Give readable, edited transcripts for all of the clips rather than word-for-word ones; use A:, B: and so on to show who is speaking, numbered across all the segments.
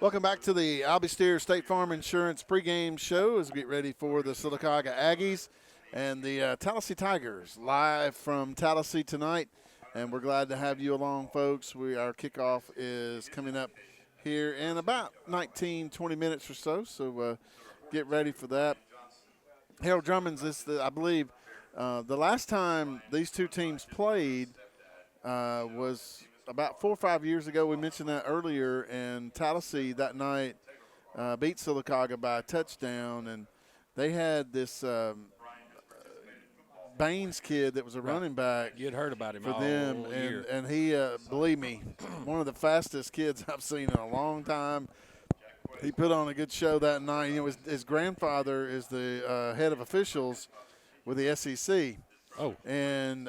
A: Welcome back to the Albie Steer State Farm Insurance pregame show as we get ready for the Sylacauga Aggies and the Tallassee Tigers live from Tallassee tonight. And we're glad to have you along, folks. Our kickoff is coming up here in about 19, 20 minutes or so. So get ready for that. Harold Drummond's, I believe, the last time these two teams played was about 4 or 5 years ago. We mentioned that earlier, and Tallassee that night beat Sylacauga by a touchdown, and they had this Baines kid that was a running back.
B: You'd heard about him
A: for
B: all
A: them,
B: year.
A: and he, believe me, one of the fastest kids I've seen in a long time. He put on a good show that night. You know, his grandfather is the head of officials with the SEC.
B: Oh.
A: And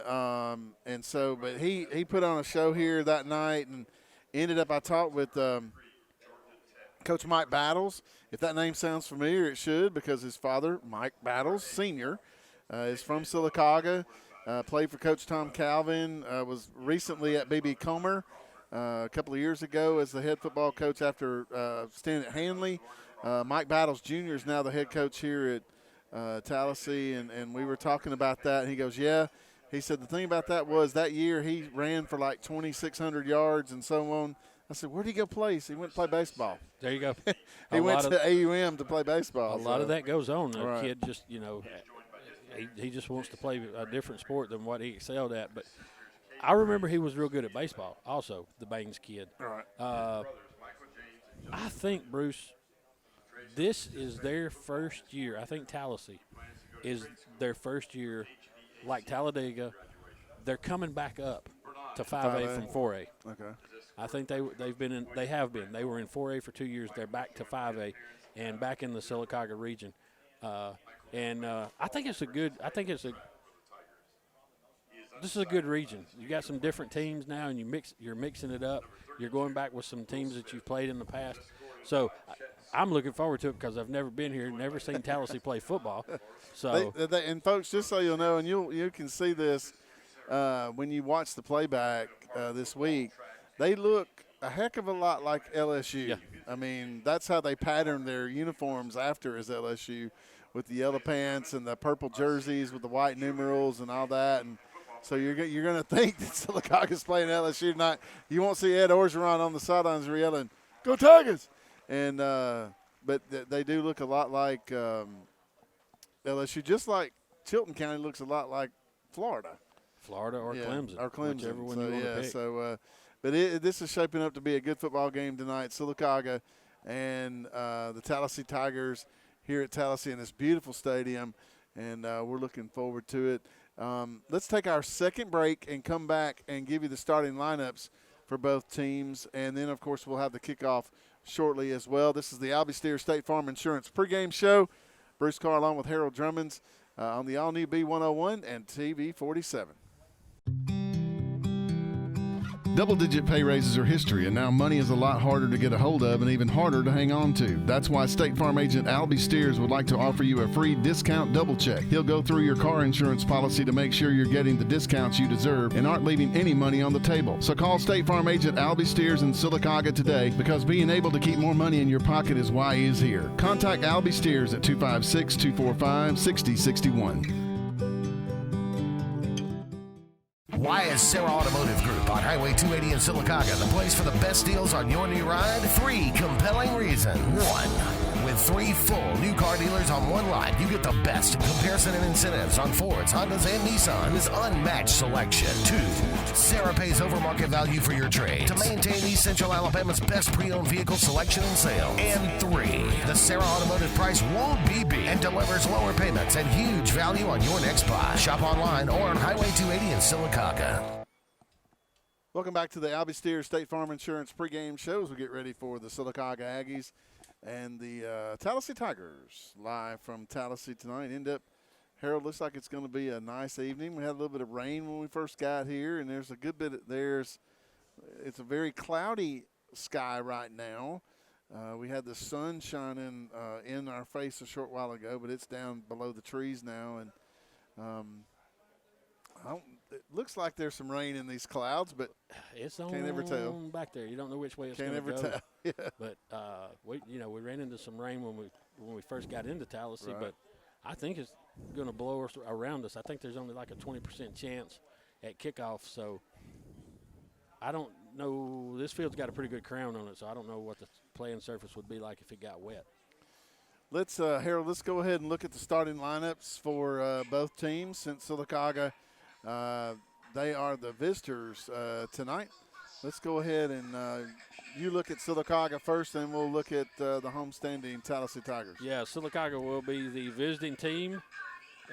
A: so, but he put on a show here that night and ended up, I talked with Coach Mike Battles. If that name sounds familiar, it should, because his father, Mike Battles, Sr., is from Sylacauga, played for Coach Tom Calvin, was recently at B.B. Comer a couple of years ago as the head football coach after stint at Hanley. Mike Battles Jr. is now the head coach here at Tallassee, and we were talking about that, and he goes, yeah. He said the thing about that was that year he ran for like 2,600 yards and so on. I said, where'd he go play? So he went to play baseball.
B: There you go.
A: He went to AUM to play baseball.
B: A lot of that goes on. The
A: right.
B: kid just, he just wants to play a different sport than what he excelled at. But I remember he was real good at baseball also, the Baines kid.
A: Right.
B: I think, Bruce, this is their first year. I think Tallassee is their first year, like Talladega. They're coming back up to 5A from 4A.
A: Okay.
B: I think they have been. They were in 4A for 2 years. They're back to 5A and back in the Sylacauga region. I think it's a good. This is a good region. You got some different teams now, and you're mixing it up. You're going back with some teams that you've played in the past. So I'm looking forward to it because I've never been here, never seen Tallassee play football. So
A: and folks, just so you'll know, and you can see this when you watch the playback this week, they look a heck of a lot like LSU.
B: Yeah.
A: I mean, that's how they pattern their uniforms after is LSU, with the yellow pants and the purple jerseys with the white numerals and all that. And so you're going to think that Sylacauga's playing LSU tonight. You won't see Ed Orgeron on the sidelines yelling, "Go Tigers!" And but they do look a lot like LSU, just like Chilton County looks a lot like Florida.
B: Or Clemson.
A: Or Clemson.
B: Whichever one you want to pick.
A: So, but this is shaping up to be a good football game tonight. Sylacauga and the Tallassee Tigers here at Tallassee in this beautiful stadium, and we're looking forward to it. Let's take our second break and come back and give you the starting lineups for both teams, and then, of course, we'll have the kickoff shortly as well. This is the Albie Steer State Farm Insurance pregame show. Bruce Carr along with Harold Drummonds on the all-new B101 and TV 47.
C: Double-digit pay raises are history, and now money is a lot harder to get a hold of and even harder to hang on to. That's why State Farm agent Albie Steers would like to offer you a free discount double check. He'll go through your car insurance policy to make sure you're getting the discounts you deserve and aren't leaving any money on the table. So call State Farm agent Albie Steers in Sylacauga today, because being able to keep more money in your pocket is why he's here. Contact Albie Steers at 256-245-6061.
D: Why is Sarah Automotive Group on Highway 280 in Sylacauga the place for the best deals on your new ride? 3 compelling reasons. 1. With 3 full new car dealers on one lot, you get the best comparison and incentives on Fords, Hondas, and Nissans. Unmatched selection. 2. Sarah pays over market value for your trade to maintain East Central Alabama's best pre-owned vehicle selection and sales. And 3. The Sarah Automotive price won't be beat and delivers lower payments and huge value on your next buy. Shop online or on Highway 280 in Sylacauga.
A: Welcome back to the Albie Steer State Farm Insurance pregame show as we get ready for the Sylacauga Aggies and the Tallassee Tigers live from Tallassee tonight. Harold, looks like it's going to be a nice evening. We had a little bit of rain when we first got here, and there's a good bit it's a very cloudy sky right now. We had the sun shining in our face a short while ago, but it's down below the trees now, and it looks like there's some rain in these clouds, but
B: It's on
A: can't ever tell.
B: back there. You don't know which way it's
A: Can't
B: going to
A: ever
B: go.
A: tell. Yeah.
B: But we ran into some rain when we first got into Tallassee,
A: Right.
B: but I think it's going to blow around us. I think there's only like a 20% chance at kickoff. So I don't know. This field's got a pretty good crown on it, so I don't know what the playing surface would be like if it got wet.
A: Let's Harold. Let's go ahead and look at the starting lineups for both teams. Since Sylacauga, they are the visitors tonight. Let's go ahead and you look at Sylacauga first, and we'll look at the homestanding Tallassee Tigers.
B: Yeah, Sylacauga will be the visiting team,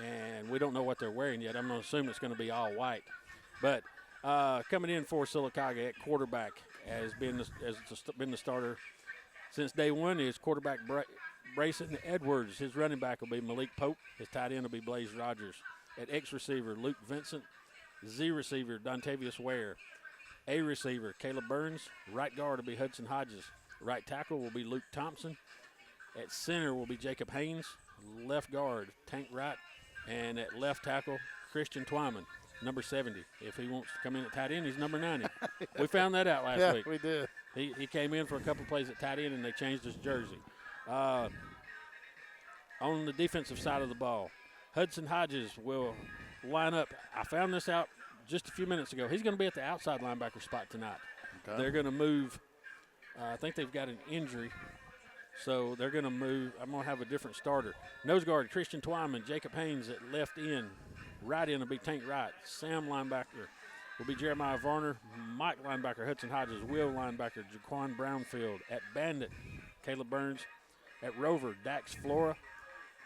B: and we don't know what they're wearing yet. I'm going to assume it's going to be all white. But coming in for Sylacauga at quarterback has been the starter since day one is quarterback Brayson Edwards. His running back will be Malik Pope. His tight end will be Blaze Rogers. At X receiver, Luke Vincent. Z receiver, Dontavius Ware. A receiver, Caleb Burns. Right guard will be Hudson Hodges. Right tackle will be Luke Thompson. At center will be Jacob Haynes. Left guard, Tank Wright. And at left tackle, Christian Twyman, number 70. If he wants to come in at tight end, he's number 90. We found that out last week.
A: Yeah, we did.
B: He came in for a couple plays at tight end, and they changed his jersey. On the defensive side of the ball, Hudson Hodges will line up. I found this out just a few minutes ago. He's going to be at the outside linebacker spot tonight.
A: Okay.
B: They're going to move. I think they've got an injury, so they're going to move. I'm going to have a different starter. Nose guard, Christian Twyman, Jacob Haynes at left end. Right end will be Tank Wright. Sam linebacker will be Jeremiah Varner. Mike linebacker, Hudson Hodges. Will linebacker, Jaquan Brownfield. At bandit, Caleb Burns. At rover, Dax Flora.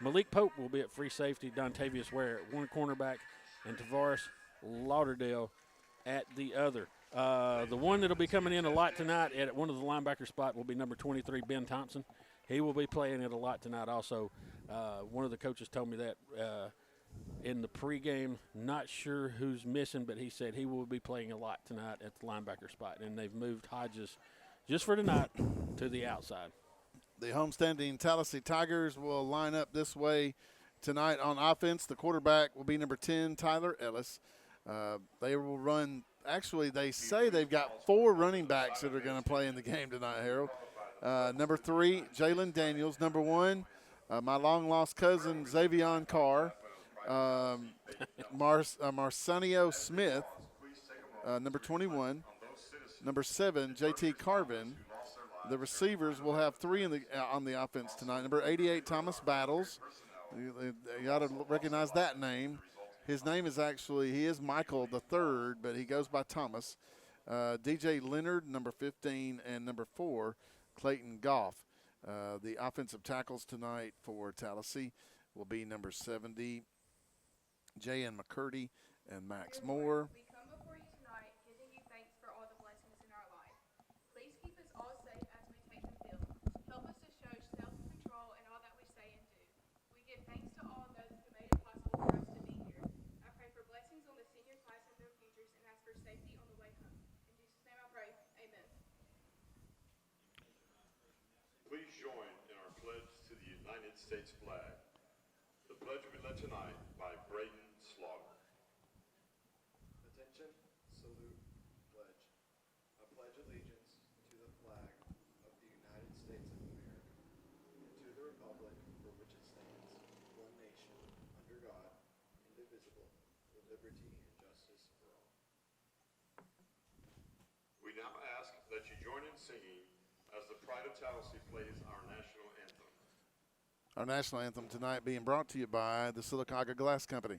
B: Malik Pope will be at free safety. Dontavius Ware at one cornerback. And Tavares Lauderdale at the other. The one that will be coming in a lot tonight at one of the linebacker spot will be number 23, Ben Thompson. He will be playing it a lot tonight also. One of the coaches told me that in the pregame. Not sure who's missing, but he said he will be playing a lot tonight at the linebacker spot. And they've moved Hodges just for tonight to the outside.
A: The homestanding Tallassee Tigers will line up this way tonight on offense. The quarterback will be number 10, Tyler Ellis. They will run – actually, they say they've got 4 running backs that are going to play in the game tonight, Harold. Number 3, Jalen Daniels. Number 1, my long-lost cousin, Xavion Carr. Marcinio Smith, number 21. Number 7, J.T. Carvin. The receivers will have 3 on the offense tonight. Number 88, Thomas Battles. You got to recognize that name. His name is he is Michael the third, but he goes by Thomas. DJ Leonard, number 15, and number 4, Clayton Goff. The offensive tackles tonight for Tallassee will be number 70, J.N. McCurdy and Max Moore.
E: We come before you tonight, giving you thanks for all the blessings in our life. Please keep us all safe as we take the field. Help us to show self-control in all that we say and do. We give thanks to all those who made it possible for us to be here. I pray for blessings on the senior class and their futures, and ask for safety on the way home. In Jesus' name I pray. Amen.
F: Please join in our pledge to the United States flag. The pledge will be led tonight by Braden Slaughter.
G: Attention, salute, pledge. I pledge allegiance to the flag of the United States of America and to the republic for which it stands, one nation, under God, indivisible, with liberty and justice for all.
F: We now ask that you join in singing as the Pride of Tallassee plays our national anthem.
A: Our national anthem tonight being brought to you by the Sylacauga Glass Company.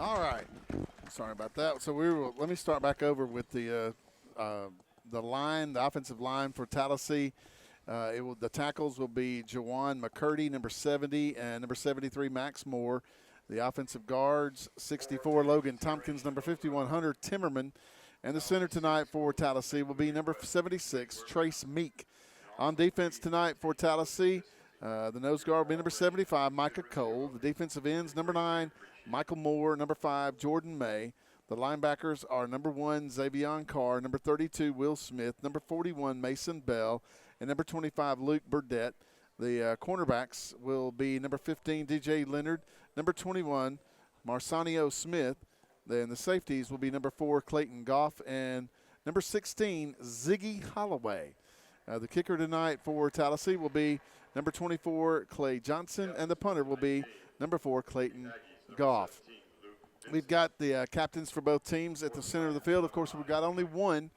A: All right. Sorry about that. So let me start back over with the line, the offensive line for Tallassee. The tackles will be Jawan McCurdy, number 70, and number 73, Max Moore. The offensive guards, 64, Logan Tompkins, number 51, Hunter Timmerman. And the center tonight for Tallassee will be number 76, Trace Meek. On defense tonight for Tallassee, the nose guard will be number 75, Micah Cole. The defensive ends, number 9, Michael Moore, number 5, Jordan May. The linebackers are number 1, Xavion Carr, number 32, Will Smith, number 41, Mason Bell, and number 25, Luke Burdett. The cornerbacks will be number 15, DJ Leonard, number 21, Marsanio Smith. Then the safeties will be number 4, Clayton Goff, and number 16, Ziggy Holloway. The kicker tonight for Tallassee will be number 24, Clay Johnson, and the punter will be number 4, Clayton Goff. We've got the captains for both teams at the center of the field. Of course, we've got only one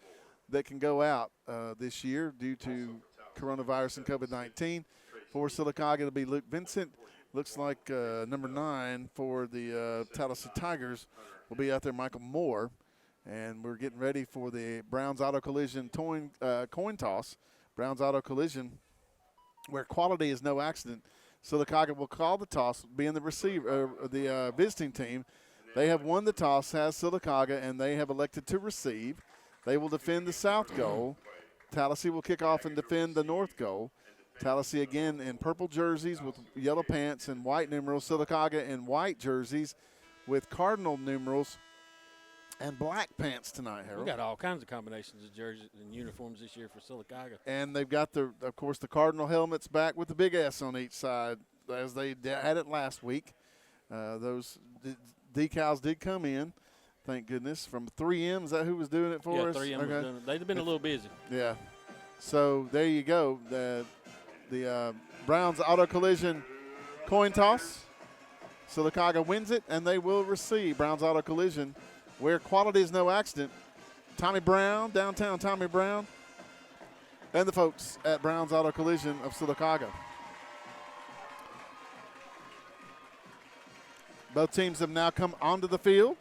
A: that can go out this year due to coronavirus and COVID-19. For Sylacauga, it'll be Luke Vincent. Looks like number 9 for the Tallassee Tigers will be out there, Michael Moore. And we're getting ready for the Browns Auto Collision coin toss. Browns Auto Collision, where quality is no accident. Sylacauga will call the toss, being the visiting team. They have won the toss, has Sylacauga, and they have elected to receive. They will defend the south goal. Tallassee will kick off and defend the north goal. Tallassee again in purple jerseys with yellow pants and white numerals. Sylacauga in white jerseys with cardinal numerals and black pants tonight, Harold.
B: We got all kinds of combinations of jerseys and uniforms this year for Sylacauga.
A: And they've got, of course, the cardinal helmets back with the big S on each side as they had it last week. Those decals did come in, thank goodness, from 3M. Is that who was doing it for us?
B: Yeah, 3M was doing it. They've been a little busy.
A: Yeah. So there you go. The Browns Auto Collision coin toss. Sylacauga wins it, and they will receive Browns Auto Collision, where quality is no accident. Tommy Brown, downtown Tommy Brown, and the folks at Browns Auto Collision of Sylacauga. Both teams have now come onto the field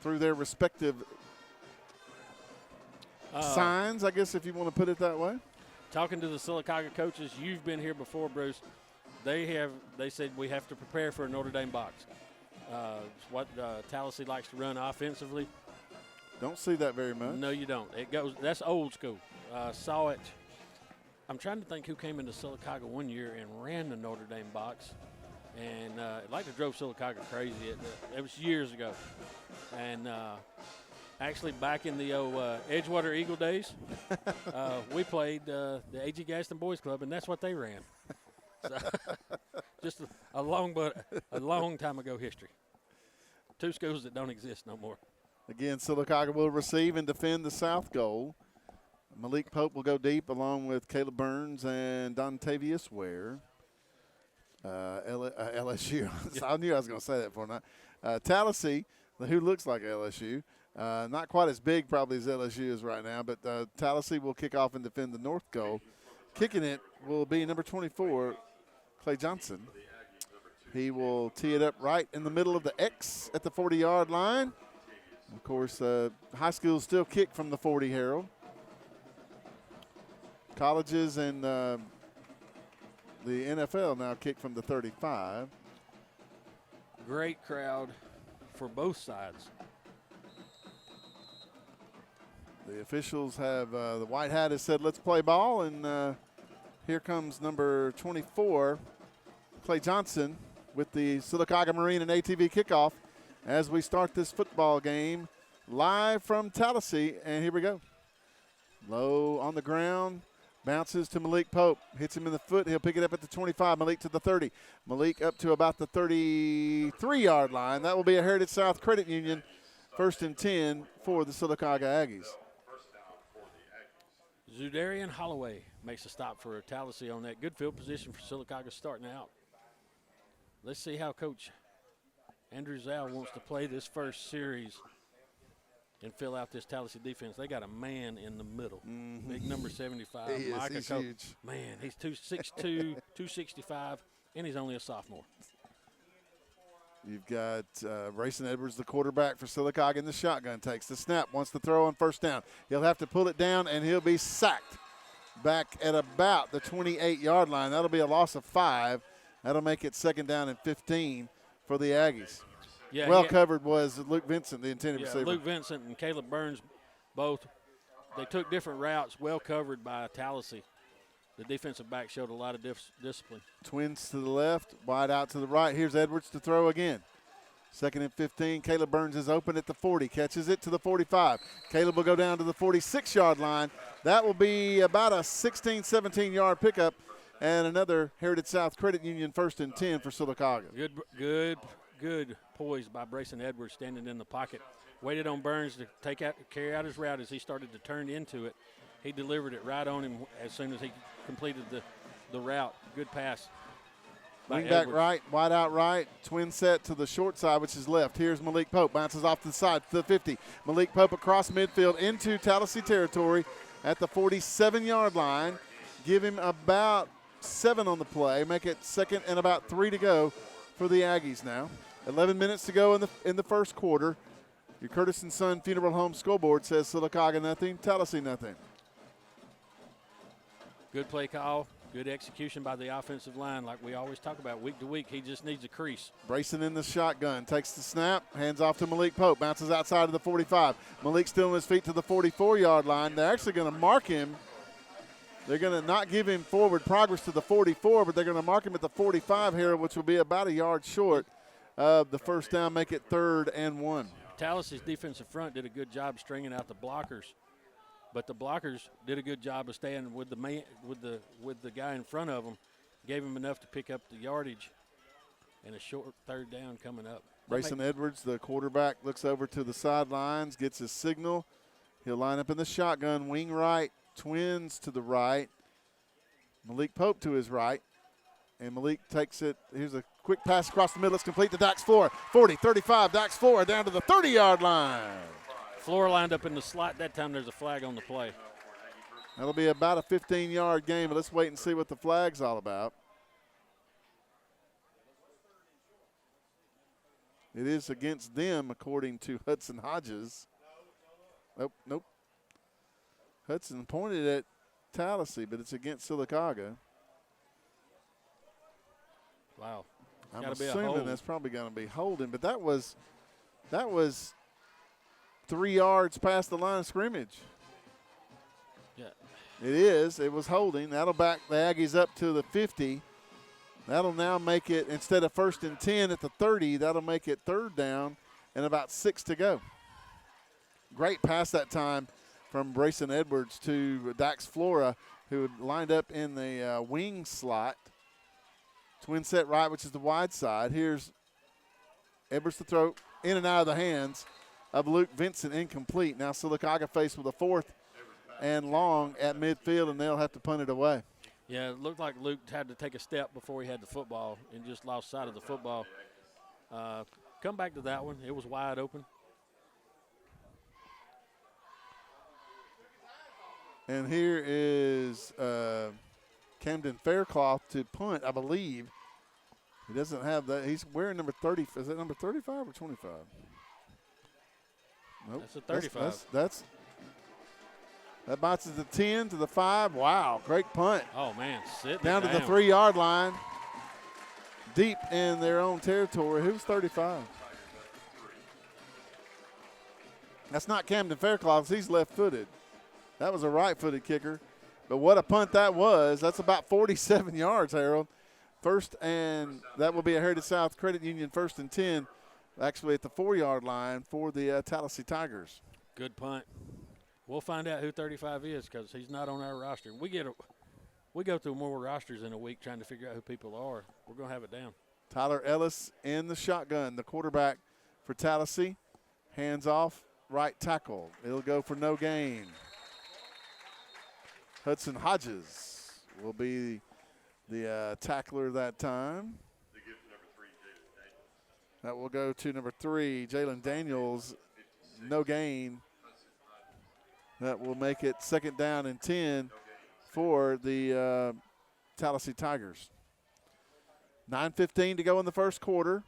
A: through their respective signs, I guess, if you want to put it that way.
B: Talking to the Sylacauga coaches, you've been here before, Bruce. They said we have to prepare for a Notre Dame box. It's what Tallassee likes to run offensively.
A: Don't see that very much.
B: No, you don't. That's old school. Saw it. I'm trying to think who came into Sylacauga one year and ran the Notre Dame box, and it drove Sylacauga crazy. It was years ago, and actually back in the old Edgewater Eagle days, we played the A.G. Gaston Boys Club, and that's what they ran. So, just a long time ago history. Two schools that don't exist no more.
A: Again, Sylacauga will receive and defend the south goal. Malik Pope will go deep along with Caleb Burns and Dontavius Ware. LSU. I knew I was going to say that for now. Tallassee, who looks like LSU. Not quite as big probably as LSU is right now, but Tallassee will kick off and defend the north goal. Kicking it will be number 24, Clay Johnson. He will tee it up right in the middle of the X at the 40-yard line. Of course, high schools still kick from the 40, Harold. Colleges and the NFL now kick from the 35.
B: Great crowd for both sides.
A: The officials have the white hat has said, let's play ball, and here comes number 24, Clay Johnson, with the Sylacauga Marine and ATV kickoff as we start this football game live from Tallassee. And here we go. Low on the ground, bounces to Malik Pope, hits him in the foot. He'll pick it up at the 25, Malik to the 30. Malik up to about the 33-yard line. That will be a Heritage South Credit Union 1st and 10 for the Sylacauga Aggies.
B: Zudarian Holloway makes a stop for Tallassee on that. Good field position for Sylacauga starting out. Let's see how Coach Andrew Zal wants to play this first series and fill out this Tallassee defense. They got a man in the middle. Big number 75.
A: He is. He's huge.
B: Man, he's 262, 265, and he's only a sophomore.
A: You've got Brayson Edwards, the quarterback for Sylacauga, in the shotgun. Takes the snap, wants to throw on first down. He'll have to pull it down, and he'll be sacked back at about the 28-yard line. That'll be a loss of 5. That'll make it second down and 15 for the Aggies.
B: Yeah,
A: well covered was Luke Vincent, the intended receiver.
B: Luke Vincent and Caleb Burns both, they took different routes, well covered by Tallassee. The defensive back showed a lot of discipline.
A: Twins to the left, wide out to the right. Here's Edwards to throw again. Second and 15. Caleb Burns is open at the 40, catches it to the 45. Caleb will go down to the 46-yard line. That will be about a 16, 17-yard pickup, and another Heritage South Credit Union 1st and 10 for Sylacauga.
B: Good poise by Brayson Edwards, standing in the pocket. Waited on Burns to carry out his route as he started to turn into it. He delivered it right on him as soon as he completed the route. Good pass.
A: Wing back right, wide out right, twin set to the short side, which is left. Here's Malik Pope, bounces off to the side to the 50. Malik Pope across midfield into Tallassee territory at the 47-yard line. Give him about 7 on the play, make it second and about 3 to go for the Aggies now. 11 minutes to go in the first quarter. Your Curtis & Son Funeral Home scoreboard says Sylacauga nothing, Tallassee nothing.
B: Good play call. Good execution by the offensive line, like we always talk about week to week. He just needs a crease.
A: Brayson in the shotgun, takes the snap, hands off to Malik Pope, bounces outside of the 45. Malik still on his feet to the 44-yard line. They're actually going to mark him. They're going to not give him forward progress to the 44, but they're going to mark him at the 45 here, which will be about a yard short of the first down, make it 3rd and 1.
B: Tallassee's defensive front did a good job stringing out the blockers. But the blockers did a good job of staying with the guy in front of them, gave him enough to pick up the yardage, and a short 3rd down coming up.
A: Brayson Edwards, the quarterback, looks over to the sidelines, gets his signal. He'll line up in the shotgun, wing right, twins to the right, Malik Pope to his right, and Malik takes it. Here's a quick pass across the middle. It's complete to Dax Flora. 40, 35, Dax Flora down to the 30-yard line.
B: Flora lined up in the slot. That time there's a flag on the play.
A: That'll be about a 15-yard game, but let's wait and see what the flag's all about. It is against them, according to Hudson Hodges. Nope. Hudson pointed at Tallassee, but it's against Sylacauga.
B: Wow.
A: I'm assuming that's probably going to be holding, but that was 3 yards past the line of scrimmage.
B: Yeah.
A: It is. It was holding. That'll back the Aggies up to the 50. That'll now make it, instead of 1st and 10 at the 30, that'll make it 3rd down and about 6 to go. Great pass that time from Brayson Edwards to Dax Flora, who had lined up in the wing slot. Twin set right, which is the wide side. Here's Edwards to throw in and out of the hands of Luke Vincent, incomplete. Now Sylacauga faced with a 4th and long at midfield, and they'll have to punt it away.
B: Yeah, it looked like Luke had to take a step before he had the football and just lost sight of the football. Come back to that one. It was wide open.
A: And here is Camden Faircloth to punt, I believe. He doesn't have that. He's wearing number 30. Is that number 35 or 25? Nope.
B: That's a 35.
A: That bounces the 10 to the 5. Wow, great punt.
B: Oh, man,
A: down to the 3-yard line. Deep in their own territory. Who's 35? That's not Camden Faircloth. He's left-footed. That was a right-footed kicker. But what a punt that was. That's about 47 yards, Harold. First, and that will be a Heritage South Credit Union 1st and 10, actually at the 4-yard line for the Tallassee Tigers.
B: Good punt. We'll find out who 35 is because he's not on our roster. We go through more rosters in a week trying to figure out who people are. We're going to have it down.
A: Tyler Ellis in the shotgun, the quarterback for Tallassee. Hands off, right tackle. It'll go for no gain. Hudson Hodges will be the tackler that time. That will go to number 3, Jalen Daniels. No gain. That will make it 2nd down and 10 for the Tallassee Tigers. 9:15 to go in the first quarter.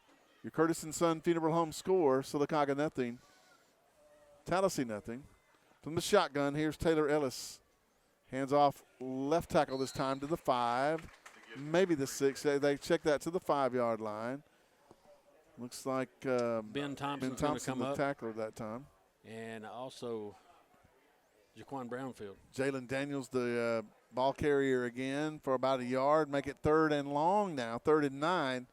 A: Your Curtis and Son Funeral Home score, Sylacauga nothing, Tallassee nothing. From the shotgun, here's Taylor Ellis. Hands off left tackle this time to the 5, maybe the 6. They check that to the 5-yard line. Looks like
B: Ben Thompson's going to come
A: the
B: up.
A: tackler that time.
B: And also Jaquan Brownfield.
A: Jalen Daniels, the ball carrier again for about a yard. Make it 3rd and long now, 3rd and 9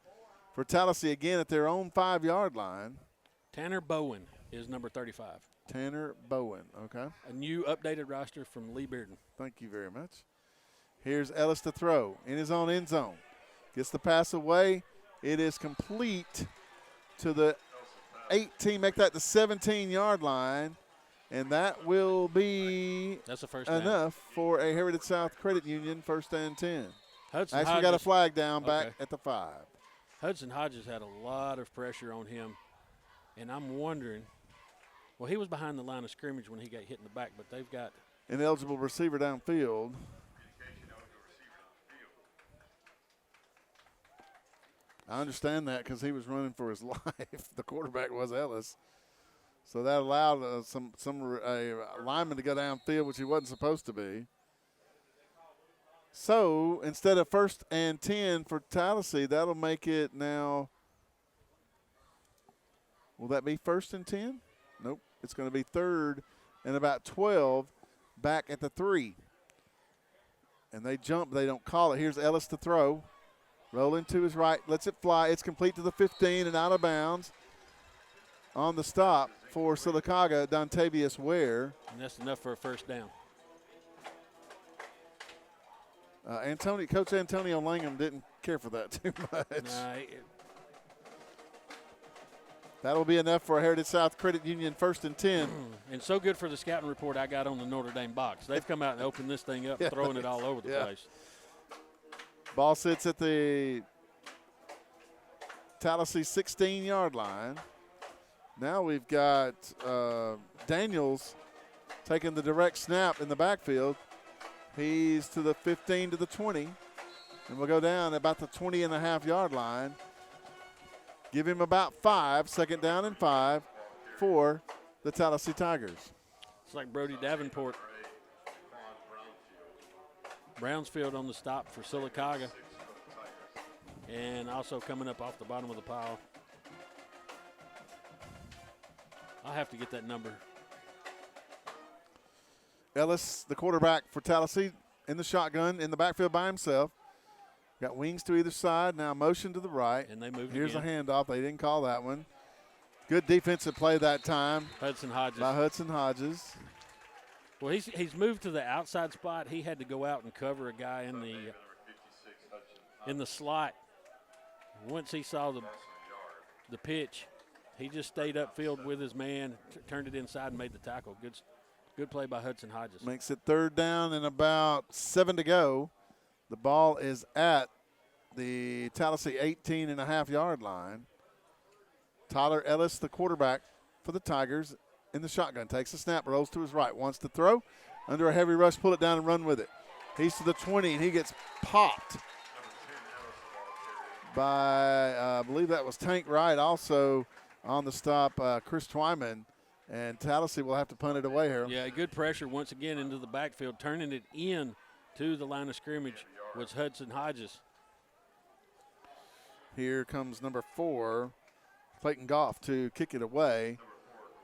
A: for Tallassee again at their own 5-yard line.
B: Tanner Bowen is number 35.
A: Tanner Bowen, okay.
B: A new updated roster from Lee Bearden.
A: Thank you very much. Here's Ellis to throw in his own end zone. Gets the pass away. It is complete to the 18, make that the 17-yard line, and that will be
B: That's a first down.
A: enough for a Heritage South Credit Union 1st and 10.
B: Hudson
A: Actually
B: Hodges,
A: got a flag down back
B: Okay.
A: at the 5.
B: Hudson Hodges had a lot of pressure on him, and I'm wondering, well, he was behind the line of scrimmage when he got hit in the back, but they've got
A: Ineligible receiver downfield. I understand that because he was running for his life. The quarterback was Ellis. So that allowed some lineman to go downfield, which he wasn't supposed to be. So instead of 1st and 10 for Tallassee, that'll make it now. Will that be 1st and 10? Nope. It's going to be 3rd and about 12 back at the 3. And they jump. They don't call it. Here's Ellis to throw. Rolling to his right. Lets it fly. It's complete to the 15 and out of bounds. On the stop for Sylacauga, Dontavius Ware.
B: and that's enough for a first down.
A: Coach Antonio Langham didn't care for that too much. That'll be enough for a Heritage South Credit Union 1st and 10.
B: And so good for the scouting report I got on the Notre Dame box. They've come out and opened this thing up and throwing it all over the place.
A: Ball sits at the Tallassee 16-yard line. Now we've got Daniels taking the direct snap in the backfield. He's to the 15 to the 20. And we'll go down about the 20.5-yard line. Give him about 5, 2nd down and 5 for the Tallassee Tigers.
B: It's like Brody Davenport. Brownsfield on the stop for Sylacauga. And also coming up off the bottom of the pile. I'll have to get that number.
A: Ellis, the quarterback for Tallassee, in the shotgun, in the backfield by himself. Got wings to either side. Now motion to the right.
B: And they moved
A: Here's
B: again.
A: a handoff. They didn't call that one. Good defensive play that time
B: Hudson Hodges.
A: by Hudson Hodges.
B: Well, he's moved to the outside spot. He had to go out and cover a guy in the slot. Once he saw the pitch, he just stayed upfield with his man, turned it inside, and made the tackle. Good play by Hudson Hodges.
A: Makes it 3rd down and about 7 to go. The ball is at the Tallassee 18.5-yard line. Tyler Ellis, the quarterback for the Tigers, in the shotgun. Takes a snap, rolls to his right, wants to throw. Under a heavy rush, pull it down and run with it. He's to the 20, and he gets popped by, I believe that was Tank Wright, also on the stop, Chris Twyman. And Tallassee will have to punt it away here.
B: Yeah, good pressure once again into the backfield, turning it in to the line of scrimmage was Hudson Hodges.
A: Here comes number 4, Clayton Goff, to kick it away.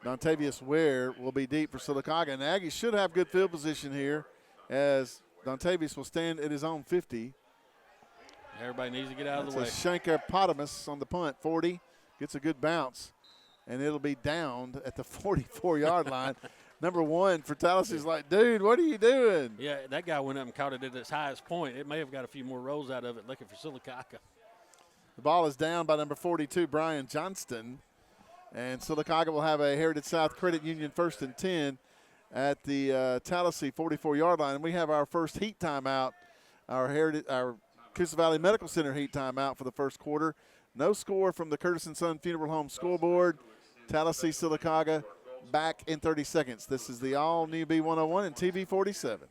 A: Dontavius Ware will be deep for Sylacauga. And the Aggies should have good field position here as Dontavius will stand at his own 50.
B: Everybody needs to get out of the way.
A: That's a Shanker-Potamus on the punt. 40, gets a good bounce, and it'll be downed at the 44-yard line. Number 1 for Tallassee's like, dude, what are you doing?
B: Yeah, that guy went up and caught it at its highest point. It may have got a few more rolls out of it looking for Sylacauga.
A: The ball is down by number 42, Brian Johnston. And Sylacauga will have a Heritage South Credit Union 1st and 10 at the Tallassee 44-yard line. And we have our first heat timeout, our Coosa Valley Medical Center heat timeout for the first quarter. No score from the Curtis & Son Funeral Home scoreboard. Tallassee, Sylacauga back in 30 seconds. This is the all-new B101 and TV 47.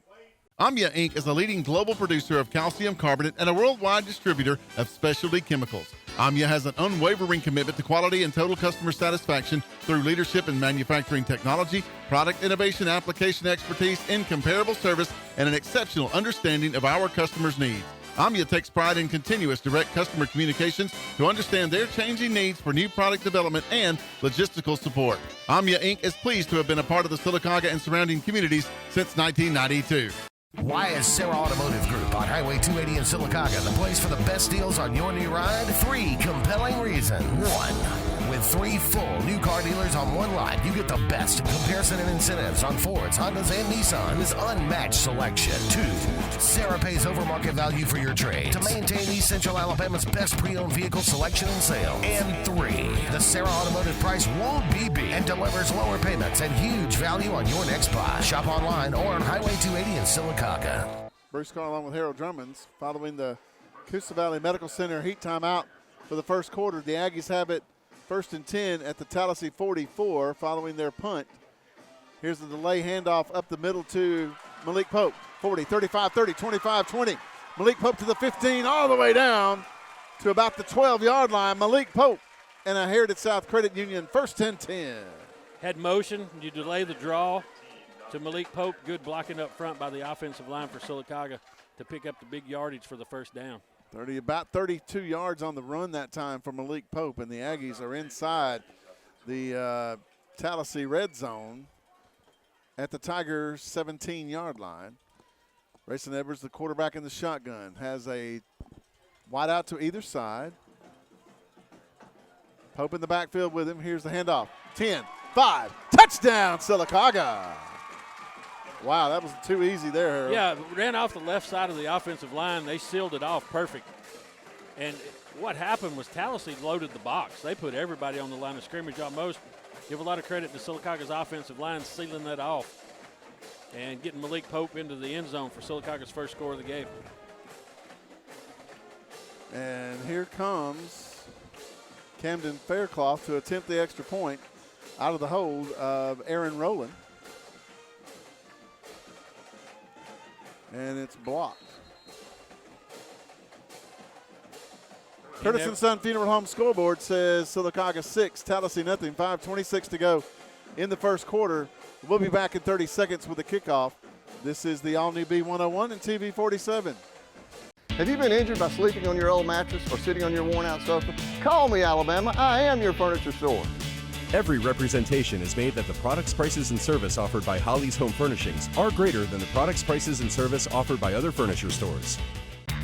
C: Amya Inc. is a leading global producer of calcium carbonate and a worldwide distributor of specialty chemicals. AMIA has an unwavering commitment to quality and total customer satisfaction through leadership in manufacturing technology, product innovation, application expertise, incomparable service, and an exceptional understanding of our customers' needs. AMIA takes pride in continuous direct customer communications to understand their changing needs for new product development and logistical support. AMIA Inc. is pleased to have been a part of the Sylacauga and surrounding communities since 1992.
D: Why is Sarah Automotive Group on Highway 280 in Sylacauga the place for the best deals on your new ride? 3 compelling reasons. 1. With 3 full new car dealers on one lot, you get the best comparison and incentives on Fords, Hondas, and Nissans. Unmatched selection. 2. Sarah pays over market value for your trade to maintain East Central Alabama's best pre-owned vehicle selection and sales. And 3. The Sarah Automotive price won't be beat and delivers lower payments and huge value on your next buy. Shop online or on Highway 280 in Sylacauga.
A: Bruce Carr along with Harold Drummonds following the Coosa Valley Medical Center heat timeout for the first quarter. The Aggies have it 1st and 10 at the Tallassee 44 following their punt. Here's the delay handoff up the middle to Malik Pope. 40, 35, 30, 25, 20. Malik Pope to the 15 all the way down to about the 12-yard line. Malik Pope and a Heritage South Credit Union 1st and 10.
B: Had motion. You delay the draw to Malik Pope. Good blocking up front by the offensive line for Sylacauga to pick up the big yardage for the first down.
A: About 32 yards on the run that time for Malik Pope, and the Aggies are inside the Tallassee red zone at the Tigers' 17-yard line. Grayson Edwards, the quarterback in the shotgun, has a wide out to either side. Pope in the backfield with him. Here's the handoff. 10, 5, touchdown, Sylacauga. Wow, that was too easy there, Harold.
B: Yeah, ran off the left side of the offensive line. They sealed it off perfect. And what happened was Tallassee loaded the box. They put everybody on the line of scrimmage almost. Give a lot of credit to Sylacauga's offensive line sealing that off and getting Malik Pope into the end zone for Sylacauga's first score of the game.
A: And here comes Camden Faircloth to attempt the extra point out of the hold of Aaron Rowland. And it's blocked. Curtis and Son Funeral Home scoreboard says Sylacauga 6, Tallassee nothing. 5:26 to go in the first quarter. We'll be back in 30 seconds with the kickoff. This is the all-new B101 and TV 47.
H: Have you been injured by sleeping on your old mattress or sitting on your worn-out sofa? Call me, Alabama. I am your furniture store.
I: Every representation is made that the products, prices, and service offered by Holly's Home Furnishings are greater than the products, prices, and service offered by other furniture stores.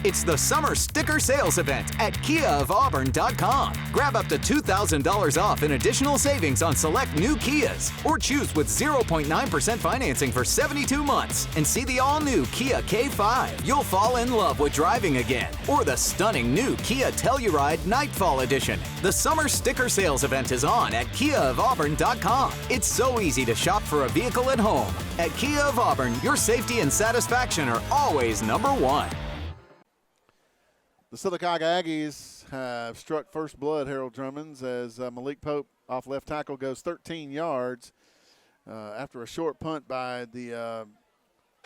J: It's the summer sticker sales event at KiaofAuburn.com. Grab up to $2,000 off in additional savings on select new Kias, or choose with 0.9% financing for 72 months and see the all-new Kia K5. You'll fall in love with driving again, or the stunning new Kia Telluride Nightfall Edition. The summer sticker sales event is on at KiaofAuburn.com. It's so easy to shop for a vehicle at home. At Kia of Auburn, your safety and satisfaction are always number one.
A: The Sylacauga Aggies have struck first blood, Harold Drummonds, as Malik Pope off left tackle goes 13 yards after a short punt by the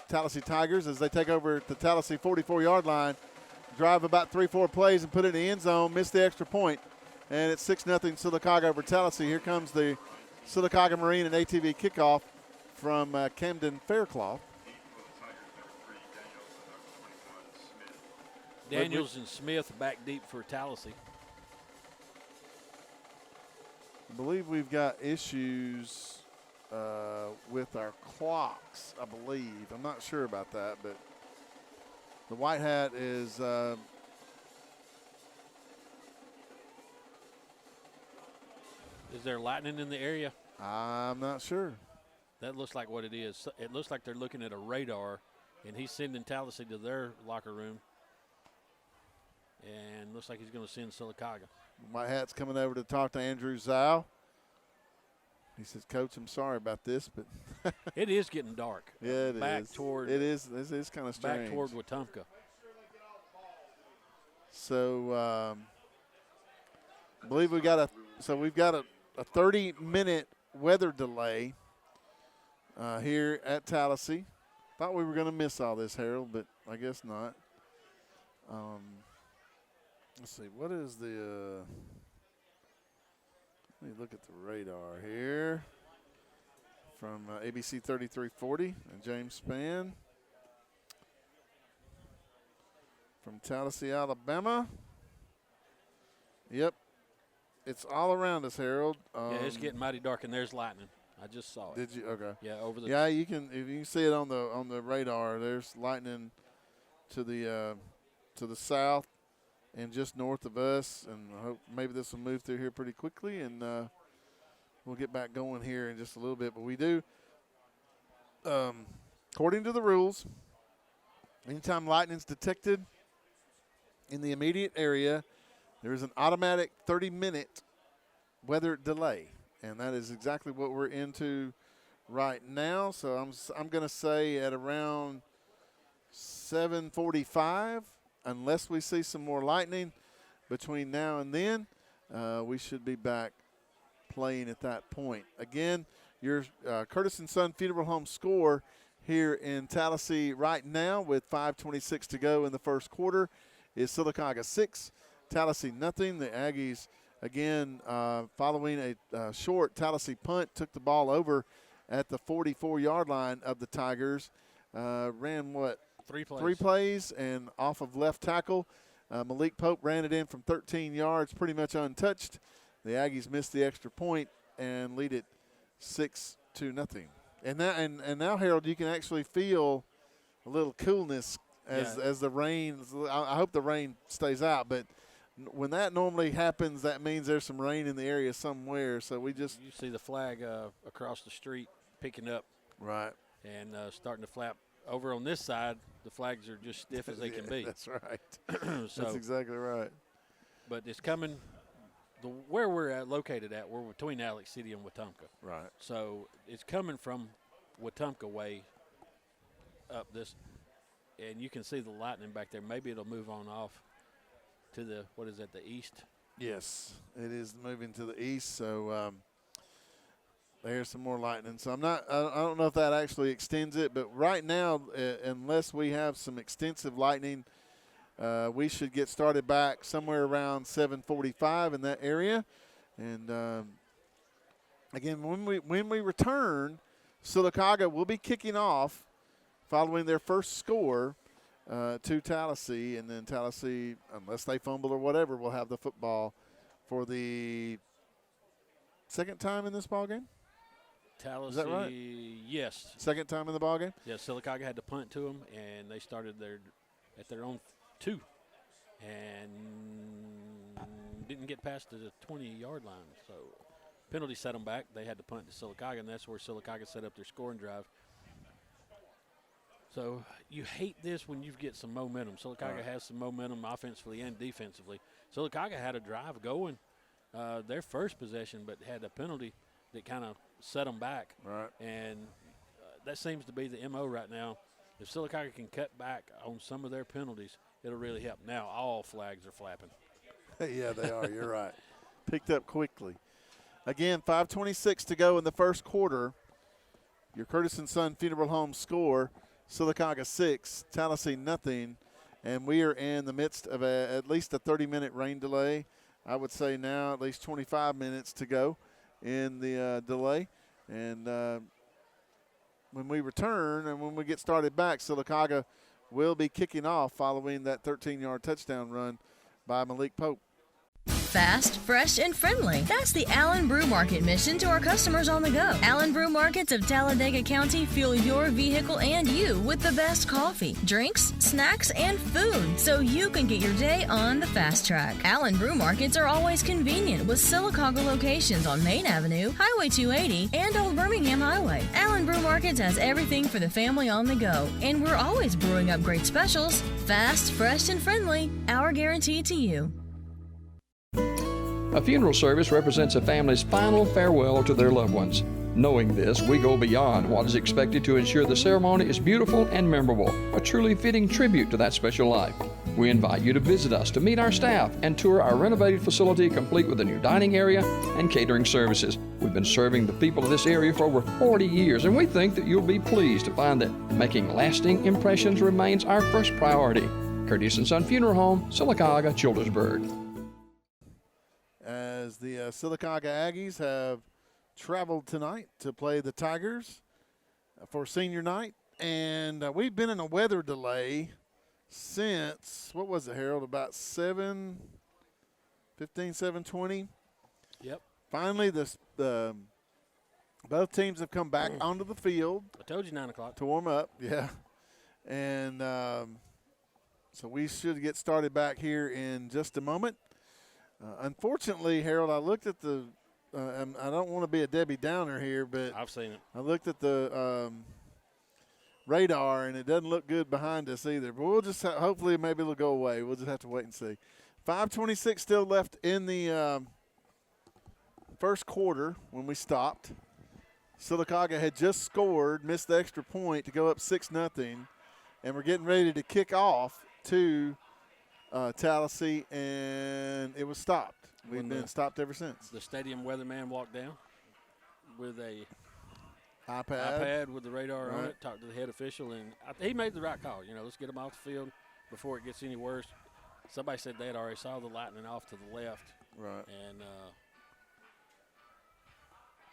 A: Tallassee Tigers as they take over at the Tallassee 44-yard line, drive about 3-4 plays and put it in the end zone, miss the extra point, and it's 6-0 Sylacauga over Tallassee. Here comes the Sylacauga Marine and ATV kickoff from Camden Faircloth.
B: Daniels and Smith back deep for Tallassee.
A: I believe we've got issues with our clocks, I believe. I'm not sure about that, but the white hat is
B: Is there lightning in the area?
A: I'm not sure.
B: That looks like what it is. It looks like they're looking at a radar, and he's sending Tallassee to their locker room. And looks like he's going to send Sylacauga.
A: White hat's coming over to talk to Andrew Zhao. He says, Coach, I'm sorry about this, but
B: it is getting dark.
A: Yeah, it is.
B: Back toward
A: it is kind of strange.
B: Back toward Wetumpka.
A: So I believe we've got a 30-minute weather delay here at Tallassee. Thought we were going to miss all this, Harold, but I guess not. let's see, what is the let me look at the radar here from ABC 3340 and James Spann from Tallassee, Alabama. Yep, it's all around us, Harold.
B: Yeah, it's getting mighty dark, and there's lightning. I just saw it.
A: Did you? Okay.
B: Yeah, over the.
A: Yeah, you can. If you can see it on the radar, there's lightning to the south and just north of us, and I hope maybe this will move through here pretty quickly, and we'll get back going here in just a little bit. But we do, according to the rules, anytime lightning's detected in the immediate area, there is an automatic 30-minute weather delay, and that is exactly what we're into right now. So I'm going to say at around 7:45, unless we see some more lightning between now and then, we should be back playing at that point. Again, your Curtis & Son Funeral Home score here in Tallassee right now with 5:26 to go in the first quarter is Sylacauga 6, Tallassee nothing. The Aggies, again, following a short Tallassee punt, took the ball over at the 44-yard line of the Tigers. Ran what?
B: 3 plays.
A: 3 plays, and off of left tackle. Malik Pope ran it in from 13 yards, pretty much untouched. The Aggies missed the extra point and lead it 6-0. And now, Harold, you can actually feel a little coolness as the rain. I hope the rain stays out, but when that normally happens, that means there's some rain in the area somewhere. So we just
B: you see the flag across the street picking up,
A: right,
B: and starting to flap. Over on this side, the flags are just stiff as they can be.
A: That's right.
B: So,
A: that's exactly right.
B: But it's coming. Where we're located at, we're between Alex City and Wetumpka.
A: Right.
B: So it's coming from Wetumpka way up this, and you can see the lightning back there. Maybe it'll move on off to the, what is that, the east?
A: Yes, it is moving to the east. So there's some more lightning. So I don't know if that actually extends it, but right now, unless we have some extensive lightning, we should get started back somewhere around 7:45 in that area. And again, when we return, Sylacauga will be kicking off following their first score to Tallassee, and then Tallassee, unless they fumble or whatever, will have the football for the second time in this ballgame.
B: Tallassee,
A: is that right?
B: Yes.
A: Second time in the ballgame?
B: Yeah, Sylacauga had to punt to them, and they started at their own 2 and didn't get past the 20-yard line. So penalty set them back. They had to punt to Sylacauga, and that's where Sylacauga set up their scoring drive. So you hate this when you get some momentum. Sylacauga has some momentum offensively and defensively. Sylacauga had a drive going their first possession, but had a penalty that kind of set them back.
A: Right.
B: And that seems to be the MO right now. If Sylacauga can cut back on some of their penalties, it'll really help. Now all flags are flapping.
A: Yeah, they are. You're right. Picked up quickly. Again, 5:26 to go in the first quarter. Your Curtis & Son Funeral Home score, Sylacauga 6, Tallassee nothing. And we are in the midst of at least a 30-minute rain delay. I would say now at least 25 minutes to go in the delay. And when we return and when we get started back, Sylacauga will be kicking off following that 13-yard touchdown run by Malik Pope.
K: Fast, fresh, and friendly. That's the Allen Brew Market mission to our customers on the go. Allen Brew Markets of Talladega County fuel your vehicle and you with the best coffee, drinks, snacks, and food, so you can get your day on the fast track. Allen Brew Markets are always convenient with Sylacauga locations on Main Avenue, Highway 280, and Old Birmingham Highway. Allen Brew Markets has everything for the family on the go, and we're always brewing up great specials. Fast, fresh, and friendly, our guarantee to you.
L: A funeral service represents a family's final farewell to their loved ones. Knowing this, we go beyond what is expected to ensure the ceremony is beautiful and memorable, a truly fitting tribute to that special life. We invite you to visit us to meet our staff and tour our renovated facility complete with a new dining area and catering services. We've been serving the people of this area for over 40 years, and we think that you'll be pleased to find that making lasting impressions remains our first priority. Curtis & Son Funeral Home, Sylacauga, Childersburg.
A: As the Sylacauga Aggies have traveled tonight to play the Tigers for senior night. And we've been in a weather delay since, what was it, Harold, about 7:20?
B: Yep.
A: Finally, both teams have come back onto the field.
B: I told you 9 o'clock.
A: To warm up, yeah. And so we should get started back here in just a moment. Unfortunately, Harold, I looked at the I don't want to be a Debbie Downer here, but
B: I've seen it.
A: I looked at the radar, and it doesn't look good behind us either. But we'll just hopefully maybe it'll go away. We'll just have to wait and see. 5:26 still left in the first quarter when we stopped. Sylacauga had just scored, missed the extra point to go up 6-0, and we're getting ready to kick off to Tallassee, and it was stopped. We've been stopped ever since.
B: The stadium weatherman walked down with a
A: iPad
B: with the radar on it, talked to the head official, and he made the right call. Let's get them off the field before it gets any worse. Somebody said they had already saw the lightning off to the left.
A: Right.
B: And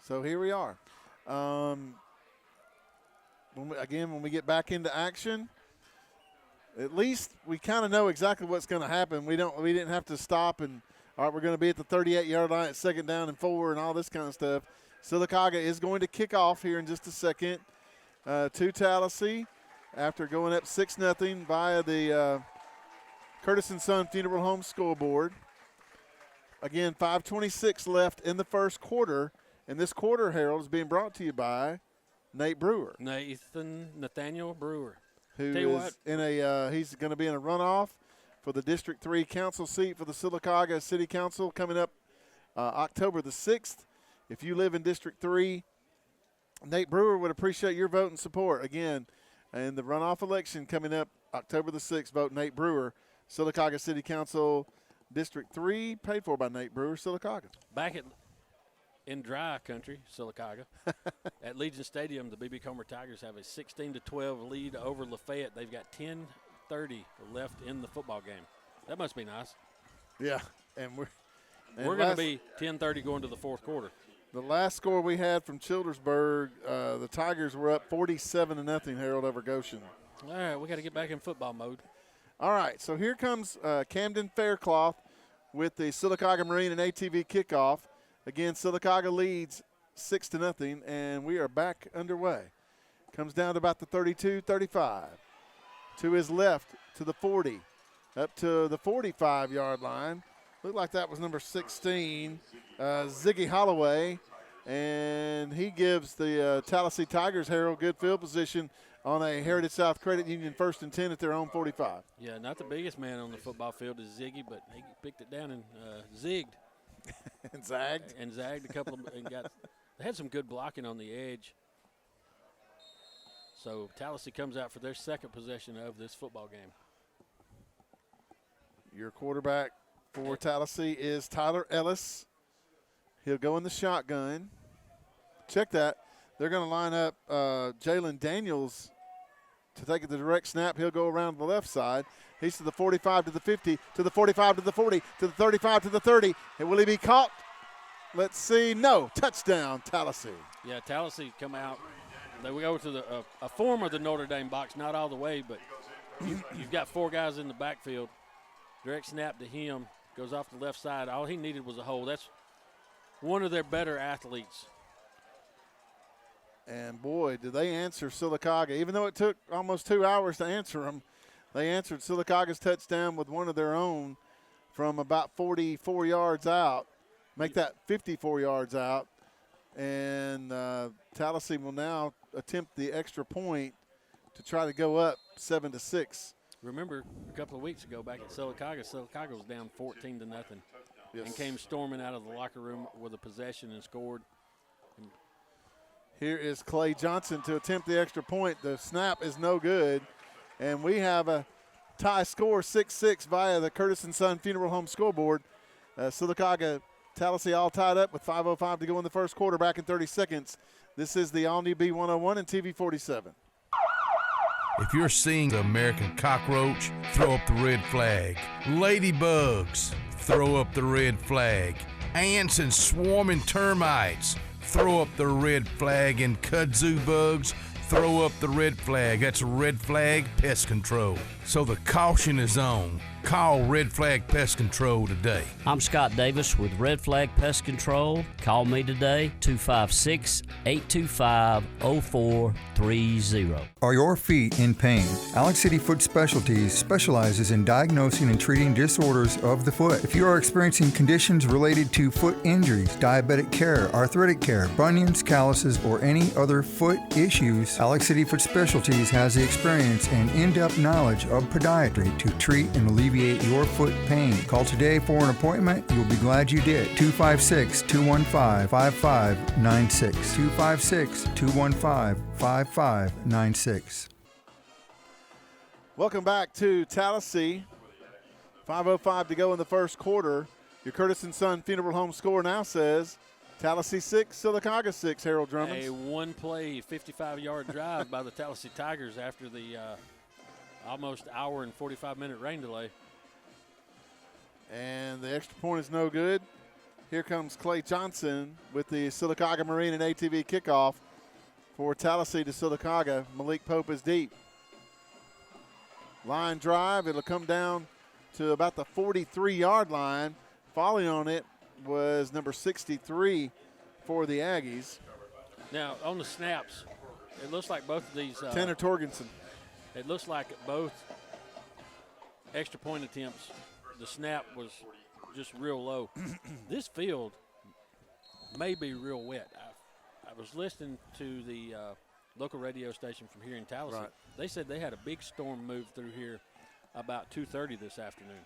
A: so here we are. When we get back into action, at least we kind of know exactly what's going to happen. We didn't have to stop and, all right, we're going to be at the 38-yard line at 2nd down and 4 and all this kind of stuff. Sylacauga is going to kick off here in just a second to Tallassee after going up 6-0 via the Curtis & Son Funeral Home scoreboard. Again, 5:26 left in the first quarter, and this quarter, Harold, is being brought to you by Nate Brewer.
B: Nathaniel Brewer.
A: Who is he's going to be in a runoff for the District 3 council seat for the Sylacauga City Council coming up October the 6th. If you live in District 3, Nate Brewer would appreciate your vote and support. Again, in the runoff election coming up October the 6th, vote Nate Brewer, Sylacauga City Council, District 3, paid for by Nate Brewer, Sylacauga.
B: Back in dry country, Sylacauga, at Legion Stadium, the B.B. Comer Tigers have a 16-12 lead over Lafayette. They've got 10:30 left in the football game. That must be nice.
A: Yeah, and we're
B: going to be 10:30 going to the fourth quarter.
A: The last score we had from Childersburg, the Tigers were up 47-0, Harold, over Goshen.
B: All right, we got to get back in football mode.
A: All right, so here comes Camden Faircloth with the Sylacauga Marine and ATV kickoff. Again, Sylacauga leads 6-0, and we are back underway. Comes down to about the 32-35. To his left, to the 40, up to the 45-yard line. Looked like that was number 16, Ziggy Holloway, and he gives the Tallassee Tigers, Harold, good field position on a Heritage South Credit Union 1st and 10 at their own 45.
B: Yeah, not the biggest man on the football field is Ziggy, but he picked it down and zigged.
A: And zagged.
B: And zagged a couple of and got – they had some good blocking on the edge. So Tallassee comes out for their second possession of this football game.
A: Your quarterback for Tallassee is Tyler Ellis. He'll go in the shotgun. Check that. They're going to line up Jalen Daniels to take the direct snap. He'll go around the left side. He's to the 45, to the 50, to the 45, to the 40, to the 35, to the 30. And will he be caught? Let's see. No. Touchdown, Tallassee.
B: Yeah, Tallassee come out. They will go to a form of the Notre Dame box, not all the way, but you've got 4 guys in the backfield. Direct snap to him. Goes off the left side. All he needed was a hole. That's one of their better athletes.
A: And, boy, did they answer Sylacauga. Even though it took almost 2 hours to answer them, they answered Sylacauga's touchdown with one of their own from about 44 yards out. Make that 54 yards out. And Tallassee will now attempt the extra point to try to go up 7-6.
B: Remember a couple of weeks ago back at Sylacauga was down 14-0
A: yes.
B: and came storming out of the locker room with a possession and scored.
A: Here is Clay Johnson to attempt the extra point. The snap is no good. And we have a tie score 6-6 via the Curtis & Son Funeral Home scoreboard. Sylacauga, Tallassee all tied up with 5:05 to go in the first quarter, back in 30 seconds. This is the all-new B101 and TV 47.
M: If you're seeing the American cockroach, throw up the red flag. Ladybugs, throw up the red flag. Ants and swarming termites, throw up the red flag. And kudzu bugs, throw up the red flag. That's Red Flag Pest Control. So the caution is on. Call Red Flag Pest Control today.
N: I'm Scott Davis with Red Flag Pest Control. Call me today, 256-825-0430.
O: Are your feet in pain? Alex City Foot Specialties specializes in diagnosing and treating disorders of the foot. If you are experiencing conditions related to foot injuries, diabetic care, arthritic care, bunions, calluses, or any other foot issues, Alex City Foot Specialties has the experience and in-depth knowledge of podiatry to treat and alleviate your foot pain. Call today for an appointment. You'll be glad you did. 256-215-5596. 256-215-5596.
A: Welcome back to Tallassee. 5:05 to go in the first quarter. Your Curtis & Son Funeral Home score now says Tallassee 6, Sylacauga 6, Harold Drummonds.
B: A one-play, 55-yard drive by the Tallassee Tigers after the almost hour and 45-minute rain delay.
A: And the extra point is no good. Here comes Clay Johnson with the Sylacauga Marine and ATV kickoff for Tallassee to Sylacauga. Malik Pope is deep. Line drive, it'll come down to about the 43-yard line. Falling on it was number 63 for the Aggies.
B: Now, on the snaps, it looks like both of these.
A: Tanner Torgensen.
B: It looks like both extra point attempts, the snap was just real low. This field may be real wet. I was listening to the local radio station from here in Tallassee.
A: Right.
B: They said they had a big storm move through here about 2:30 this afternoon.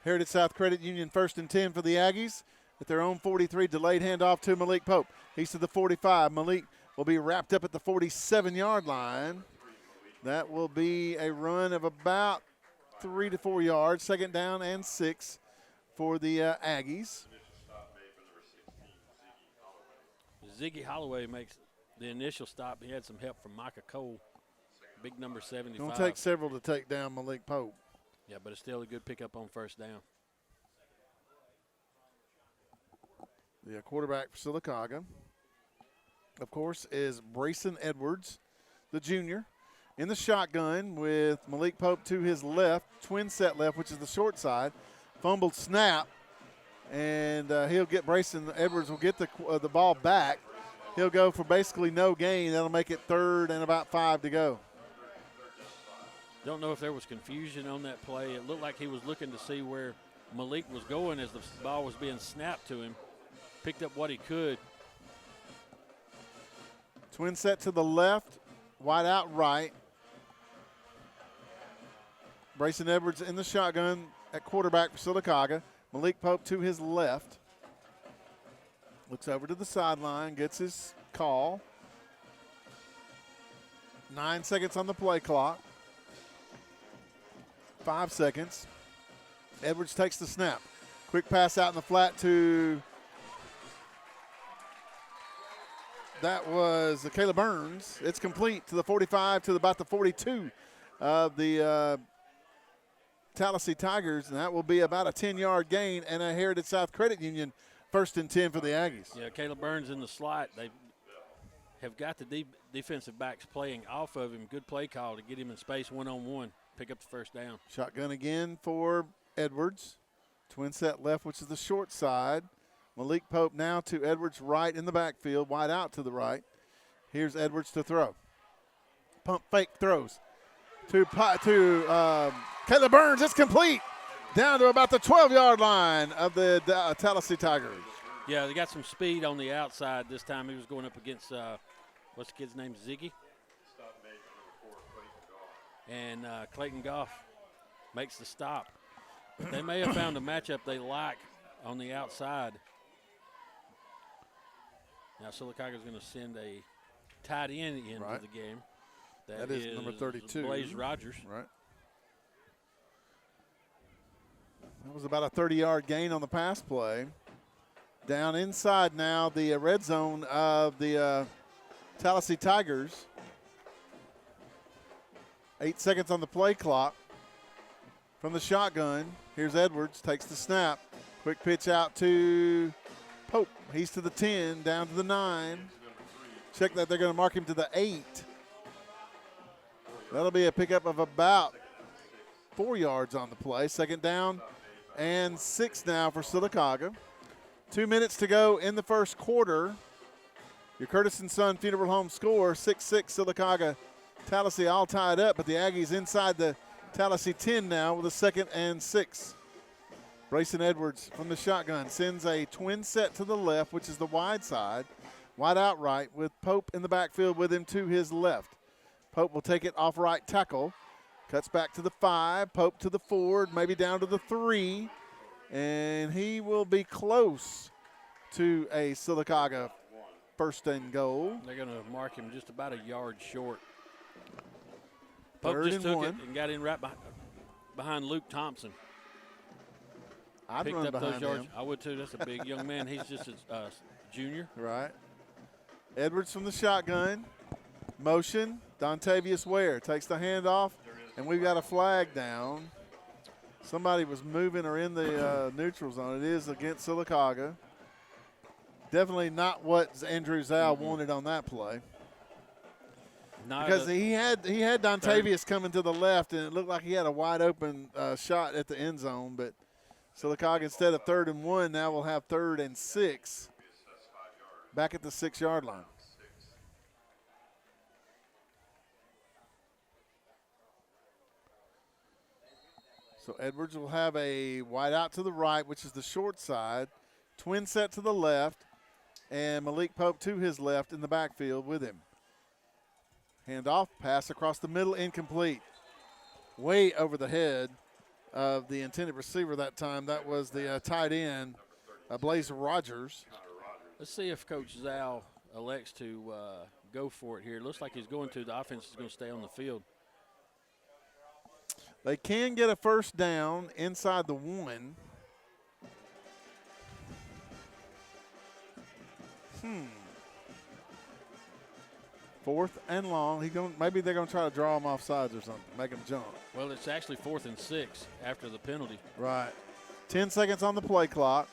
A: Heritage South Credit Union 1st and 10 for the Aggies at their own 43. Delayed handoff to Malik Pope. He's to the 45. Malik will be wrapped up at the 47-yard line. That will be a run of about 3 to 4 yards. Second down and 6 for the Aggies.
B: Ziggy Holloway makes the initial stop. He had some help from Micah Cole, big number 75.
A: Going to take several to take down Malik Pope.
B: Yeah, but it's still a good pickup on first down.
A: The quarterback for Sylacauga, of course, is Brayson Edwards, the junior. In the shotgun with Malik Pope to his left, twin set left, which is the short side. Fumbled snap, and he'll get Brayson Edwards will get the ball back. He'll go for basically no gain. That'll make it 3rd and about 5 to go.
B: Don't know if there was confusion on that play. It looked like he was looking to see where Malik was going as the ball was being snapped to him. Picked up what he could.
A: Twin set to the left, wide out right. Brayson Edwards in the shotgun at quarterback for Sylacauga. Malik Pope to his left. Looks over to the sideline, gets his call. 9 seconds on the play clock. 5 seconds. Edwards takes the snap. Quick pass out in the flat to, that was Caleb Burns. It's complete to the 45 to about the 42 of the Tallassee Tigers, and that will be about a 10-yard gain and a Heritage South Credit Union 1st and 10 for the Aggies.
B: Yeah, Caleb Burns in the slot. They have got the defensive backs playing off of him. Good play call to get him in space one-on-one. Pick up the first down.
A: Shotgun again for Edwards. Twin set left, which is the short side. Malik Pope now to Edwards right in the backfield, wide out to the right. Here's Edwards to throw. Pump fake throws to Caleb Burns. It's complete down to about the 12-yard line of the Tallassee Tigers.
B: Yeah, they got some speed on the outside this time. He was going up against, what's the kid's name, Ziggy? And Clayton Goff makes the stop. They may have found a matchup they like on the outside. Now Sylacauga is going to send a tight end into the game.
A: That is number 32.
B: Blaze Rogers.
A: Right. That was about a 30-yard gain on the pass play. Down inside now, the red zone of the Tallassee Tigers. 8 seconds on the play clock. From the shotgun, here's Edwards, takes the snap. Quick pitch out to Pope. He's to the 10, down to the 9. Check that, they're going to mark him to the 8. That'll be a pickup of about 4 yards on the play. Second down and 6 now for Sylacauga. 2 minutes to go in the first quarter. Your Curtis & Son Funeral Home score, 6-6 Sylacauga Tallassee all tied up, but the Aggies inside the Tallassee 10 now with a 2nd and 6. Brayson Edwards from the shotgun sends a twin set to the left, which is the wide side. Wide out right with Pope in the backfield with him to his left. Pope will take it off right tackle. Cuts back to the 5. Pope to the 4, maybe down to the 3. And he will be close to a Sylacauga first and goal.
B: They're going to mark him just about a yard short. Pope
A: Third
B: just
A: and
B: took
A: 1.
B: it and got in right behind Luke Thompson.
A: I'd
B: Picked
A: run
B: up
A: behind
B: those yards.
A: him.
B: I would too. That's a big young man. He's just a junior.
A: Right. Edwards from the shotgun. Motion. Dontavius Ware takes the handoff, and we've got a flag down. Somebody was moving or in the neutral zone. It is against Sylacauga. Definitely not what Andrew Zal wanted on that play. Because he had Dontavius coming to the left, and it looked like he had a wide open shot at the end zone. But Sylacauga, instead of 3rd and 1, now will have 3rd and 6 back at the 6-yard line. So Edwards will have a wide out to the right, which is the short side. Twin set to the left, and Malik Pope to his left in the backfield with him. Handoff, pass across the middle, incomplete. Way over the head of the intended receiver that time. That was the tight end, Blaze Rogers.
B: Let's see if Coach Zal elects to go for it here. It looks like he's going to. The offense is going to stay on the field.
A: They can get a first down inside the 1. Fourth and long. Maybe they're going to try to draw him off sides or something, make him jump.
B: Well, it's actually 4th and 6 after the penalty.
A: Right. 10 seconds on the play clock.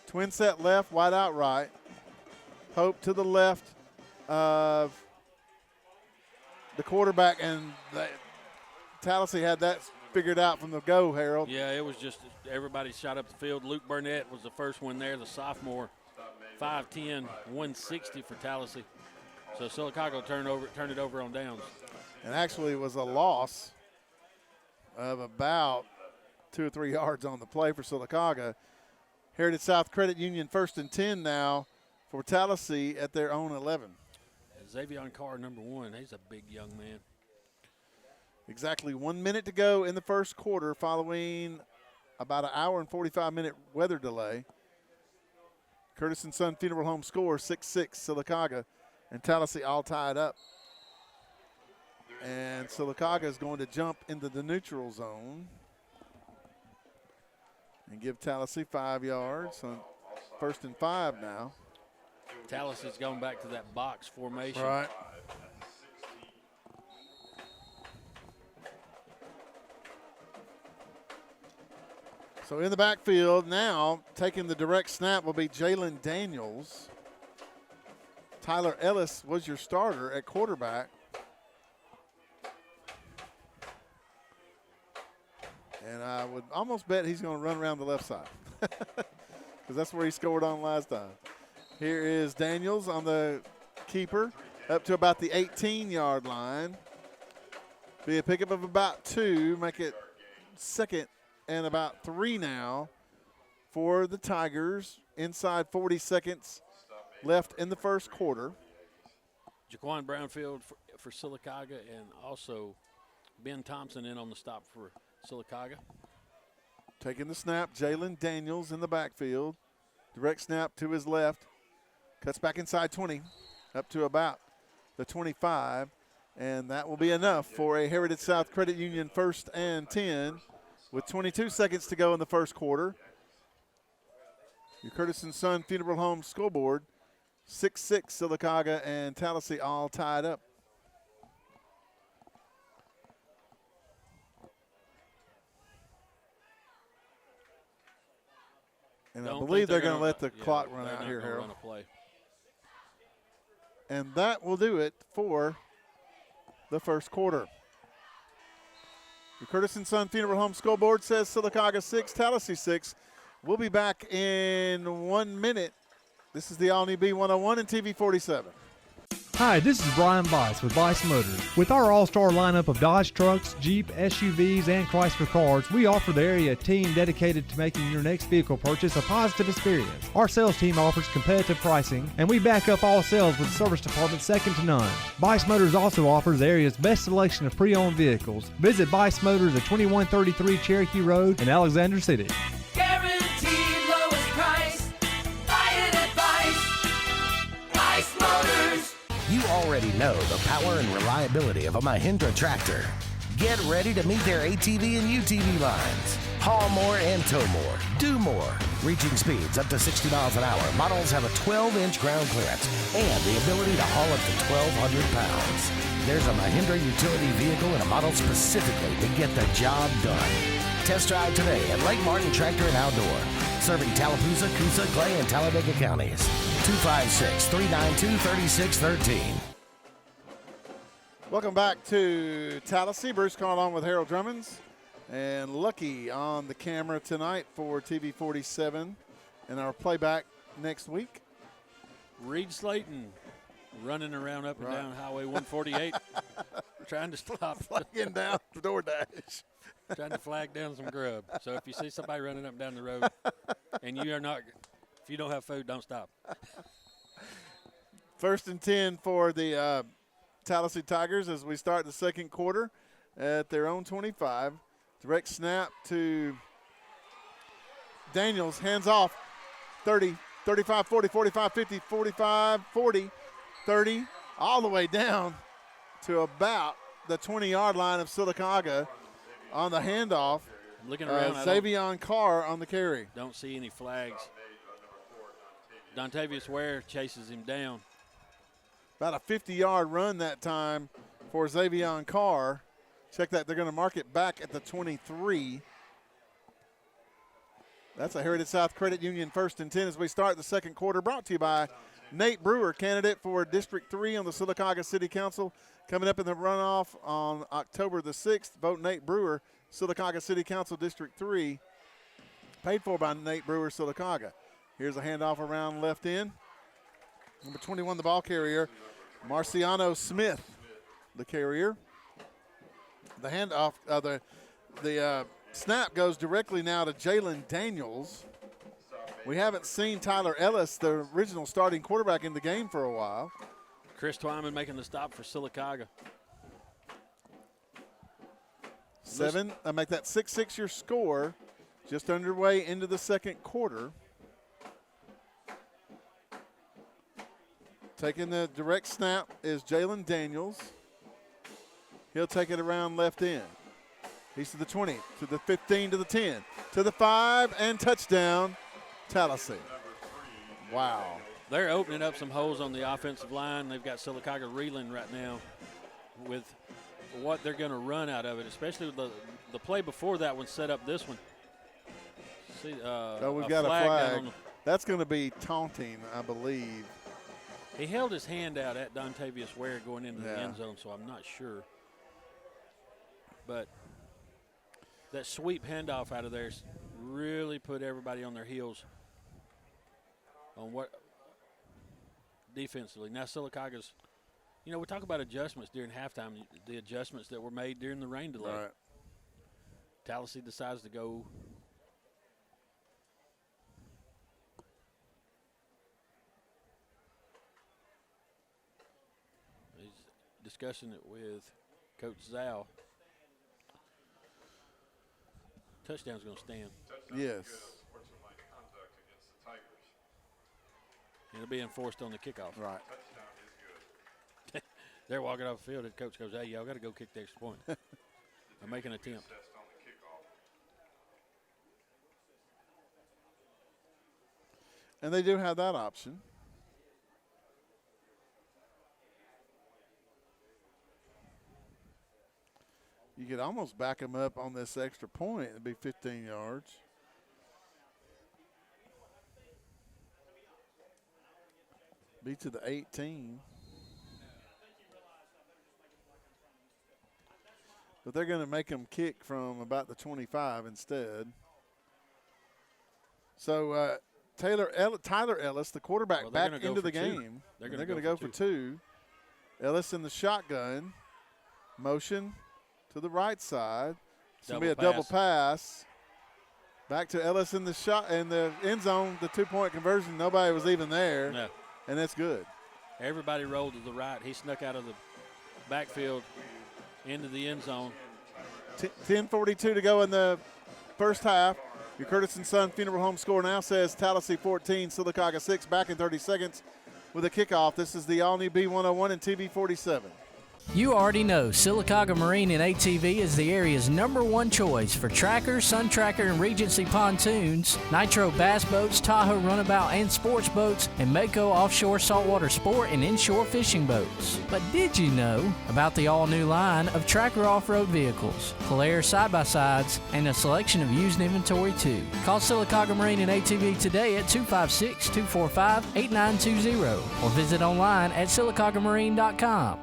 A: Twin set left, wide out right. Pope to the left of the quarterback, and Tallassee had that figured out from the go, Harold.
B: Yeah, it was just everybody shot up the field. Luke Burnett was the first one there, the sophomore. 5'10", 160 for Tallassee. So Sylacauga turned it over on downs.
A: And actually it was a loss of about 2 or 3 yards on the play for Sylacauga. Heritage South Credit Union 1st and 10 now for Tallassee at their own 11.
B: Xavier Carr, number 1. He's a big young man.
A: Exactly 1 minute to go in the first quarter following about an hour and 45-minute weather delay. Curtis & Son Funeral Home score 6-6 Sylacauga, and Tallassee all tied up. And Sylacauga is going to jump into the neutral zone and give Tallassee 5 yards. So 1st and 5 now.
B: Tallassee's going back to that box formation.
A: Right. So in the backfield now, taking the direct snap will be Jalen Daniels. Tyler Ellis was your starter at quarterback. And I would almost bet he's going to run around the left side because that's where he scored on last time. Here is Daniels on the keeper up to about the 18-yard line. Be a pickup of about 2, make it 2nd and about 3 now for the Tigers. Inside 40 seconds left in the first quarter.
B: Jaquan Brownfield for Sylacauga, and also Ben Thompson in on the stop for Sylacauga.
A: Taking the snap, Jalen Daniels in the backfield. Direct snap to his left. Cuts back inside 20, up to about the 25. And that will be enough for a Heritage South Credit Union 1st and 10 with 22 seconds to go in the first quarter. Your Curtis & Son Funeral Home scoreboard, 6-6 Sylacauga and Tallassee all tied up. And I
B: Don't
A: believe
B: think
A: they're going to let the
B: yeah,
A: clock run
B: they're
A: out
B: not
A: here,
B: gonna
A: Harold.
B: run a play.
A: And that will do it for the first quarter. The Curtis & Son Funeral Home School Board says Sylacauga 6, Tallassee 6. We'll be back in 1 minute. This is the All-New B101 and TV 47.
P: Hi, this is Brian Bice with Bice Motors. With our all-star lineup of Dodge trucks, Jeep, SUVs, and Chrysler cars, we offer the area a team dedicated to making your next vehicle purchase a positive experience. Our sales team offers competitive pricing, and we back up all sales with a service department second to none. Bice Motors also offers the area's best selection of pre-owned vehicles. Visit Bice Motors at 2133 Cherokee Road in Alexander City.
Q: Guaranteed lowest price. Buy it at Bice Motors.
D: You already know the power and reliability of a Mahindra tractor. Get ready to meet their ATV and UTV lines. Haul more and tow more. Do more. Reaching speeds up to 60 miles an hour. Models have a 12-inch ground clearance and the ability to haul up to 1,200 pounds. There's a Mahindra utility vehicle and a model specifically to get the job done. Test drive today at Lake Martin Tractor and Outdoor. Serving Tallapoosa, Coosa, Clay, and Talladega counties. 256-392-3613.
A: Welcome back to Tallassee. Bruce Carl on with Harold Drummonds. And Lucky on the camera tonight for TV 47 and our playback next week.
B: Reed Slayton running around up and down Highway 148 trying to stop.
A: Flagging down the DoorDash.
B: Trying to flag down some grub. So if you see somebody running up and down the road and you are not, if you don't have food, don't stop.
A: First and 10 for the Tallassee Tigers as we start the second quarter at their own 25. Direct snap to Daniels, hands off, 30, 35, 40, 45, 50, 45, 40, 30, all the way down to about the 20-yard line of Sylacauga on the handoff.
B: Looking around,
A: Xavion Carr on the carry.
B: Don't see any flags. Dontavius Ware chases him down.
A: About a 50-yard run that time for Xavion Carr. Check that. They're going to mark it back at the 23. That's a Heritage South Credit Union first and 10 as we start the second quarter. Brought to you by Nate Brewer, candidate for District 3 on the Sylacauga City Council. Coming up in the runoff on October the 6th. Vote Nate Brewer, Sylacauga City Council District 3. Paid for by Nate Brewer, Sylacauga. Here's a handoff around left end. Number 21, the ball carrier, Marciano Smith, the carrier. The handoff, the snap goes directly now to Jalen Daniels. We haven't seen Tyler Ellis, the original starting quarterback, in the game for a while.
B: Chris Twyman making the stop for Sylacauga.
A: Make that 6-6 your score. Just underway into the second quarter. Taking the direct snap is Jalen Daniels. He'll take it around left end. He's to the 20, to the 15, to the 10, to the 5, and touchdown, Tallassee. Wow.
B: They're opening up some holes on the offensive line. They've got Sylacauga reeling right now with what they're going to run out of it, especially with the play before that one set up this one. See,
A: we've got a flag. That's going to be taunting, I believe.
B: He held his hand out at Dontavius Ware going into the end zone, so I'm not sure. But that sweep handoff out of there really put everybody on their heels on what defensively. Now Sylacauga's, we talk about adjustments during halftime, the adjustments that were made during the rain delay.
A: Right.
B: Tallassee decides to go. He's discussing it with Coach Zhao. Touchdown's going to stand.
A: Yes.
B: It'll be enforced on the kickoff.
A: Right.
B: They're walking off the field, and the coach goes, hey, y'all got to go kick the extra point. Or make an attempt.
A: And they do have that option. You could almost back them up on this extra point. It'd be 15 yards. Be to the 18. But they're going to make them kick from about the 25 instead. So Tyler Ellis, the quarterback, back into the game. They're going to go for two. Ellis in the shotgun. Motion to the right side. It's going to be a double pass. Back to Ellis in the end zone. The 2-point conversion. Nobody was even there.
B: No.
A: And that's good.
B: Everybody rolled to the right. He snuck out of the backfield into the end zone.
A: 10:42 to go in the first half. Your Curtis & Son Funeral Home score now says Tallassee 14, Sylacauga 6, back in 30 seconds with a kickoff. This is the all-new B101 and TV 47.
N: You already know Sylacauga Marine and ATV is the area's #1 choice for trackers, Sun Tracker, and Regency pontoons, Nitro bass boats, Tahoe runabout and sports boats, and Mako offshore saltwater sport and inshore fishing boats. But did you know about the all-new line of tracker off-road vehicles, Polaris side-by-sides, and a selection of used inventory too? Call Sylacauga Marine and ATV today at 256-245-8920 or visit online at sylacaugamarine.com.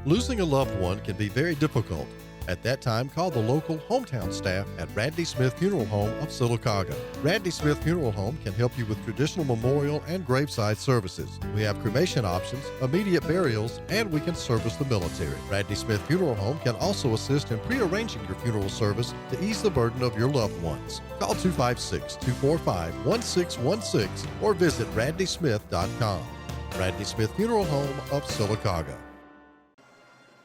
R: Losing a loved one can be very difficult. At that time, call the local hometown staff at Randy Smith Funeral Home of Sylacauga. Randy Smith Funeral Home can help you with traditional memorial and graveside services. We have cremation options, immediate burials, and we can service the military. Randy Smith Funeral Home can also assist in prearranging your funeral service to ease the burden of your loved ones. Call 256-245-1616 or visit randysmith.com. Randy Smith Funeral Home of Sylacauga.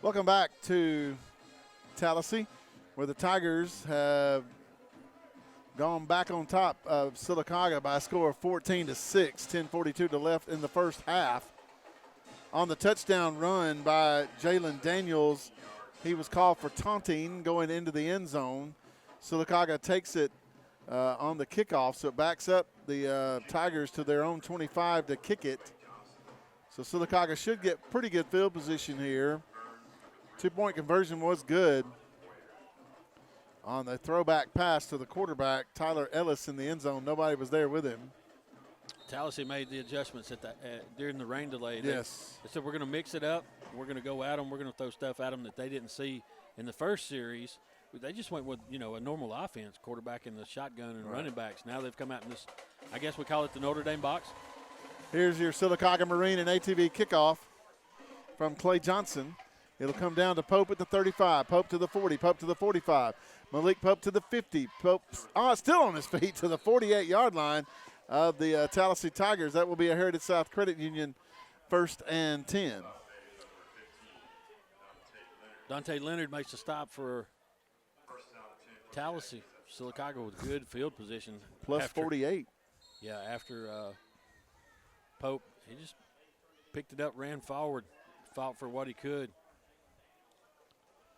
A: Welcome back to Tallassee, where the Tigers have gone back on top of Sylacauga by a score of 14-6, 10:42 to left in the first half. On the touchdown run by Jalen Daniels, he was called for taunting going into the end zone. Sylacauga takes it on the kickoff, so it backs up the Tigers to their own 25 to kick it. So Sylacauga should get pretty good field position here. 2-point conversion was good on the throwback pass to the quarterback, Tyler Ellis, in the end zone. Nobody was there with him.
B: Tallassee made the adjustments during the rain delay.
A: Yes.
B: They said we're going to mix it up. We're going to go at them. We're going to throw stuff at them that they didn't see in the first series. They just went with, a normal offense, quarterback in the shotgun and running backs. Now they've come out in this, I guess we call it the Notre Dame box.
A: Here's your Sylacauga Marine and ATV kickoff from Clay Johnson. It'll come down to Pope at the 35, Pope to the 40, Pope to the 45, Malik Pope to the 50. Pope still on his feet to the 48-yard line of the Tallassee Tigers. That will be a Heritage South Credit Union 1st and 10.
B: Dante Leonard makes a stop for Tallassee. Sylacauga with good field position.
A: Plus 48.
B: Yeah, after Pope, he just picked it up, ran forward, fought for what he could.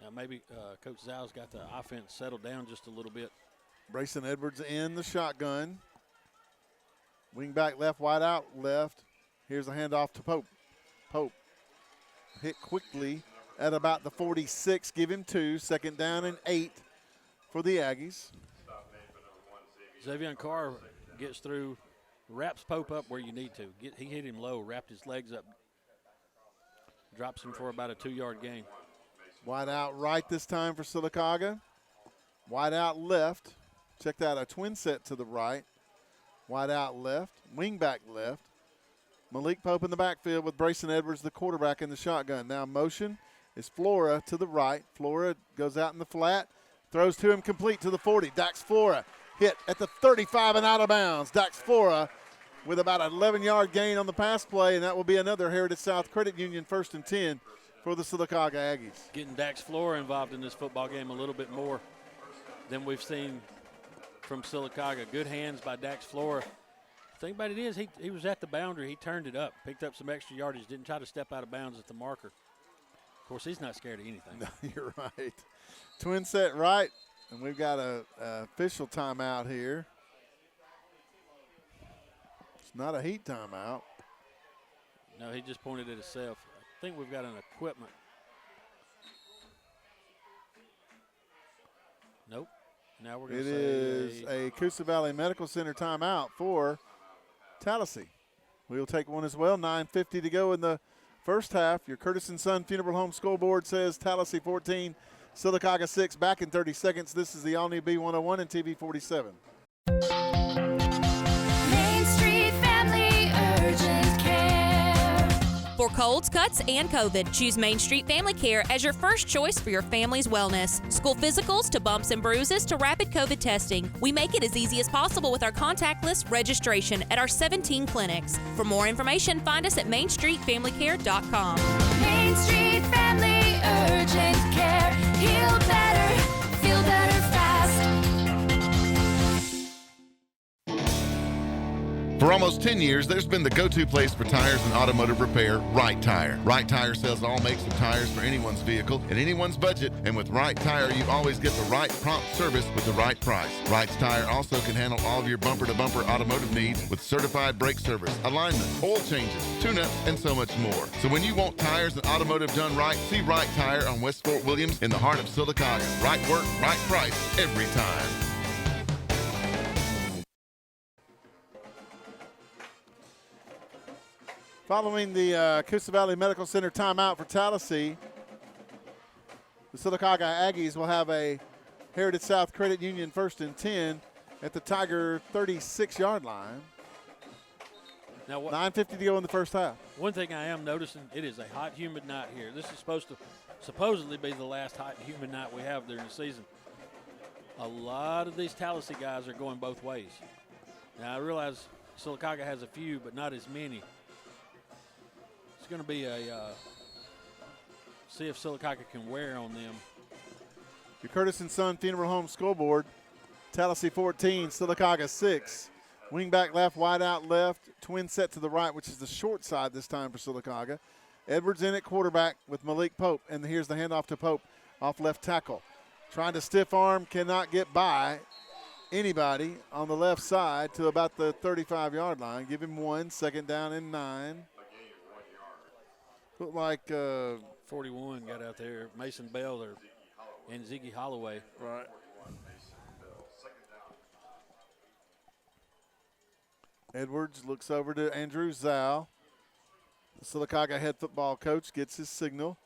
B: Now maybe Coach Zau's got the offense settled down just a little bit.
A: Brayson Edwards in the shotgun. Wing back left, wide out left. Here's a handoff to Pope. Pope hit quickly at about the 46. Give him 2. 2nd down and 8 for the Aggies.
B: Xavier Carr gets through, wraps Pope up where you need to. He hit him low, wrapped his legs up, drops him for about a 2-yard gain.
A: Wide out right this time for Sylacauga. Wide out left. Check that, a twin set to the right. Wide out left. Wing back left. Malik Pope in the backfield with Brayson Edwards, the quarterback, in the shotgun. Now motion is Flora to the right. Flora goes out in the flat. Throws to him complete to the 40. Dax Flora hit at the 35 and out of bounds. Dax Flora with about an 11-yard gain on the pass play, and that will be another Heritage South Credit Union 1st and 10 for the Sylacauga Aggies.
B: Getting Dax Flora involved in this football game a little bit more than we've seen from Sylacauga. Good hands by Dax Flora. The thing about it is he was at the boundary. He turned it up, picked up some extra yardage, didn't try to step out of bounds at the marker. Of course, he's not scared of anything.
A: No, you're right. Twin set right, and we've got a official timeout here. It's not a heat timeout.
B: No, he just pointed at himself. I think we've got an equipment. Nope. Now we're going to say
A: it is a Coosa Valley Medical Center timeout for Tallassee. We'll take one as well. 9:50 to go in the first half. Your Curtis & Son Funeral Home scoreboard says Tallassee 14, Sylacauga 6. Back in 30 seconds. This is the all-new B101 and TV 47.
Q: Main Street Family Urgent Care.
S: For colds, cuts, and COVID, choose Main Street Family Care as your first choice for your family's wellness. School physicals to bumps and bruises to rapid COVID testing. We make it as easy as possible with our contactless registration at our 17 clinics. For more information, find us at mainstreetfamilycare.com.
Q: Main Street Family Urgent Care. Heal better, feel better fast.
C: For almost 10 years, there's been the go-to place for tires and automotive repair, Right Tire. Right Tire sells all makes of tires for anyone's vehicle and anyone's budget, and with Right Tire, you always get the right prompt service with the right price. Right Tire also can handle all of your bumper-to-bumper automotive needs with certified brake service, alignment, oil changes, tune-ups, and so much more. So when you want tires and automotive done right, see Right Tire on West Fort Williams in the heart of Sylacauga. Right work, right price, every time.
A: Following the Coosa Valley Medical Center timeout for Tallassee, the Sylacauga Aggies will have a Heritage South Credit Union 1st and 10 at the Tiger 36-yard line.
B: Now,
A: 9:50 to go in the first half.
B: One thing I am noticing, it is a hot, humid night here. This is supposed to supposedly be the last hot and humid night we have during the season. A lot of these Tallassee guys are going both ways. Now, I realize Sylacauga has a few, but not as many. It's going to be a see if Sylacauga can wear on them.
A: Your Curtis & Son Funeral Home scoreboard, Tallassee 14, Sylacauga 6. Wingback left, wide out left, twin set to the right, which is the short side this time for Sylacauga. Edwards in at quarterback with Malik Pope, and here's the handoff to Pope off left tackle. Trying to stiff arm, cannot get by anybody on the left side to about the 35-yard line. Give him 1, second down and 9. Looked like
B: 41 got out there. Mason Bell and Ziggy Holloway.
A: Right. Edwards looks over to Andrew Zal. The Sylacauga head football coach gets his signal.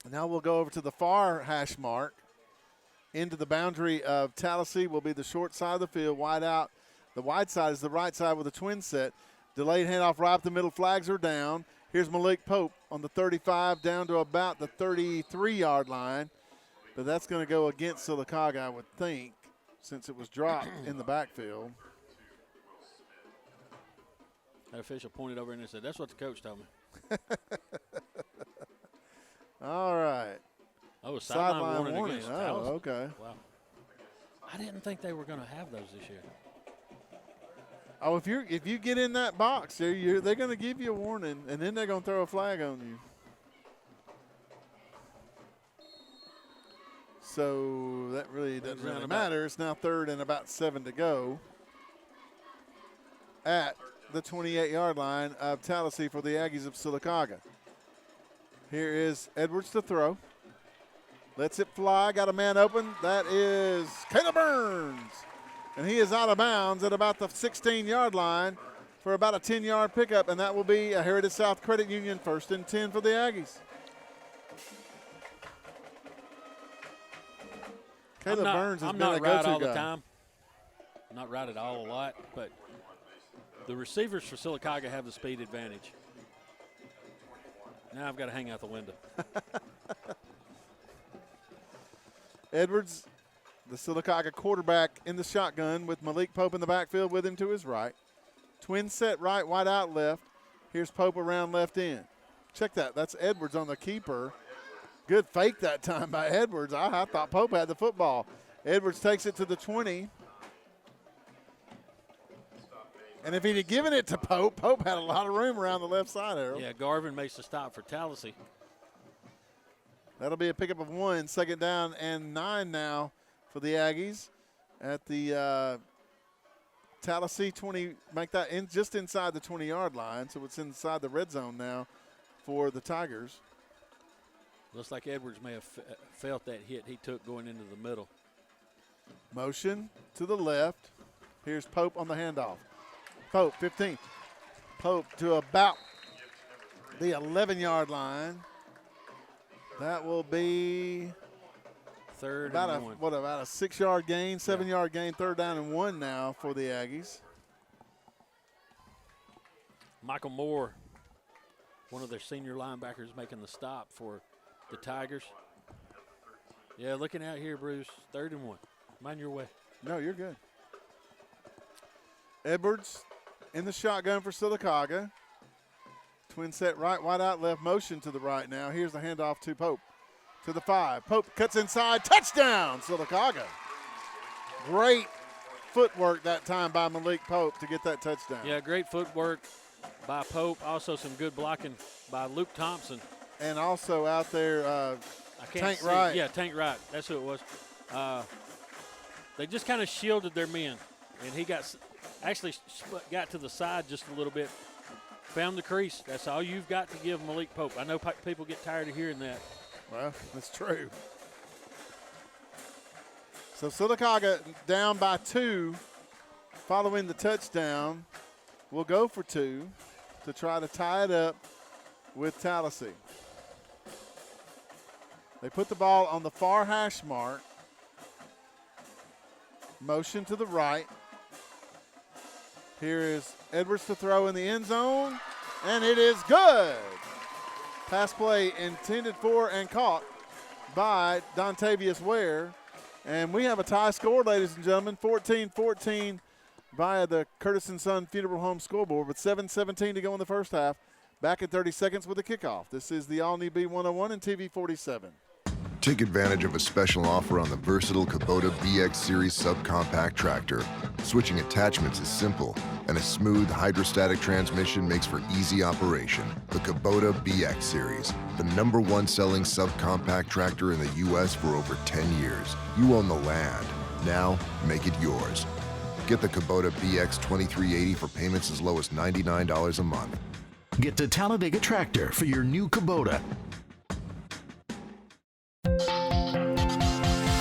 A: And now we'll go over to the far hash mark. Into the boundary of Tallassee will be the short side of the field, wide out. The wide side is the right side with a twin set. Delayed handoff right up the middle. Flags are down. Here's Malik Pope on the 35 down to about the 33-yard line. But that's going to go against Sylacauga, I would think, since it was dropped in the backfield.
B: That official pointed over and said, that's what the coach told me.
A: All right.
B: Oh, sideline warning against
A: Oh,
B: Tallassee.
A: okay.
B: Wow. I didn't think they were going to have those this year.
A: Oh, if you get in that box, they're going to give you a warning, and then they're going to throw a flag on you. So that really doesn't really matter. It's now 3rd and about 7 to go at the 28-yard line of Tallassee for the Aggies of Sylacauga. Here is Edwards to throw. Lets it fly. Got a man open. That is Caleb Burns. And he is out of bounds at about the 16-yard line for about a 10-yard pickup, and that will be a Heritage South Credit Union 1st and 10 for the Aggies. Caleb Burns has been a go-to guy.
B: I'm not right all the time. Not right at all a lot, but the receivers for Sylacauga have the speed advantage. Now I've got to hang out the window.
A: Edwards, the Sylacauga quarterback, in the shotgun with Malik Pope in the backfield with him to his right. Twin set right, wide out left. Here's Pope around left end. Check that. That's Edwards on the keeper. Good fake that time by Edwards. I thought Pope had the football. Edwards takes it to the 20. And if he'd have given it to Pope, Pope had a lot of room around the left side, Harold.
B: Yeah, Garvin makes the stop for Tallassee.
A: That'll be a pickup of 1, second down and 9 now for the Aggies at the Tallassee 20. Make that just inside the 20-yard line, so it's inside the red zone now for the Tigers.
B: Looks like Edwards may have felt that hit he took going into the middle.
A: Motion to the left. Here's Pope on the handoff. Pope, 15. Pope to about the 11-yard line. That will be
B: third
A: about
B: and one.
A: about a 6-yard gain, 7-yard gain, 3rd down and 1 now for the Aggies.
B: Michael Moore, one of their senior linebackers, making the stop for the Tigers. Yeah, looking out here, Bruce, 3rd and 1. Mind your way.
A: No, you're good. Edwards in the shotgun for Sylacauga. Twin set right, wide out, left, motion to the right now. Here's the handoff to Pope. To the 5. Pope cuts inside. Touchdown, Sylacauga. Great footwork that time by Malik Pope to get that touchdown.
B: Yeah, great footwork by Pope. Also some good blocking by Luke Thompson.
A: And also out there,
B: I can't
A: Tank
B: see.
A: Wright.
B: Yeah, Tank Wright. That's who it was. They just kind of shielded their men. And he got to the side just a little bit. Found the crease. That's all you've got to give Malik Pope. I know people get tired of hearing that.
A: Well, that's true. So Sylacauga down by 2 following the touchdown. Will go for 2 to try to tie it up with Tallassee. They put the ball on the far hash mark. Motion to the right. Here is Edwards to throw in the end zone, and it is good. Pass play intended for and caught by Dontavius Ware. And we have a tie score, ladies and gentlemen, 14-14 via the Curtis & Son Funeral Home scoreboard with 7:17 to go in the first half. Back in 30 seconds with a kickoff. This is the All-New B101 and TV 47.
T: Take advantage of a special offer on the versatile Kubota BX Series subcompact tractor. Switching attachments is simple, and a smooth hydrostatic transmission makes for easy operation. The Kubota BX Series, the #1 selling subcompact tractor in the U.S. for over 10 years. You own the land. Now, make it yours. Get the Kubota BX 2380 for payments as low as $99 a month.
D: Get to Talladega Tractor for your new Kubota.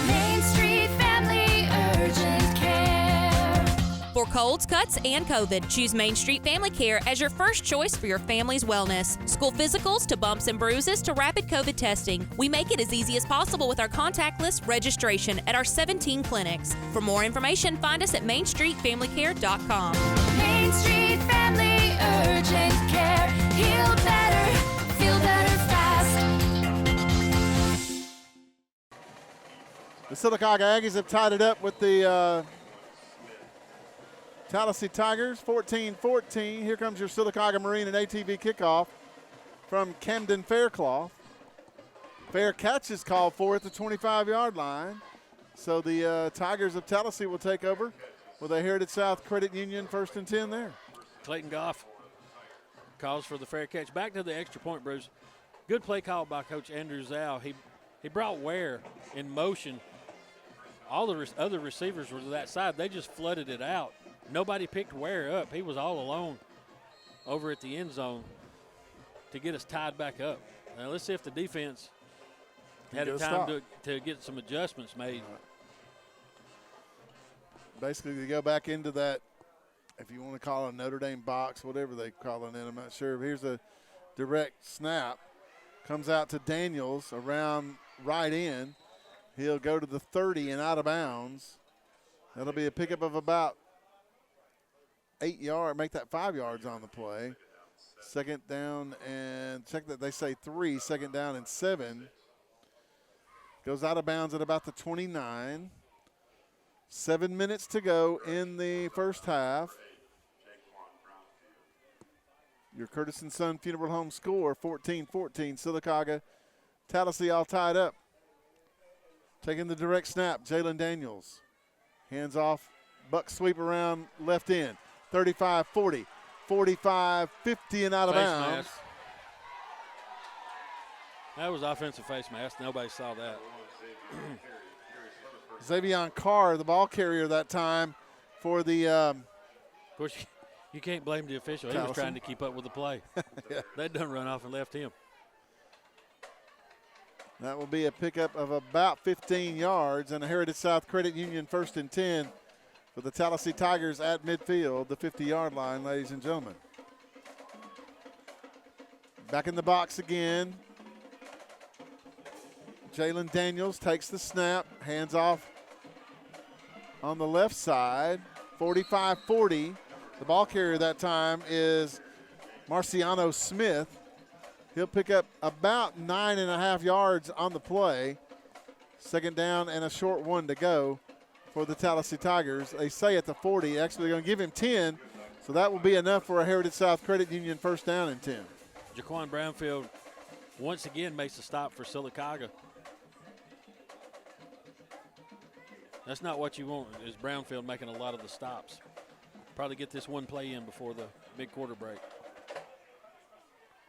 Q: Main Street Family Urgent Care.
S: For colds, cuts, and COVID, choose Main Street Family Care as your first choice for your family's wellness. School physicals to bumps and bruises to rapid COVID testing. We make it as easy as possible with our contactless registration at our 17 clinics. For more information, find us at mainstreetfamilycare.com.
Q: Main Street Family Urgent Care. Heal better, feel better fast.
A: The Sylacauga Aggies have tied it up with the Tallassee Tigers, 14-14. Here comes your Sylacauga Marine and ATV kickoff from Camden Faircloth. Fair catch is called for at the 25-yard line. So the Tigers of Tallassee will take over with a Heritage South Credit Union 1st and 10 there.
B: Clayton Goff calls for the fair catch. Back to the extra point, Bruce. Good play call by Coach Andrew Zhao. He brought Ware in motion. All the other receivers were to that side. They just flooded it out. Nobody picked Ware up. He was all alone over at the end zone to get us tied back up. Now let's see if the defense had a time to get some adjustments made.
A: Basically, to go back into that, if you want to call it a Notre Dame box, whatever they call it in, I'm not sure. Here's a direct snap. Comes out to Daniels around right in. He'll go to the 30 and out of bounds. That'll be a pickup of about 8 yards, make that 5 yards on the play. Second down and check that they say 3, second down and 7. Goes out of bounds at about the 29. 7 minutes to go in the first half. Your Curtis & Son Funeral Home score, 14-14. Sylacauga, Tallassee all tied up. Taking the direct snap, Jalen Daniels. Hands off, buck sweep around left end. 35-40, 45-50 and out of bounds.
B: Mask. That was offensive face mask. Nobody saw that.
A: Xavion Carr, the ball carrier that time for the
B: of course, you can't blame the official. He was
A: Tallassee.
B: trying to keep up with the play.
A: Yeah.
B: They done run off and left him.
A: That will be a pickup of about 15 yards and a Heritage South Credit Union 1st and 10 for the Tallassee Tigers at midfield, the 50-yard line, ladies and gentlemen. Back in the box again. Jalen Daniels takes the snap, hands off on the left side, 45-40. The ball carrier that time is Marciano Smith. He'll pick up about 9.5 yards on the play. Second down and a short one to go for the Tallassee Tigers. They say at the 40, actually they're going to give him 10, so that will be enough for a Heritage South Credit Union first down and 10.
B: Jaquan Brownfield once again makes a stop for Sylacauga. That's not what you want, is Brownfield making a lot of the stops. Probably get this one play in before the big quarter break.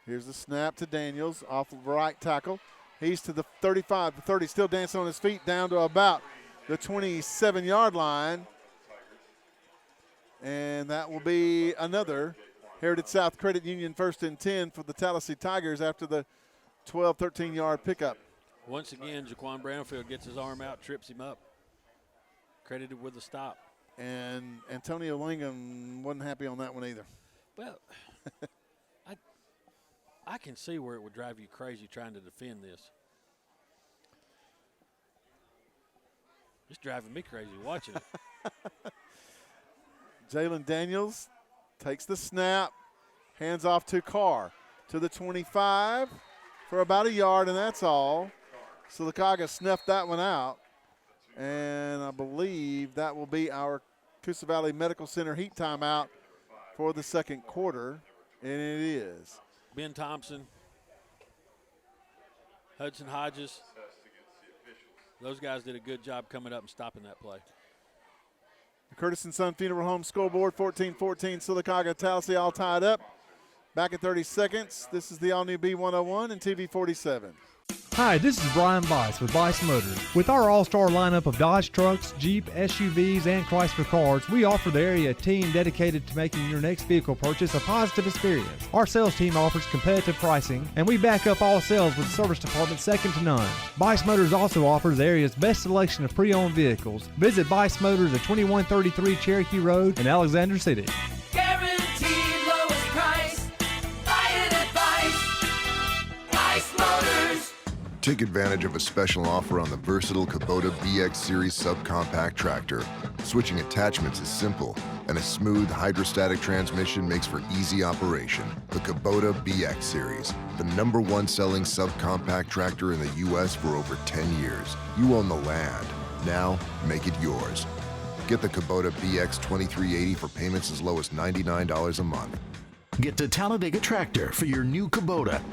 A: Here's the snap to Daniels off of right tackle. He's to the 35, the 30, still dancing on his feet down to about the 27-yard line. And that will be another Heritage South Credit Union first and 10 for the Tallassee Tigers after the 12, 13-yard pickup.
B: Once again, Jaquan Brownfield gets his arm out, trips him up. Credited with the stop.
A: And Antonio Lingham wasn't happy on that one either.
B: Well, I can see where it would drive you crazy trying to defend this. It's driving me crazy watching it.
A: Jalen Daniels takes the snap, hands off to Carr to the 25 for about a yard, and that's all. Sylacauga snuffed that one out. And I believe that will be our Coosa Valley Medical Center heat timeout for the second quarter, and it is.
B: Ben Thompson, Hudson Hodges, those guys did a good job coming up and stopping that play.
A: The Curtis & Son Funeral Home scoreboard, 14-14, Sylacauga Tallassee all tied up. Back at 30 seconds, this is the all-new B101 and TV 47.
P: Hi, this is Brian Bice with Bice Motors. With our all-star lineup of Dodge trucks, Jeep, SUVs, and Chrysler cars, we offer the area team dedicated to making your next vehicle purchase a positive experience. Our sales team offers competitive pricing, and we back up all sales with a service department second to none. Bice Motors also offers the area's best selection of pre-owned vehicles. Visit Bice Motors at 2133 Cherokee Road in Alexander City.
Q: Guaranteed lowest price. Buy it at Bice Motors.
T: Take advantage of a special offer on the versatile Kubota BX Series subcompact tractor. Switching attachments is simple, and a smooth hydrostatic transmission makes for easy operation. The Kubota BX Series, the #1 selling subcompact tractor in the U.S. for over 10 years. You own the land. Now, make it yours. Get the Kubota BX 2380 for payments as low as $99 a month.
D: Get to Talladega Tractor for your new Kubota.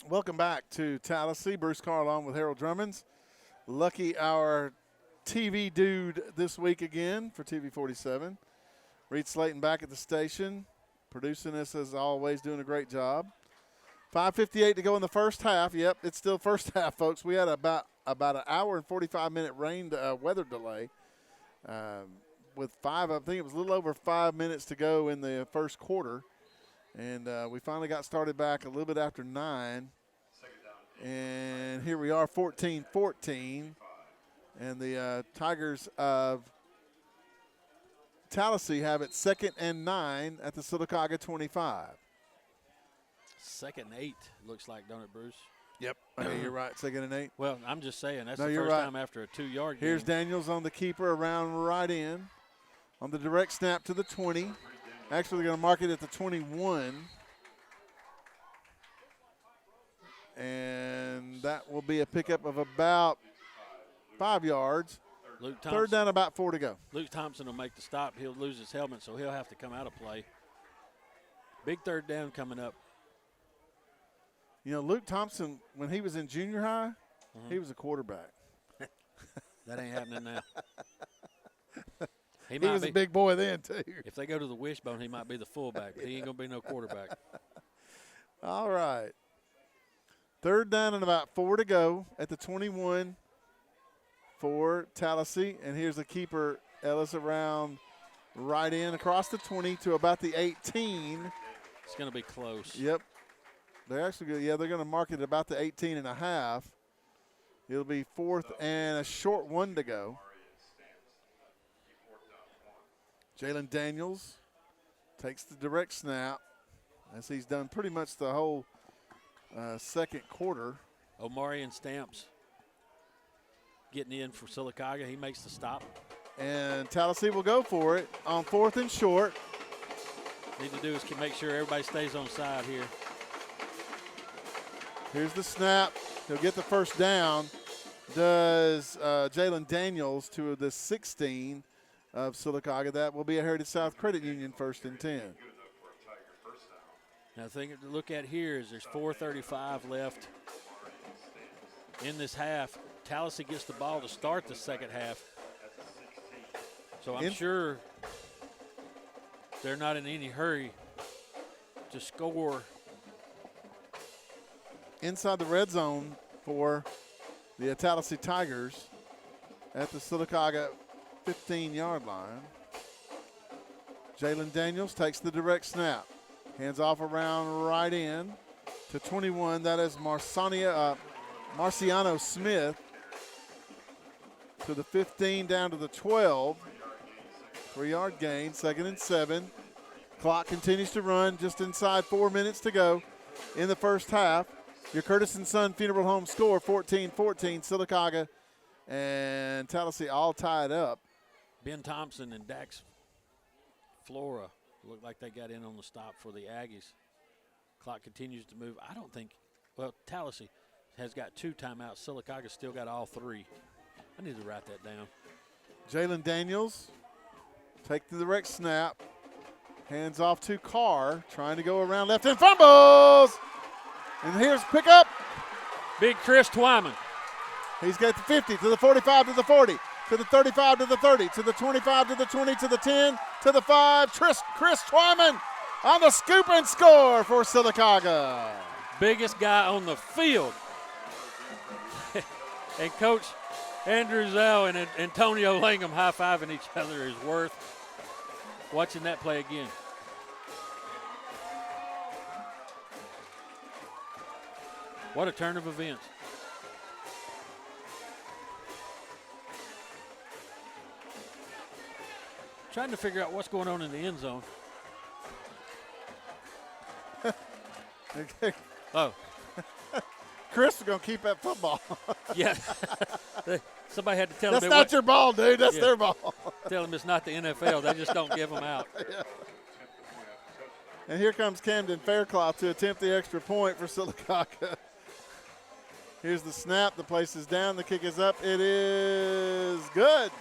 A: Welcome back to Tallassee. Bruce Carr along with Harold Drummonds. Lucky our TV dude this week again for TV 47. Reed Slayton back at the station, producing us as always, doing a great job. 5:58 to go in the first half. Yep, it's still first half, folks. We had about an hour and 45-minute rain weather delay. With I think it was a little over 5 minutes to go in the first quarter. And we finally got started back a little bit after 9. And here we are, 14-14. And the Tigers of Tallassee have it 2nd and 9 at the Sylacauga 25.
B: 2nd and 8, looks like, don't it, Bruce?
A: Yep, you're right, 2nd and 8.
B: Well, I'm just saying, that's
A: No,
B: the
A: you're
B: first
A: right.
B: time after a 2-yard
A: Here's
B: game.
A: Daniels on the keeper around right in. On the direct snap to the 20. Actually, they're going to mark it at the 21. And that will be a pickup of about 5 yards.
B: Luke
A: Third
B: Thompson.
A: down, about 4 to go.
B: Luke Thompson will make the stop. He'll lose his helmet, so he'll have to come out of play. Big third down coming up.
A: You know, Luke Thompson, when he was in junior high, he was a quarterback.
B: That ain't happening now.
A: He was a big boy then, too.
B: If they go to the wishbone, he might be the fullback, but he ain't going to be no quarterback.
A: All right. Third down and about 4 to go at the 21 for Tallassee. And here's the keeper, Ellis, around right in across the 20 to about the 18.
B: It's going to be close.
A: Yep. They're actually good. Yeah, they're going to mark it at about the 18 and a half. It'll be 4th and a short 1 to go. Jalen Daniels takes the direct snap, as he's done pretty much the whole second quarter.
B: Omarion Stamps getting in for Sylacauga. He makes the stop.
A: And Tallassee will go for it on 4th and short.
B: Need to do is make sure everybody stays on side here.
A: Here's the snap. He'll get the first down. Does Jalen Daniels to the 16 of Sylacauga. That will be a Heritage South Credit Union 1st and 10.
B: Now, the thing to look at here is there's 4:35 left in this half. Tallassee gets the ball to start the second half. So I'm sure they're not in any hurry to score.
A: Inside the red zone for the Tallassee Tigers at the Sylacauga 15-yard line. Jalen Daniels takes the direct snap. Hands off around right in to 21. That is Marciano Smith to the 15 down to the 12. 3-yard gain, 2nd and 7. Clock continues to run, just inside 4 minutes to go in the first half. Your Curtis & Son Funeral Home score, 14-14. Sylacauga and Tallassee all tied up.
B: Ben Thompson and Dax Flora look like they got in on the stop for the Aggies. Clock continues to move. I don't think, well, Tallassee has got 2 timeouts. Sylacauga still got all 3. I need to write that down.
A: Jalen Daniels take the direct snap. Hands off to Carr, trying to go around left and fumbles. And here's pickup.
B: Big Chris Twyman.
A: He's got the 50 to the 45 to the 40 to the 35 to the 30 to the 25 to the 20 to the 10 to the 5. Chris Twyman on the scoop and score for Sylacauga.
B: Biggest guy on the field. And Coach Andrew Zell and Antonio Langham high-fiving each other is worth watching that play again. What a turn of events. Trying to figure out what's going on in the end zone. Oh.
A: Chris is going to keep that football.
B: Yeah. Somebody had to tell
A: That's
B: him.
A: That's not your ball, dude. That's their ball.
B: Tell him it's not the NFL. They just don't give them out.
A: Yeah. And here comes Camden Faircloth to attempt the extra point for Sylacauga. Here's the snap. The place is down. The kick is up. It is good.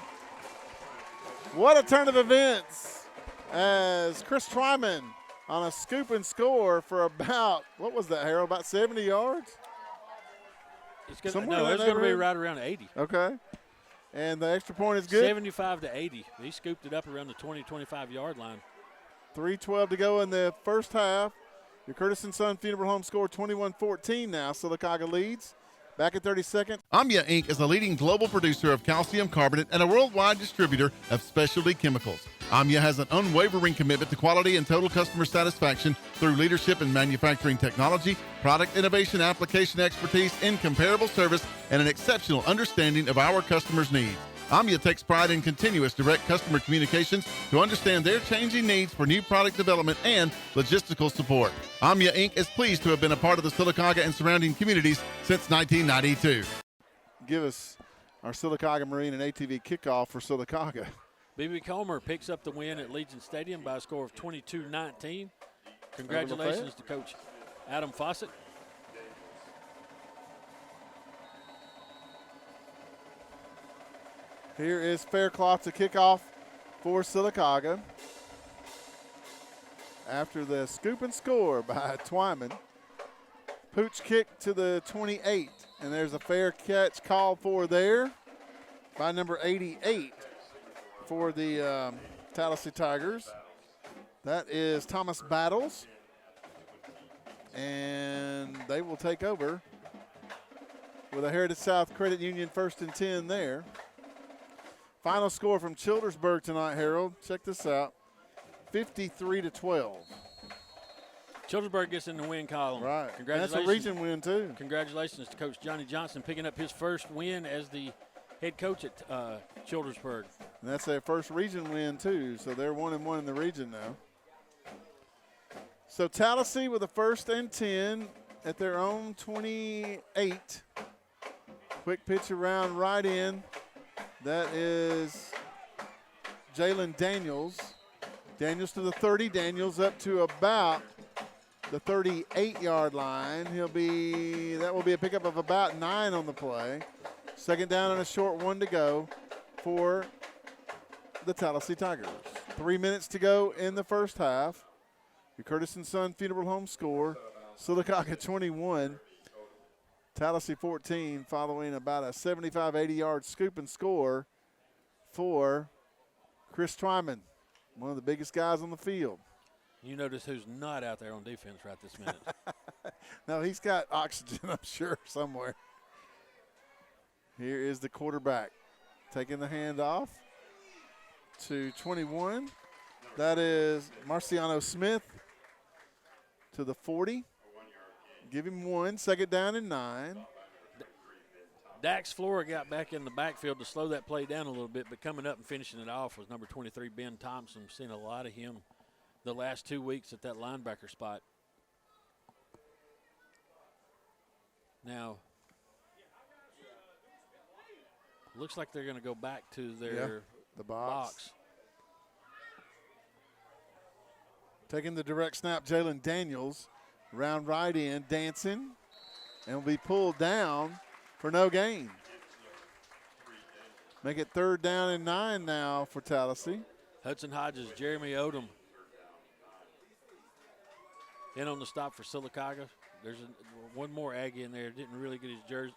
A: What a turn of events as Chris Twyman on a scoop and score for about, what was that, Harold, about 70 yards?
B: It's going to be right around 80.
A: Okay. And the extra point is good.
B: 75 to 80. He scooped it up around the 20, 25-yard line.
A: 3:12 to go in the first half. Your Curtis & Son Funeral Home score 21-14 now. Sylacauga leads. Back at 32nd.
C: Amya Inc. is the leading global producer of calcium carbonate and a worldwide distributor of specialty chemicals. Amya has an unwavering commitment to quality and total customer satisfaction through leadership in manufacturing technology, product innovation, application expertise, incomparable service, and an exceptional understanding of our customers' needs. Amya takes pride in continuous direct customer communications to understand their changing needs for new product development and logistical support. Amya Inc. is pleased to have been a part of the Sylacauga and surrounding communities since 1992.
A: Give us our Sylacauga Marine and ATV kickoff for Sylacauga.
B: B.B. Comer picks up the win at Legion Stadium by a score of 22-19. Congratulations to Coach Adam Fawcett.
A: Here is Faircloth to kick off for Sylacauga. After the scoop and score by Twyman. Pooch kick to the 28, and there's a fair catch called for there by number 88 for the Tallassee Tigers. That is Thomas Battles, and they will take over with a Heritage South Credit Union 1st and 10 there. Final score from Childersburg tonight, Harold. Check this out. 53-12.
B: Childersburg gets in the win column.
A: Right.
B: Congratulations.
A: That's a region win, too.
B: Congratulations to Coach Johnny Johnson picking up his first win as the head coach at Childersburg.
A: And that's their first region win, too. So they're 1-1 in the region now. So Tallassee with a 1st and 10 at their own 28. Quick pitch around right in. That is Jalen Daniels. Daniels to the 30. Daniels up to about the 38-yard line. That will be a pickup of about 9 on the play. 2nd down and a short 1 to go for the Tallassee Tigers. 3 minutes to go in the first half. Your Curtis & Son Funeral Home score, Sylacauga 21, Tallassee 14, following about a 75, 80-yard scoop and score for Chris Twyman, one of the biggest guys on the field.
B: You notice who's not out there on defense right this minute.
A: No, he's got oxygen, I'm sure, somewhere. Here is the quarterback taking the handoff to 21. That is Marciano Smith to the 40. Give him 1. 2nd down and 9.
B: Dax Flora got back in the backfield to slow that play down a little bit, but coming up and finishing it off was number 23, Ben Thompson. We've seen a lot of him the last 2 weeks at that linebacker spot. Now, looks like they're going to go back to their
A: the box. Taking the direct snap, Jalen Daniels, round right in, dancing, and will be pulled down for no gain. Make it 3rd down and 9 now for Tallassee.
B: Hudson Hodges, Jeremy Odom in on the stop for Sylacauga. There's one more Aggie in there. Didn't really get his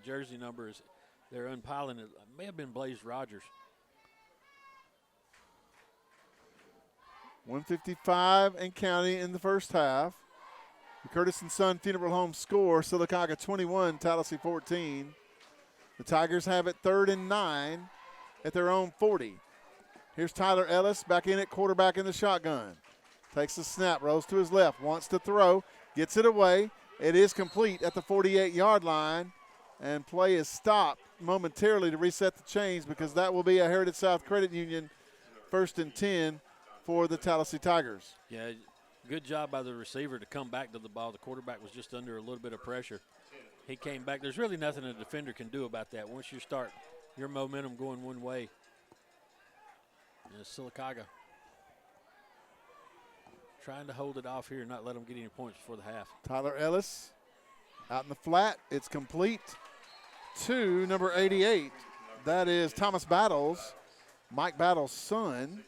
B: jersey numbers. They're unpiling it. It may have been Blaze Rogers.
A: 155 and counting in the first half. The Curtis & Son Funeral Home score, Sylacauga 21, Tallassee 14. The Tigers have it 3rd and 9 at their own 40. Here's Tyler Ellis back in at quarterback in the shotgun. Takes the snap, rolls to his left, wants to throw, gets it away. It is complete at the 48-yard line, and play is stopped momentarily to reset the chains because that will be a Heritage South Credit Union 1st and 10 for the Tallassee Tigers.
B: Yeah, good job by the receiver to come back to the ball. The quarterback was just under a little bit of pressure. He came back. There's really nothing a defender can do about that. Once you start your momentum going one way, Sylacauga trying to hold it off here and not let them get any points before the half.
A: Tyler Ellis out in the flat. It's complete to number 88. That is Thomas Battles, Mike Battles' son.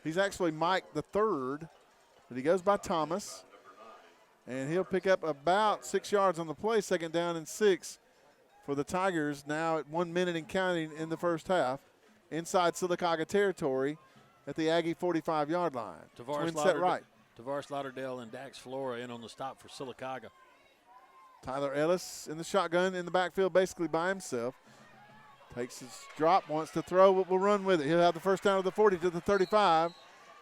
A: He's actually Mike the third, but he goes by Thomas. And he'll pick up about 6 yards on the play, 2nd down and 6 for the Tigers now at 1 minute and counting in the first half. Inside Sylacauga territory at the Aggie 45-yard line. Twin set right.
B: Tavares Lauderdale and Dax Flora in on the stop for Sylacauga.
A: Tyler Ellis in the shotgun in the backfield basically by himself. Takes his drop, wants to throw, but will run with it. He'll have the first down of the 40 to the 35,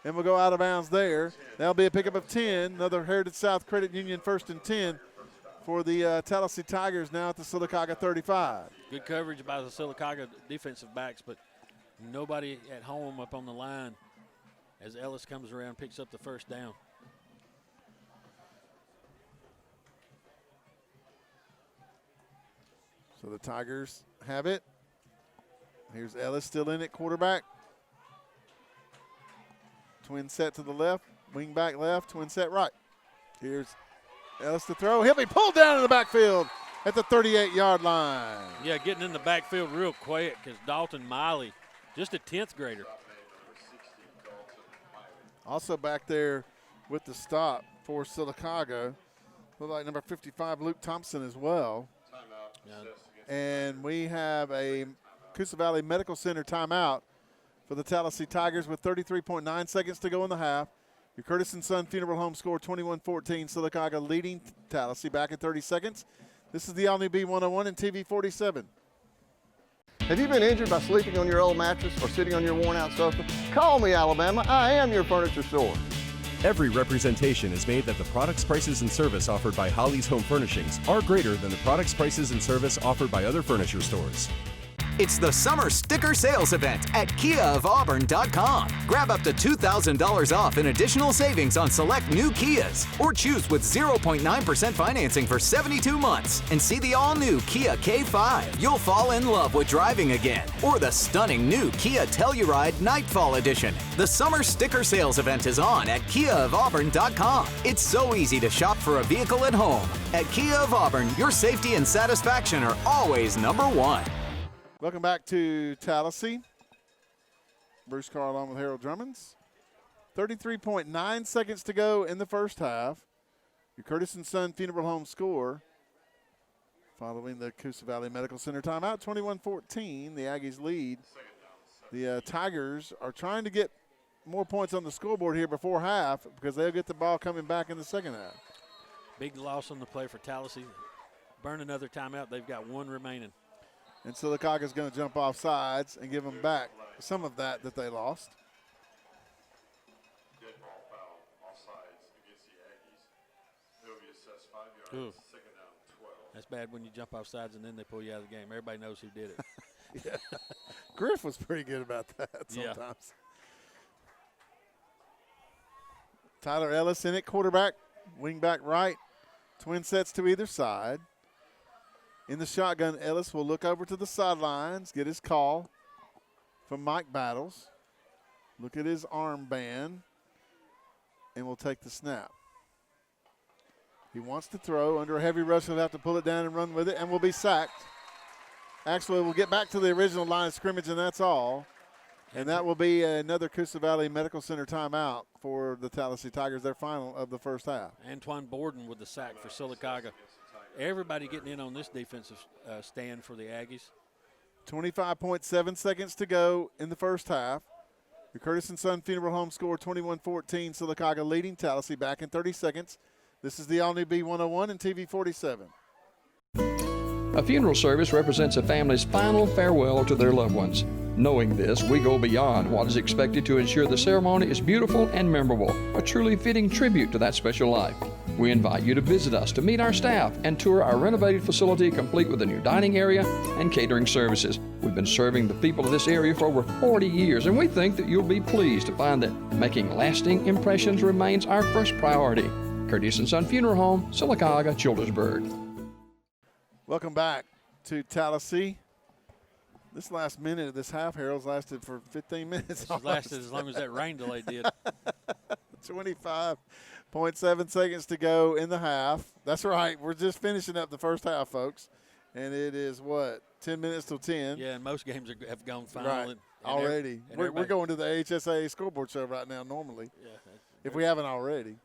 A: and will go out of bounds there. That'll be a pickup of 10. Another Heritage South Credit Union 1st and 10 for the Tallassee Tigers now at the Sylacauga 35.
B: Good coverage by the Sylacauga defensive backs, but nobody at home up on the line as Ellis comes around, picks up the first down.
A: So the Tigers have it. Here's Ellis still in at quarterback. Twin set to the left, wing back left, twin set right. Here's Ellis to throw. He'll be pulled down in the backfield at the 38-yard line.
B: Yeah, getting in the backfield real quick is Dalton Miley, just a 10th grader.
A: Also back there with the stop for Sylacauga. Look like number 55, Luke Thompson as well. And we have a Coosa Valley Medical Center timeout for the Tallassee Tigers with 33.9 seconds to go in the half. Your Curtis & Son Funeral Home score 21-14. Sylacauga leading Tallassee back in 30 seconds. This is the all-new B101 and TV 47.
H: Have you been injured by sleeping on your old mattress or sitting on your worn-out sofa? Call me, Alabama. I am your furniture store.
I: Every representation is made that the products, prices, and service offered by Holly's Home Furnishings are greater than the products, prices, and service offered by other furniture stores.
J: It's the summer sticker sales event at KiaofAuburn.com. Grab up to $2,000 off in additional savings on select new Kias, or choose with 0.9% financing for 72 months and see the all-new Kia K5. You'll fall in love with driving again, or the stunning new Kia Telluride Nightfall Edition. The summer sticker sales event is on at KiaofAuburn.com. It's so easy to shop for a vehicle at home. At Kia of Auburn, your safety and satisfaction are always number one.
A: Welcome back to Tallassee. Bruce Carr along with Harold Drummonds. 33.9 seconds to go in the first half. Your Curtis & Son Funeral Home score following the Coosa Valley Medical Center timeout, 21-14. The Aggies lead. The Tigers are trying to get more points on the scoreboard here before half because they'll get the ball coming back in the second half.
B: Big loss on the play for Tallassee. Burn another timeout. They've got one remaining.
A: And Sylacauga's going to jump off sides and give them back some of that they lost.
F: Dead ball foul offsides against the Aggies. He'll be assessed 5 yards.
B: Ooh.
F: Second down, 12.
B: That's bad when you jump off sides and then they pull you out of the game. Everybody knows who did it.
A: Yeah. Griff was pretty good about that sometimes.
B: Yeah.
A: Tyler Ellis in it, quarterback, wing back right. Twin sets to either side. In the shotgun, Ellis will look over to the sidelines, get his call from Mike Battles. Look at his armband, and will take the snap. He wants to throw. Under a heavy rush, he'll have to pull it down and run with it, and will be sacked. Actually, we'll get back to the original line of scrimmage, and that's all. And that will be another Coosa Valley Medical Center timeout for the Tallassee Tigers, their final of the first half.
B: Antoine Borden with the sack for Sylacauga. Everybody getting in on this defensive stand for the Aggies.
A: 25.7 seconds to go in the first half. Your Curtis & Son Funeral Home score 21-14. Sylacauga leading Tallassee back in 30 seconds. This is the all-new B101 and TV 47.
L: A funeral service represents a family's final farewell to their loved ones. Knowing this, we go beyond what is expected to ensure the ceremony is beautiful and memorable, a truly fitting tribute to that special life. We invite you to visit us to meet our staff and tour our renovated facility complete with a new dining area and catering services. We've been serving the people of this area for over 40 years, and we think that you'll be pleased to find that making lasting impressions remains our first priority. Curtis & Son Funeral Home, Sylacauga, Childersburg.
A: Welcome back to Tallassee. This last minute of this half, Harold's lasted for 15 minutes.
B: It's lasted as long as that rain delay did.
A: 25.7 seconds to go in the half. That's right. We're just finishing up the first half, folks. And it is, 10 minutes till 10?
B: Yeah, and most games have gone final.
A: Right.
B: And
A: already. We're going to the HSA scoreboard show right now normally, if we haven't already.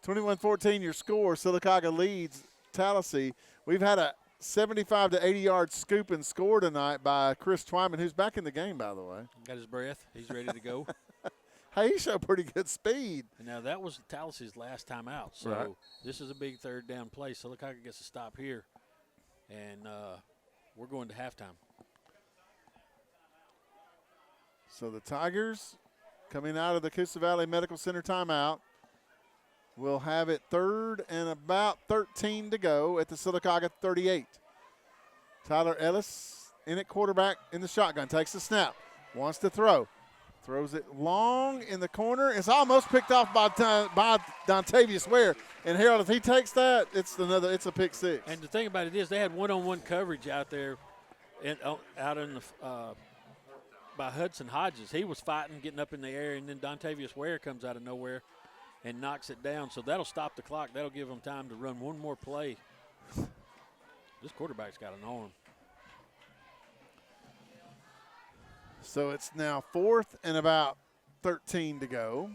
A: 21-14 your score. Sylacauga leads Tallassee. We've had a 75 to 80-yard scoop and score tonight by Chris Twyman, who's back in the game, by the way.
B: Got his breath. He's ready to go.
A: Hey, he showed pretty good speed.
B: And now that was Tallassee's last time out, so this is a big third down play. Sylacauga gets a stop here, and we're going to halftime.
A: So the Tigers, coming out of the Coosa Valley Medical Center timeout, will have it third and about 13 to go at the Sylacauga 38. Tyler Ellis in at quarterback in the shotgun, takes the snap, wants to throw. Throws it long in the corner. It's almost picked off by Dontavius Ware. And Harold, if he takes that, it's a pick six.
B: And the thing about it is they had one-on-one coverage out there, by Hudson Hodges. He was fighting, getting up in the air, and then Dontavius Ware comes out of nowhere and knocks it down. So that'll stop the clock. That'll give them time to run one more play. This quarterback's got an arm.
A: So it's now fourth and about 13 to go.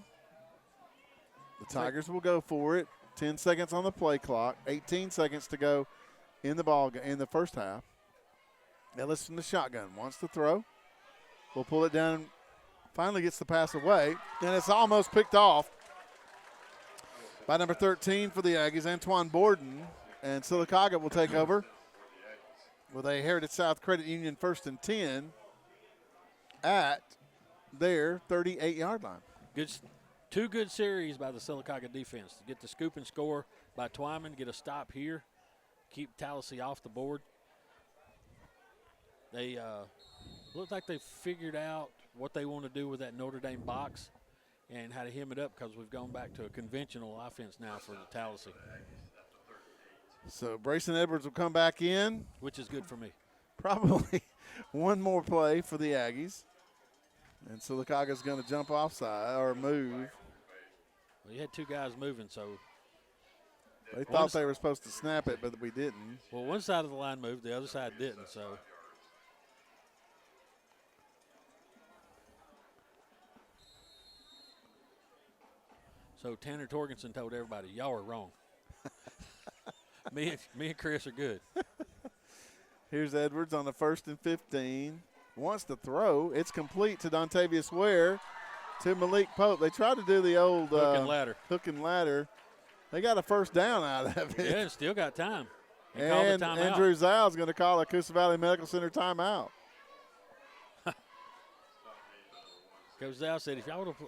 A: The Tigers will go for it. 10 seconds on the play clock. 18 seconds to go in the first half. Ellis from the shotgun wants to throw. Will pull it down. Finally gets the pass away, and it's almost picked off by number 13 for the Aggies, Antoine Borden. And Sylacauga will take over with a Heritage South Credit Union 1st and 10 at their 38-yard line.
B: Two good series by the Sylacauga defense to get the scoop and score by Twyman, get a stop here, keep Tallassee off the board. They look like they figured out what they want to do with that Notre Dame box and how to hem it up, because we've gone back to a conventional offense now for the Tallassee.
A: So Brayson Edwards will come back in.
B: Which is good for me.
A: Probably one more play for the Aggies. And Sylacauga's going to jump offside or move.
B: Well, you had two guys moving, so.
A: They thought they were supposed to snap it, but we didn't.
B: Well, one side of the line moved, the other side didn't, so. So Tanner Torgensen told everybody, y'all are wrong. me and Chris are good.
A: Here's Edwards on the 1st and 15. Wants to throw. It's complete to Dontavius Ware, to Malik Pope. They tried to do the old hook and ladder. They got a first down out of it.
B: Yeah, and still got time.
A: And Andrew Zow's going to call a Coosa Valley Medical Center timeout.
B: Coach Zow said, if y'all want to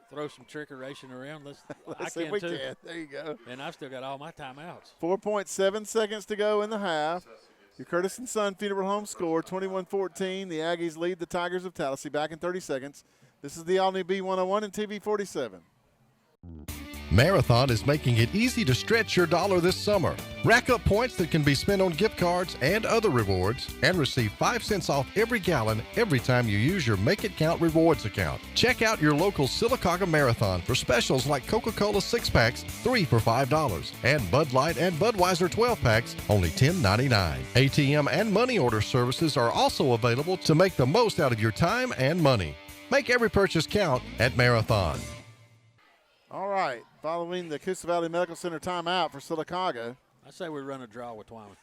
B: throw some trickeration around, let's I
A: see
B: can
A: we
B: too.
A: can. There you go.
B: And I've still got all my timeouts.
A: 4.7 seconds to go in the half. Your Curtis & Son Funeral Home score, 21-14. The Aggies lead the Tigers of Tallassee back in 30 seconds. This is the all-new B101 and TV 47.
R: Marathon is making it easy to stretch your dollar this summer. Rack up points that can be spent on gift cards and other rewards, and receive 5 cents off every gallon every time you use your Make It Count rewards account. Check out your local Sylacauga Marathon for specials like Coca-Cola 6-packs, 3 for $5, and Bud Light and Budweiser 12-packs, only $10.99. ATM and money order services are also available to make the most out of your time and money. Make every purchase count at Marathon.
A: All right, following the Coosa Valley Medical Center timeout for Sylacauga.
B: I say we run a draw with Twyman.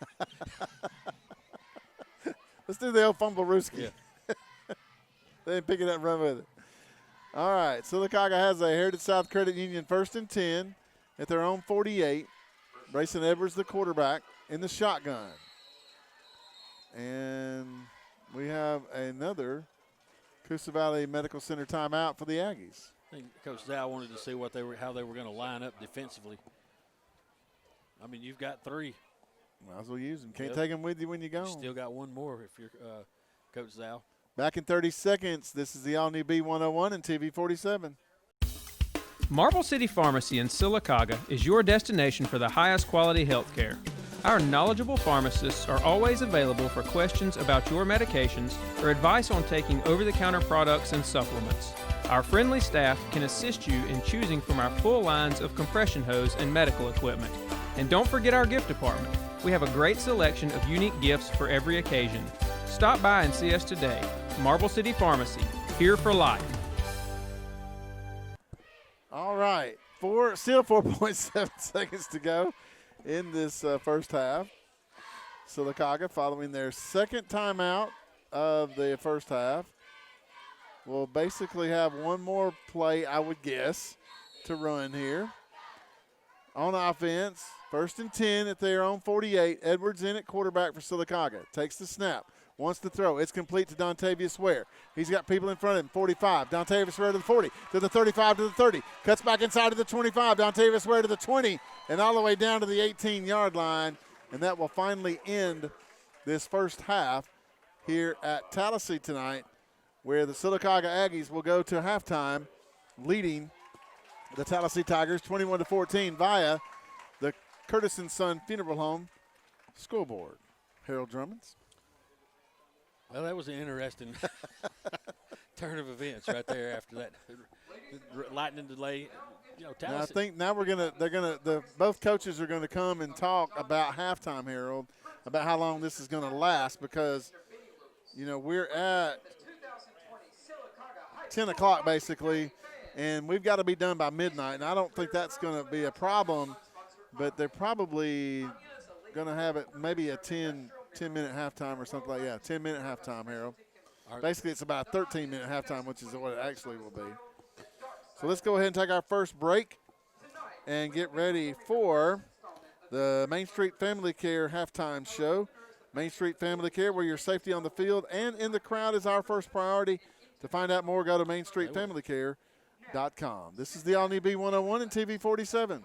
A: Let's do the old fumble rooski.
B: Yeah.
A: They pick it up and run with it. All right, Sylacauga has a Heritage South Credit Union 1st and 10 at their own 48. Brayson Edwards, the quarterback, in the shotgun. And we have another Coosa Valley Medical Center timeout for the Aggies.
B: I think Coach Zow wanted to see how they were going to line up defensively. I mean, you've got 3.
A: Might as well use them. Can't take them with you when you go.
B: Still got one more if you're Coach Zow.
A: Back in 30 seconds, this is the all-new B101 and TV 47.
U: Marble City Pharmacy in Sylacauga is your destination for the highest quality health care. Our knowledgeable pharmacists are always available for questions about your medications or advice on taking over-the-counter products and supplements. Our friendly staff can assist you in choosing from our full lines of compression hose and medical equipment. And don't forget our gift department. We have a great selection of unique gifts for every occasion. Stop by and see us today. Marble City Pharmacy, here for life.
A: All right, still 4.7 seconds to go in this first half. Sylacauga, following their second timeout of the first half, will basically have one more play, I would guess, to run here. On offense, 1st and 10 at their own 48. Edwards in at quarterback for Sylacauga. Takes the snap. Wants to throw. It's complete to Dontavius Ware. He's got people in front of him. 45. Dontavius Ware to the 40. To the 35 to the 30. Cuts back inside to the 25. Dontavius Ware to the 20. And all the way down to the 18-yard line. And that will finally end this first half here at Tallassee tonight, where the Sylacauga Aggies will go to halftime leading the Tallassee Tigers 21-14 via the Curtis & Son Funeral Home scoreboard. Harold Drummonds.
B: Well, that was an interesting turn of events right there after that lightning delay. You know,
A: now I think now both coaches are going to come and talk about halftime, Harold, about how long this is going to last, because, you know, we're at 10 o'clock basically, and we've got to be done by midnight. And I don't think that's going to be a problem, but they're probably going to have it maybe a 10-minute halftime or something like that. 10-minute halftime, Harold. Basically, it's about a 13-minute halftime, which is what it actually will be. So let's go ahead and take our first break and get ready for the Main Street Family Care halftime show. Main Street Family Care, where your safety on the field and in the crowd is our first priority. To find out more, go to mainstreetfamilycare.com. This is the all-new B101 and TV 47.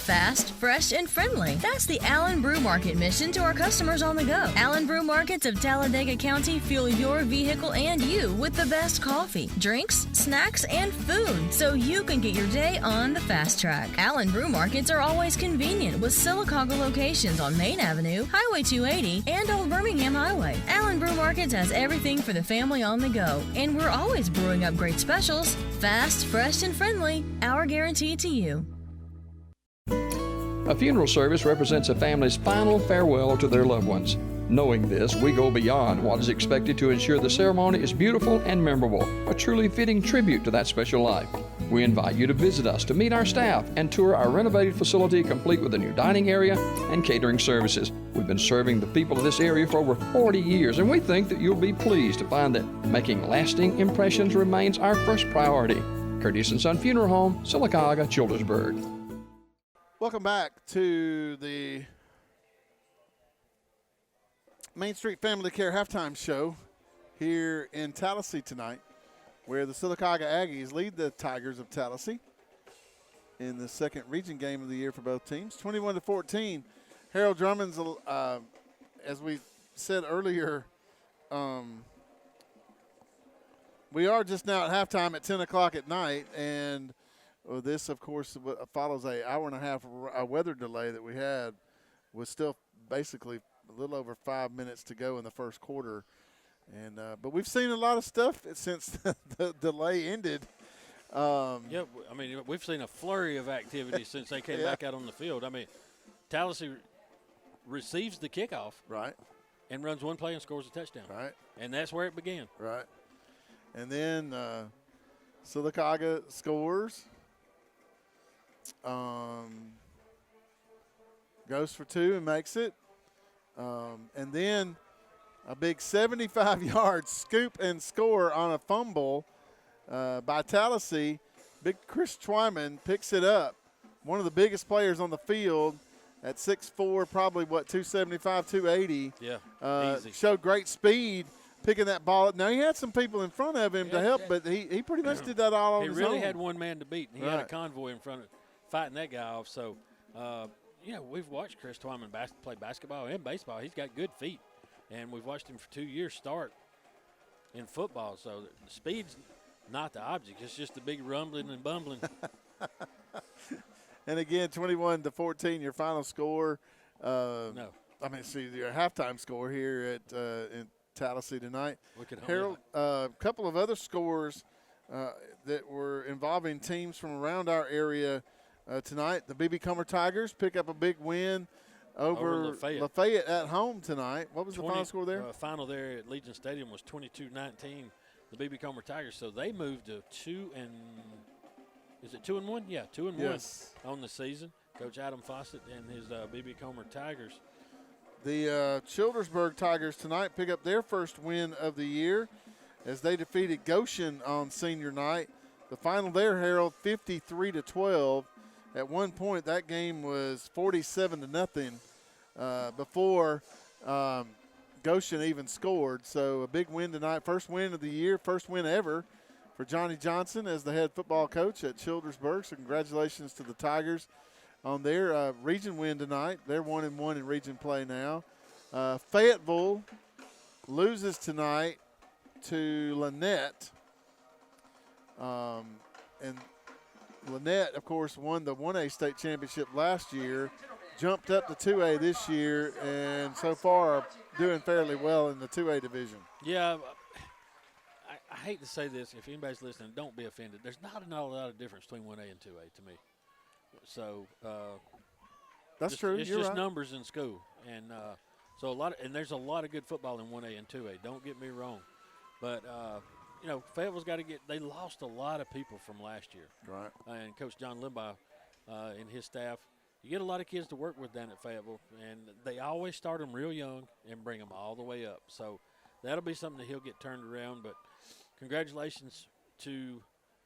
K: Fast, fresh, and friendly. That's the Allen Brew Market mission to our customers on the go. Allen Brew Markets of Talladega County fuel your vehicle and you with the best coffee, drinks, snacks, and food so you can get your day on the fast track. Allen Brew Markets are always convenient with Sylacauga locations on Main Avenue, Highway 280, and Old Birmingham Highway. Allen Brew Markets has everything for the family on the go, and we're always brewing up great specials. Fast, fresh, and friendly, our guarantee to you.
L: A funeral service represents a family's final farewell to their loved ones. Knowing this, we go beyond what is expected to ensure the ceremony is beautiful and memorable, a truly fitting tribute to that special life. We invite you to visit us to meet our staff and tour our renovated facility complete with a new dining area and catering services. We've been serving the people of this area for over 40 years, and we think that you'll be pleased to find that making lasting impressions remains our first priority. Curtis & Son Funeral Home, Sylacauga, Childersburg.
A: Welcome back to the Main Street Family Care Halftime Show here in Tallassee tonight, where the Sylacauga Aggies lead the Tigers of Tallassee in the second region game of the year for both teams, 21-14. Harold Drummond's, as we said earlier, we are just now at halftime at 10 o'clock at night, and this, of course, follows an hour-and-a-half weather delay that we had. Was still basically a little over 5 minutes to go in the first quarter. And but we've seen a lot of stuff since the delay ended.
B: I mean, we've seen a flurry of activity since they came back out on the field. I mean, Tallassee receives the kickoff.
A: Right.
B: And runs one play and scores a touchdown.
A: Right.
B: And that's where it began.
A: Right. And then Sylacauga scores. Goes for two and makes it. And then a big 75-yard scoop and score on a fumble by Tallassee. Big Chris Twyman picks it up. One of the biggest players on the field at 6'4", probably, 275, 280.
B: Yeah, easy.
A: Showed great speed picking that ball up. Now, he had some people in front of him to help, but he pretty much did that all on his own.
B: He really had one man to beat, and he had a convoy in front of fighting that guy off. So, we've watched Chris Twyman play basketball and baseball. He's got good feet, and we've watched him for 2 years start in football. So the speed's not the object. It's just the big rumbling and bumbling.
A: And again, 21-14, your final score. Your halftime score here at in Tallassee tonight. Harold, a couple of other scores that were involving teams from around our area tonight. The B.B. Comer Tigers pick up a big win over Lafayette at home tonight. What was the final score there?
B: Final there at Legion Stadium was 22-19. The B.B. Comer Tigers. So they moved to 2-1? Yeah, 2-1 on the season. Coach Adam Fawcett and his B.B. Comer Tigers.
A: The Childersburg Tigers tonight pick up their first win of the year as they defeated Goshen on senior night. The final there, Harold, 53-12. At one point, that game was 47-0 before Goshen even scored. So a big win tonight, first win of the year, first win ever for Johnny Johnson as the head football coach at Childersburg. So congratulations to the Tigers on their region win tonight. They're 1-1 in region play now. Fayetteville loses tonight to Lynette. And Lynette, of course, won the 1A state championship last year, jumped up to 2A this year, and so far are doing fairly well in the 2A division.
B: Yeah, I hate to say this. If anybody's listening, don't be offended. There's not a lot of difference between 1A and 2A to me. So
A: that's true.
B: It's
A: You're
B: just
A: right.
B: Numbers in school, and there's a lot of good football in 1A and 2A. Don't get me wrong, but Fayetteville's got to get. They lost a lot of people from last year,
A: right?
B: And Coach John Limbaugh and his staff, you get a lot of kids to work with down at Fayetteville, and they always start them real young and bring them all the way up. So that'll be something that he'll get turned around. But congratulations to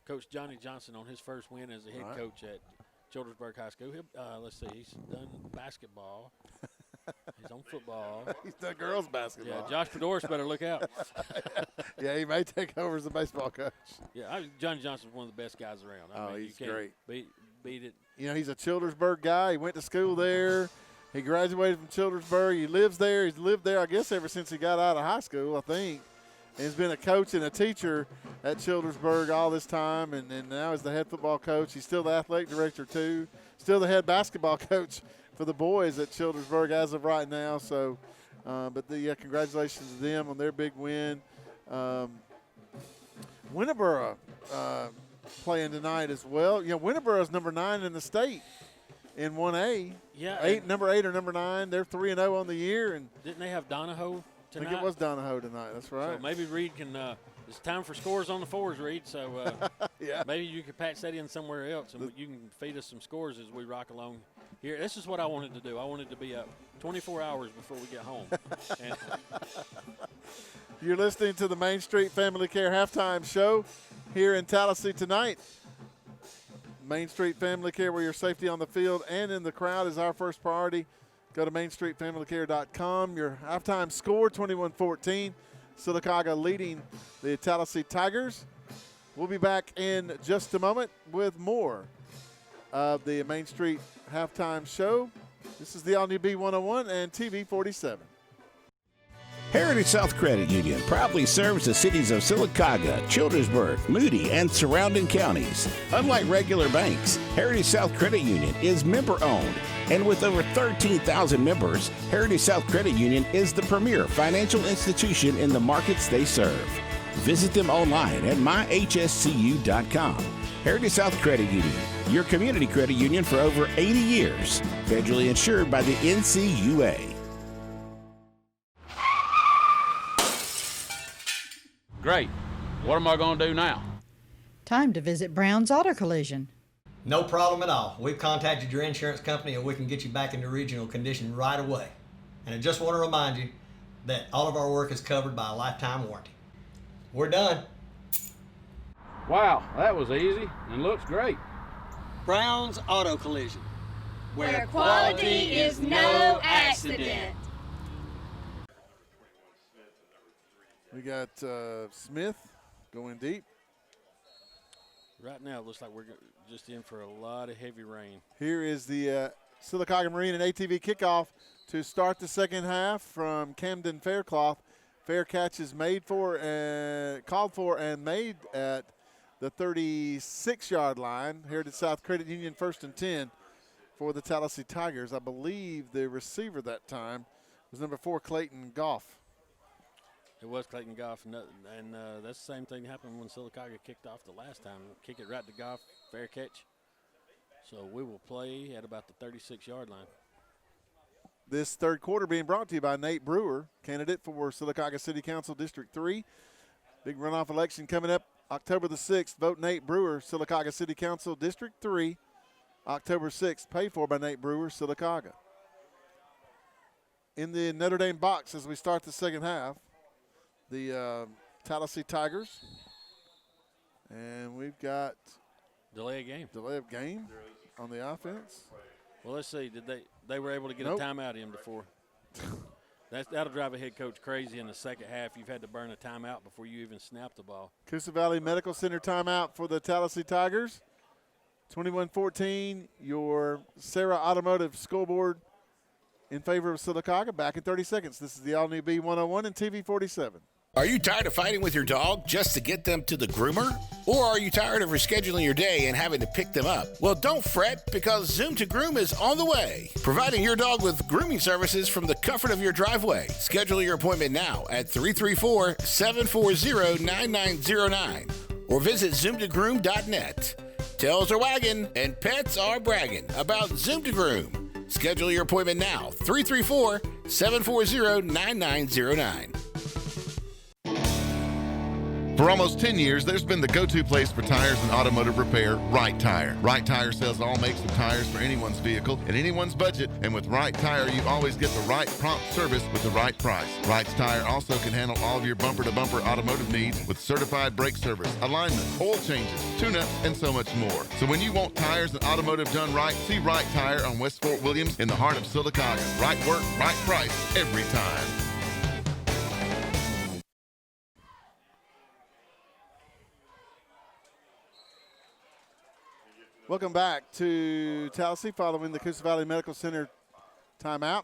B: Coach Johnny Johnson on his first win as a head coach at Childersburg High School. Let's see, he's done basketball. He's on football.
A: He's done girls basketball.
B: Yeah, Josh Fedoris better look out.
A: Yeah, he may take over as a baseball coach.
B: Yeah, Johnny Johnson's one of the best guys around.
A: He's great.
B: Beat it.
A: he's a Childersburg guy. He went to school there. He graduated from Childersburg. He lives there. He's lived there, I guess, ever since he got out of high school, I think. And he's been a coach and a teacher at Childersburg all this time, and now he's the head football coach. He's still the athletic director, too. Still the head basketball coach for the boys at Childersburg as of right now. So, congratulations to them on their big win. Winterboro playing tonight as well. Winterboro's number 9 in the state in 1A.
B: Yeah.
A: Number 8 or number 9. They're 3-0 on the year. And
B: didn't they have Donahoe tonight?
A: I think it was Donahoe tonight. That's right.
B: So maybe Reed can it's time for scores on the fours, Reed. So
A: yeah.
B: Maybe you could patch that in somewhere else, and you can feed us some scores as we rock along here. This is what I wanted to do. I wanted to be up 24 hours before we get home. And
A: you're listening to the Main Street Family Care Halftime Show here in Tallassee tonight. Main Street Family Care, where your safety on the field and in the crowd is our first priority. Go to mainstreetfamilycare.com. Your halftime score, 21-14. Sylacauga leading the Tallassee Tigers. We'll be back in just a moment with more of the Main Street Halftime Show. This is the all-new B101 and TV 47.
E: Heritage South Credit Union proudly serves the cities of Sylacauga, Childersburg, Moody, and surrounding counties. Unlike regular banks, Heritage South Credit Union is member-owned, and with over 13,000 members, Heritage South Credit Union is the premier financial institution in the markets they serve. Visit them online at myhscu.com. Heritage South Credit Union, your community credit union for over 80 years, federally insured by the NCUA.
V: Great. What am I going to do now?
W: Time to visit Brown's Auto Collision.
X: No problem at all. We've contacted your insurance company and we can get you back into original condition right away. And I just want to remind you that all of our work is covered by a lifetime warranty. We're done.
V: Wow, that was easy and looks great.
X: Brown's Auto Collision.
Q: Where quality is no accident.
A: We got Smith going deep.
B: Right now, it looks like we're just in for a lot of heavy rain.
A: Here is the Sylacauga Marine and ATV kickoff to start the second half from Camden Faircloth. Fair catch is called for and made at the 36-yard line. Heritage South Credit Union 1st and 10 for the Tallassee Tigers. I believe the receiver that time was number 4, Clayton Goff.
B: It was Clayton Goff, and that's the same thing that happened when Sylacauga kicked off the last time. Kick it right to Goff, fair catch. So we will play at about the 36-yard line.
A: This third quarter being brought to you by Nate Brewer, candidate for Sylacauga City Council District 3. Big runoff election coming up October the 6th. Vote Nate Brewer, Sylacauga City Council District 3, October 6th. Paid for by Nate Brewer, Sylacauga. In the Notre Dame box as we start the second half, the Tallassee Tigers. And we've got
B: delay of game
A: on the offense.
B: Well, let's see. They were able to get a timeout in before. That'll drive a head coach crazy in the second half. You've had to burn a timeout before you even snap the ball.
A: Coosa Valley Medical Center timeout for the Tallassee Tigers. 21-14, your Sarah Automotive scoreboard in favor of Sylacauga. Back in 30 seconds. This is the all-new B101 and TV 47.
E: Are you tired of fighting with your dog just to get them to the groomer? Or are you tired of rescheduling your day and having to pick them up? Well, don't fret, because Zoom to Groom is on the way, providing your dog with grooming services from the comfort of your driveway. Schedule your appointment now at 334-740-9909 or visit zoomtogroom.net. Tails are wagging and pets are bragging about Zoom to Groom. Schedule your appointment now, 334-740-9909.
C: For almost 10 years, there's been the go-to place for tires and automotive repair, Right Tire. Right Tire sells all makes of tires for anyone's vehicle and anyone's budget, and with Right Tire, you always get the right prompt service with the right price. Right Tire also can handle all of your bumper-to-bumper automotive needs with certified brake service, alignment, oil changes, tune-ups, and so much more. So when you want tires and automotive done right, see Right Tire on West Fort Williams in the heart of Sylacauga. Right work, right price, every time.
A: Welcome back to Tallassee following the Coosa Valley Medical Center timeout.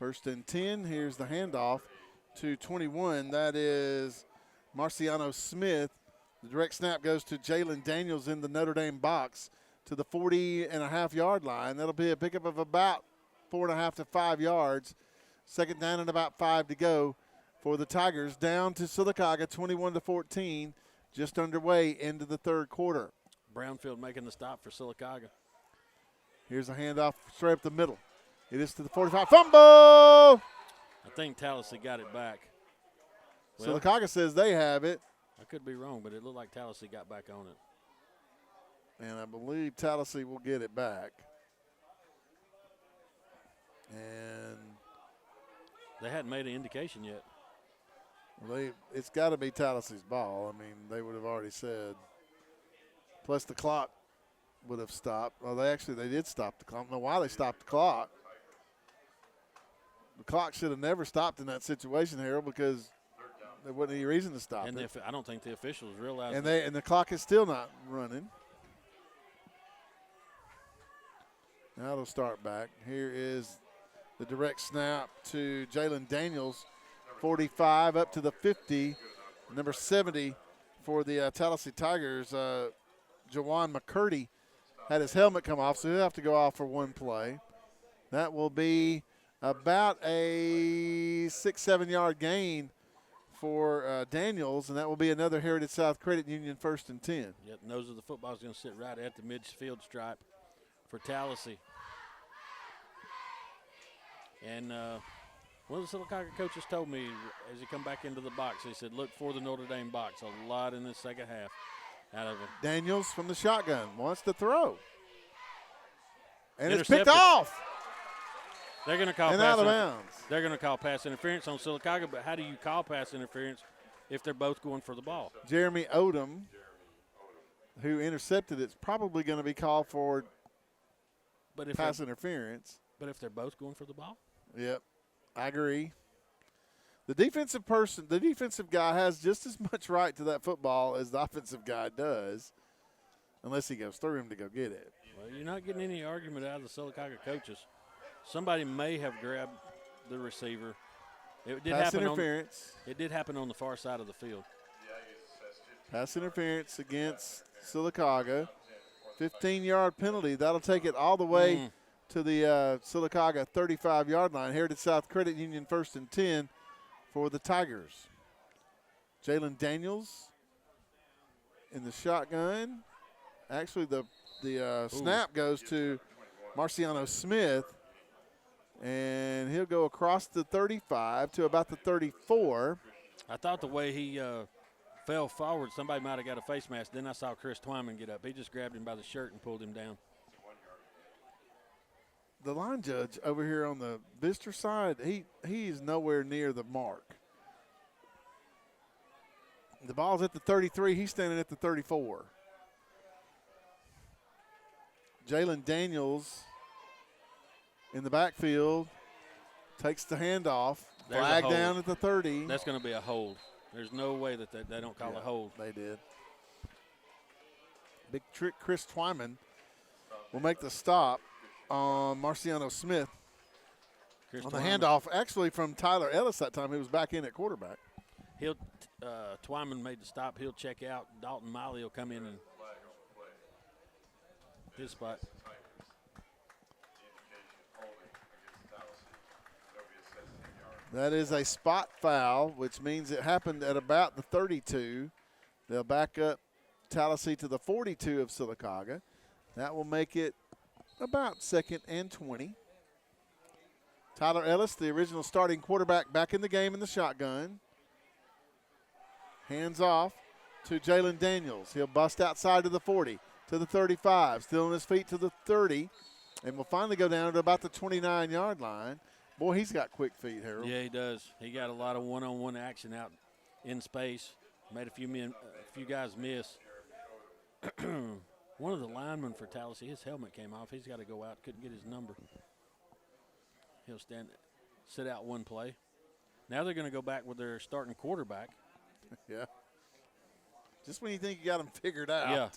A: 1st and 10. Here's the handoff to 21. That is Marciano Smith. The direct snap goes to Jalen Daniels in the Notre Dame box to the 40.5-yard line. That'll be a pickup of about 4.5 to 5 yards. 2nd down and about 5 to go for the Tigers. Down to Sylacauga, 21-14, just underway into the 3rd quarter.
B: Brownfield making the stop for Sylacauga.
A: Here's a handoff straight up the middle. It is to the 45. Fumble!
B: I think Tallassee got it back.
A: Well, Sylacauga says they have it.
B: I could be wrong, but it looked like Tallassee got back on it.
A: And I believe Tallassee will get it back. And
B: they hadn't made an indication yet.
A: Well, it's got to be Tallassee's ball. I mean, they would have already said. Plus the clock would have stopped. Well, they did stop the clock. I don't know why they stopped the clock. The clock should have never stopped in that situation, Harold, because there wasn't any reason to stop it.
B: I don't think the officials realized.
A: And the clock is still not running. Now it'll start back. Here is the direct snap to Jalen Daniels, 45 up to the 50, number 70 for the Tallassee Tigers. Jawan McCurdy had his helmet come off, so he'll have to go off for one play. That will be about a 6-7 yard gain for Daniels, and that will be another Heritage South Credit Union 1st and 10.
B: Yep, nose of the football is going to sit right at the midfield stripe for Tallassee. And one of the Sylacauga coaches told me as he come back into the box, he said, look for the Notre Dame box. A lot in this second half out of him.
A: Daniels from the shotgun wants to throw. And
B: Intercepted.
A: It's picked off.
B: They're going to call
A: and out of bounds.
B: They're going to call pass interference on Sylacauga, but how do you call pass interference if they're both going for the ball?
A: Jeremy Odom, who intercepted it, is probably going to be called for pass interference.
B: But if they're both going for the ball?
A: Yep, I agree. The defensive guy has just as much right to that football as the offensive guy does, unless he goes through him to go get it.
B: Well, you're not getting any argument out of the Sylacauga coaches. Somebody may have grabbed the receiver. It did
A: Pass
B: happen
A: interference.
B: It did happen on the far side of the field.
A: Pass interference against Sylacauga. 15-yard penalty. That'll take it all the way to the Sylacauga 35-yard line. Heritage South Credit Union 1st and 10 for the Tigers. Jalen Daniels in the shotgun. Actually, the snap goes to Marciano Smith, and he'll go across the 35 to about the 34.
B: I thought the way he fell forward, somebody might have got a face mask. Then I saw Chris Twyman get up. He just grabbed him by the shirt and pulled him down.
A: The line judge over here on the visitor side, he's nowhere near the mark. The ball's at the 33. He's standing at the 34. Jalen Daniels in the backfield takes the handoff. Flag down at the 30.
B: That's going to be a hold. There's no way that they don't call a hold.
A: They did. Big trick. Chris Twyman will make the stop on Marciano Smith on the handoff, actually from Tyler Ellis that time. He was back in at quarterback.
B: Twyman made the stop. He'll check out. Dalton Miley will come in and his spot.
A: That is a spot foul, which means it happened at about the 32. They'll back up Tallassee to the 42 of Sylacauga. That will make it about 2nd and 20. Tyler Ellis, the original starting quarterback, back in the game in the shotgun. Hands off to Jalen Daniels. He'll bust outside to the 40, to the 35, still on his feet to the 30, and will finally go down to about the 29-yard line. Boy, he's got quick feet, Harold.
B: Yeah, he does. He got a lot of one-on-one action out in space. Made a few guys miss. One of the linemen for Tallassee, his helmet came off. He's got to go out. Couldn't get his number. He'll sit out one play. Now they're going to go back with their starting quarterback.
A: Yeah. Just when you think you got them figured out.
B: Yeah.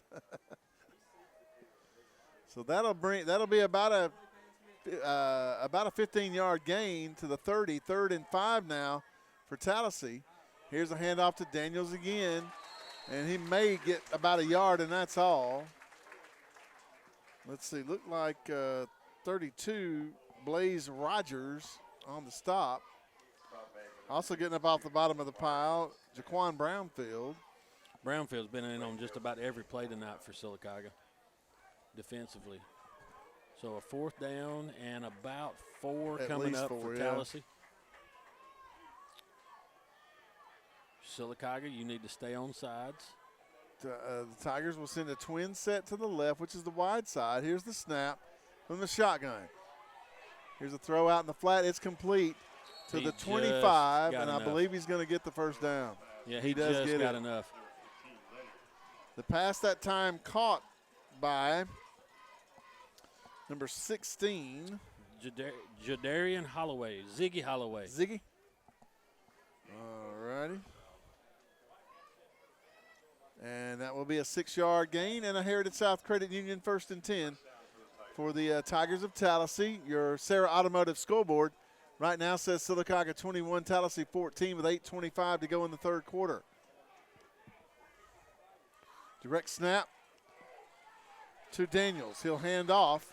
A: So that'll be about a 15-yard gain to the 30. 3rd and 5 now for Tallassee. Here's a handoff to Daniels again, and he may get about a yard, and that's all. Let's see, looked like 32, Blaze Rogers on the stop. Also getting up off the bottom of the pile, Jaquan Brownfield.
B: Brownfield's been in on just about every play tonight for Sylacauga defensively. So a 4th down and about 4 coming up for Tallassee. Sylacauga, you need to stay on sides.
A: The Tigers will send a twin set to the left, which is the wide side. Here's the snap from the shotgun. Here's a throw out in the flat. It's complete to the 25, and I believe he's going to get the first down.
B: Yeah, he does just got enough.
A: The pass that time caught by number 16.
B: Jadarian Holloway, Ziggy Holloway.
A: Ziggy. All righty. And that will be a 6-yard gain and a Heritage South Credit Union 1st and 10 for the Tigers of Tallassee. Your Sarah Automotive scoreboard right now says Sylacauga 21, Tallassee 14 with 8:25 to go in the 3rd quarter. Direct snap to Daniels. He'll hand off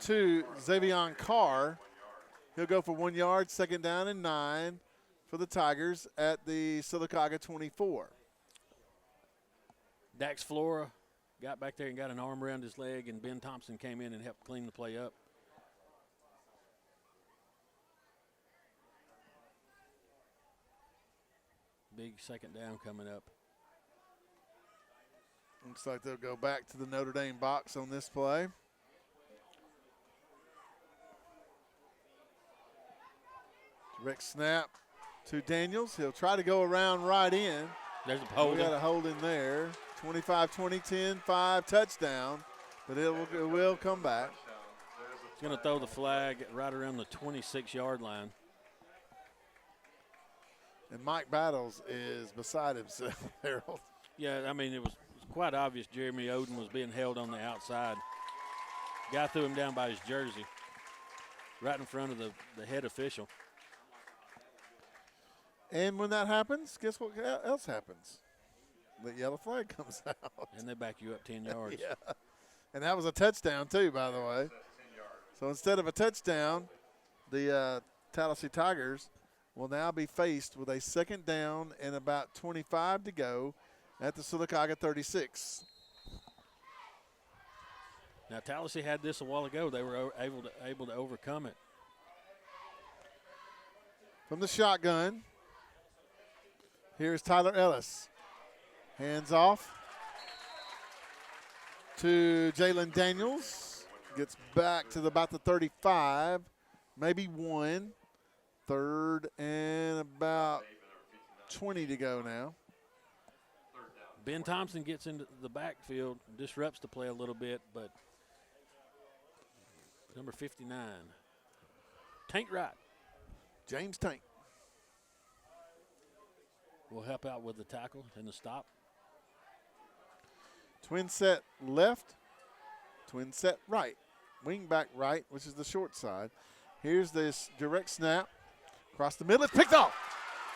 A: to Xavion Carr. He'll go for 1 yard, 2nd down and 9 for the Tigers at the Sylacauga 24.
B: Dax Flora got back there and got an arm around his leg, and Ben Thompson came in and helped clean the play up. Big 2nd down coming up.
A: Looks like they'll go back to the Notre Dame box on this play. Direct snap to Daniels. He'll try to go around right in.
B: There's a hold.
A: We got a hold in there. 25-20, 10-5 touchdown, but it will come back.
B: He's going to throw the flag right around the 26-yard line.
A: And Mike Battles is beside himself, Harold.
B: Yeah, I mean, it was quite obvious Jeremy Oden was being held on the outside. Guy threw him down by his jersey, right in front of the head official.
A: And when that happens, guess what else happens? The yellow flag comes out.
B: And they back you up 10 yards.
A: Yeah. And that was a touchdown, too, by the way. So instead of a touchdown, the Tallassee Tigers will now be faced with a 2nd down and about 25 to go at the Sylacauga 36.
B: Now, Tallassee had this a while ago. They were able to overcome it.
A: From the shotgun, here's Tyler Ellis. Hands off to Jalen Daniels. Gets back to about the 35, maybe 1. 3rd and about 20 to go now.
B: Ben Thompson gets into the backfield, disrupts the play a little bit, but number 59, Tank Wright.
A: James Tank
B: will help out with the tackle and the stop.
A: Twin set left, twin set right. Wing back right, which is the short side. Here's this direct snap. Across the middle, it's picked off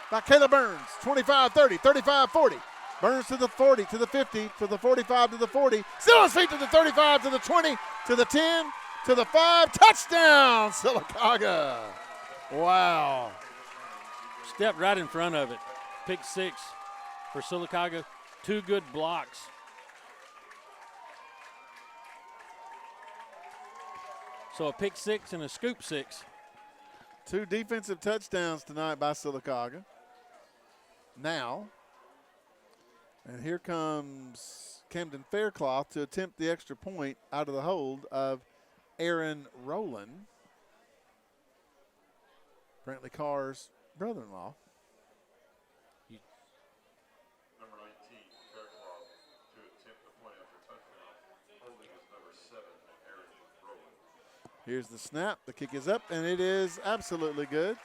A: by Caleb Burns. 25-30, 35-40. Burns to the 40, to the 50, to the 45, to the 40. Still on his feet to the 35, to the 20, to the 10, to the 5. Touchdown, Sylacauga. Wow.
B: Stepped right in front of it. Pick 6 for Sylacauga. 2 good blocks. So a pick 6 and a scoop 6.
A: 2 defensive touchdowns tonight by Sylacauga. Now, and here comes Camden Faircloth to attempt the extra point out of the hold of Aaron Rowland, Brantley Carr's brother-in-law.
F: Number 19, Faircloth, to attempt the point after touchdown. Holding is number 7, Aaron Rowland.
A: Here's the snap. The kick is up, and it is absolutely good.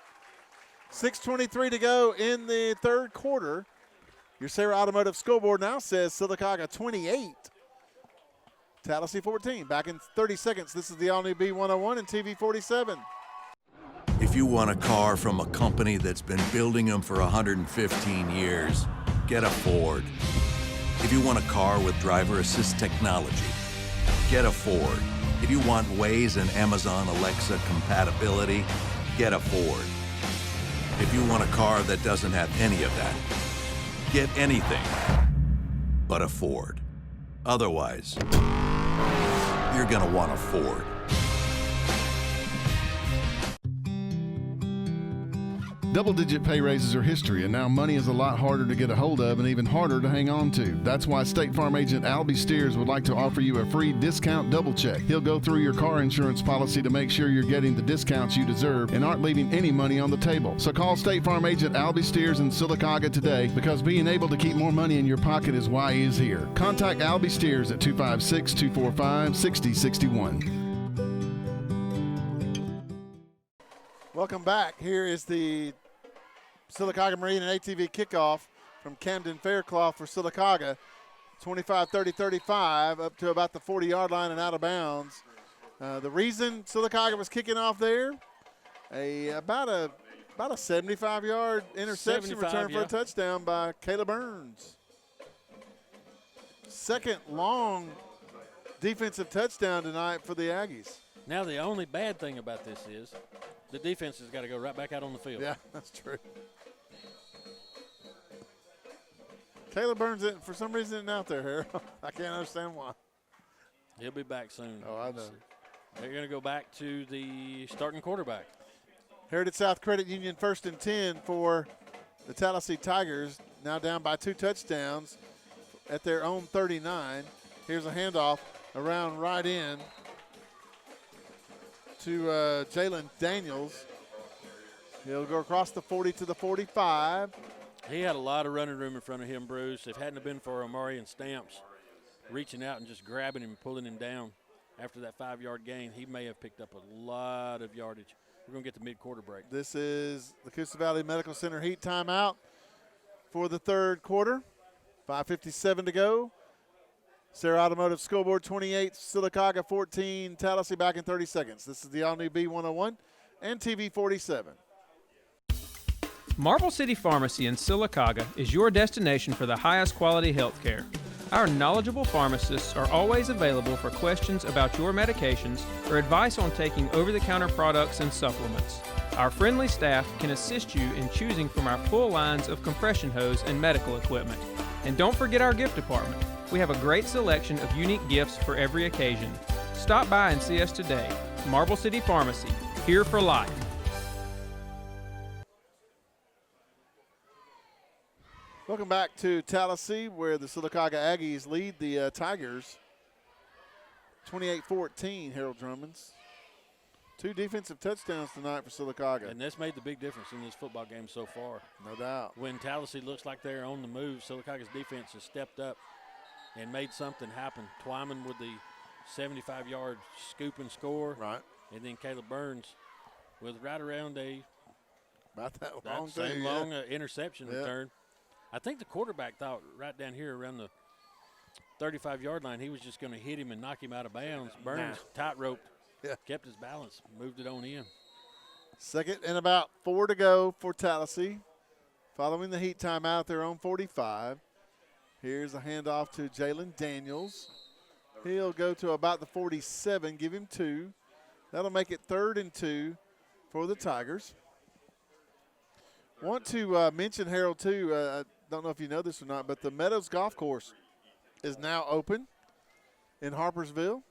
A: 6:23 to go in the 3rd quarter. Your Sarah Automotive scoreboard now says Sylacauga 28, Tallassee 14. Back in 30 seconds. This is the all-new B101 and TV 47.
G: If you want a car from a company that's been building them for 115 years, get a Ford. If you want a car with driver assist technology, get a Ford. If you want Waze and Amazon Alexa compatibility, get a Ford. If you want a car that doesn't have any of that, get anything but a Ford. Otherwise, you're gonna want a Ford.
C: Double-digit pay raises are history, and now money is a lot harder to get a hold of and even harder to hang on to. That's why State Farm agent Albie Steers would like to offer you a free discount double check. He'll go through your car insurance policy to make sure you're getting the discounts you deserve and aren't leaving any money on the table. So call State Farm agent Albie Steers in Sylacauga today, because being able to keep more money in your pocket is why he's here. Contact Albie Steers at 256-245-6061.
A: Welcome back. Here is the Sylacauga Marine and ATV kickoff from Camden Faircloth for Sylacauga. 25-30-35 up to about the 40-yard line and out of bounds. The reason Sylacauga was kicking off there, about a 75-yard interception return for a touchdown by Caleb Burns. Second long defensive touchdown tonight for the Aggies.
B: Now the only bad thing about this is the defense has got to go right back out on the field.
A: Yeah, that's true. Caleb Burns, for some reason, isn't out there, Harold. I can't understand why.
B: He'll be back soon.
A: Oh, I know.
B: They're going to go back to the starting quarterback.
A: Heritage South Credit Union 1st and 10 for the Tallassee Tigers, now down by 2 touchdowns at their own 39. Here's a handoff around right in to Jalen Daniels. He'll go across the 40 to the 45.
B: He had a lot of running room in front of him, Bruce. If it hadn't been for Amari and Stamps reaching out and just grabbing him and pulling him down after that 5-yard gain, he may have picked up a lot of yardage. We're going to get the mid-quarter break.
A: This is the Coosa Valley Medical Center heat timeout for the third quarter. 5:57 to go. Sarah Automotive Scoreboard 28, Sylacauga 14, Tallassee back in 30 seconds. This is the all-new B101 and TV 47.
U: Marble City Pharmacy in Sylacauga is your destination for the highest quality health care. Our knowledgeable pharmacists are always available for questions about your medications or advice on taking over-the-counter products and supplements. Our friendly staff can assist you in choosing from our full lines of compression hose and medical equipment. And don't forget our gift department. We have a great selection of unique gifts for every occasion. Stop by and see us today. Marble City Pharmacy, here for life.
A: Welcome back to Tallassee, where the Sylacauga Aggies lead the Tigers 28-14, Harold Drummonds. 2 defensive touchdowns tonight for Sylacauga.
B: And that's made the big difference in this football game so far.
A: No doubt.
B: When Tallassee looks like they're on the move, Sylacauga's defense has stepped up and made something happen. Twyman with the 75-yard scoop and score.
A: Right.
B: And then Caleb Burns with right around
A: about that
B: long interception return. I think the quarterback thought right down here around the 35-yard line he was just going to hit him and knock him out of bounds. Burns tight-roped, kept his balance, moved it on in.
A: Second and about 4 to go for Tallassee. Following the heat timeout at their own 45. Here's a handoff to Jalen Daniels. He'll go to about the 47, give him 2. That'll make it 3rd and 2 for the Tigers. Want to mention, Harold, too, I don't know if you know this or not, but the Meadows Golf Course is now open in Harpersville.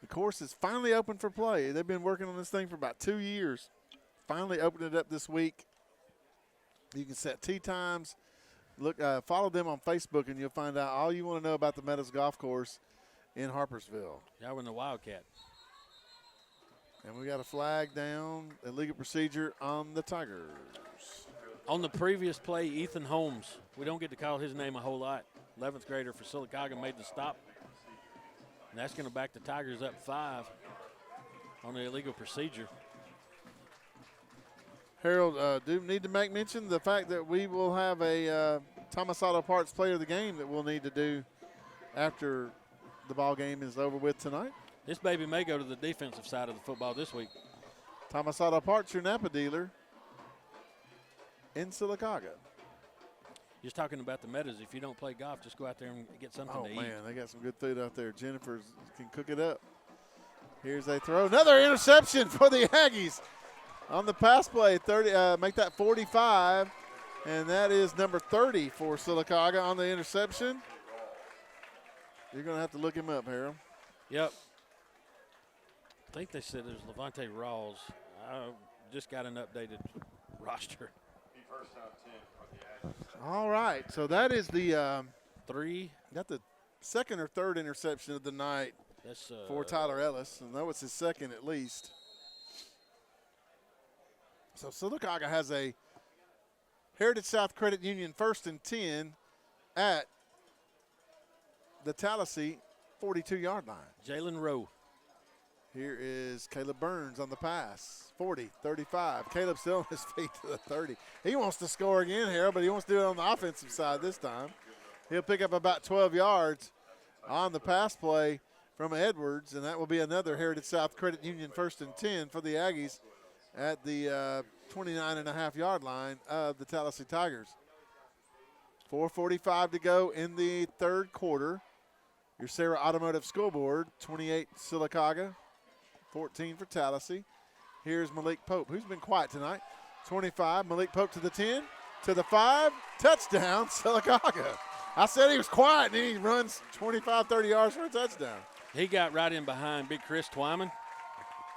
A: The course is finally open for play. They've been working on this thing for about 2 years. Finally opened it up this week. You can set tee times. Look, follow them on Facebook, and you'll find out all you want to know about the Meadows Golf Course in Harpersville.
B: Y'all in the Wildcat.
A: And we got a flag down, a legal procedure on the Tigers.
B: On the previous play, Ethan Holmes, we don't get to call his name a whole lot. 11th grader for Sylacauga made the stop. And that's going to back the Tigers up 5 on the illegal procedure.
A: Harold, do need to make mention the fact that we will have a Thomas Auto Parts Player of the Game that we'll need to do after the ball game is over with tonight.
B: This baby may go to the defensive side of the football this week.
A: Thomas Auto Parts, your Napa dealer in Sylacauga.
B: Just talking about the meadows. If you don't play golf, just go out there and get something to eat.
A: Oh, man, they got some good food out there. Jennifer can cook it up. Here's a throw. Another interception for the Aggies on the pass play. 30, make that 45, and that is number 30 for Sylacauga on the interception. You're going to have to look him up, Harold.
B: Yep. I think they said it was Levante Rawls. I just got an updated roster.
A: All right, so that is the
B: three.
A: Got the second or third interception of the night for Tyler Ellis, and that was his second at least. So Sylacauga has a Heritage South Credit Union 1st and 10 at the Tallassee 42-yard line.
B: Jalen Rowe.
A: Here is Caleb Burns on the pass. 40, 35. Caleb still on his feet to the 30. He wants to score again, Harold, but he wants to do it on the offensive side this time. He'll pick up about 12 yards on the pass play from Edwards, and that will be another Heritage South Credit Union 1st and 10 for the Aggies at the 29.5-yard line of the Tallassee Tigers. 4:45 to go in the third quarter. Your Sarah Automotive Scoreboard, 28 Sylacauga, 14 for Tallassee. Here's Malik Pope, who's been quiet tonight. 25, Malik Pope to the 10, to the 5, touchdown, Sylacauga. I said he was quiet, and then he runs 25, 30 yards for a touchdown.
B: He got right in behind big Chris Twyman.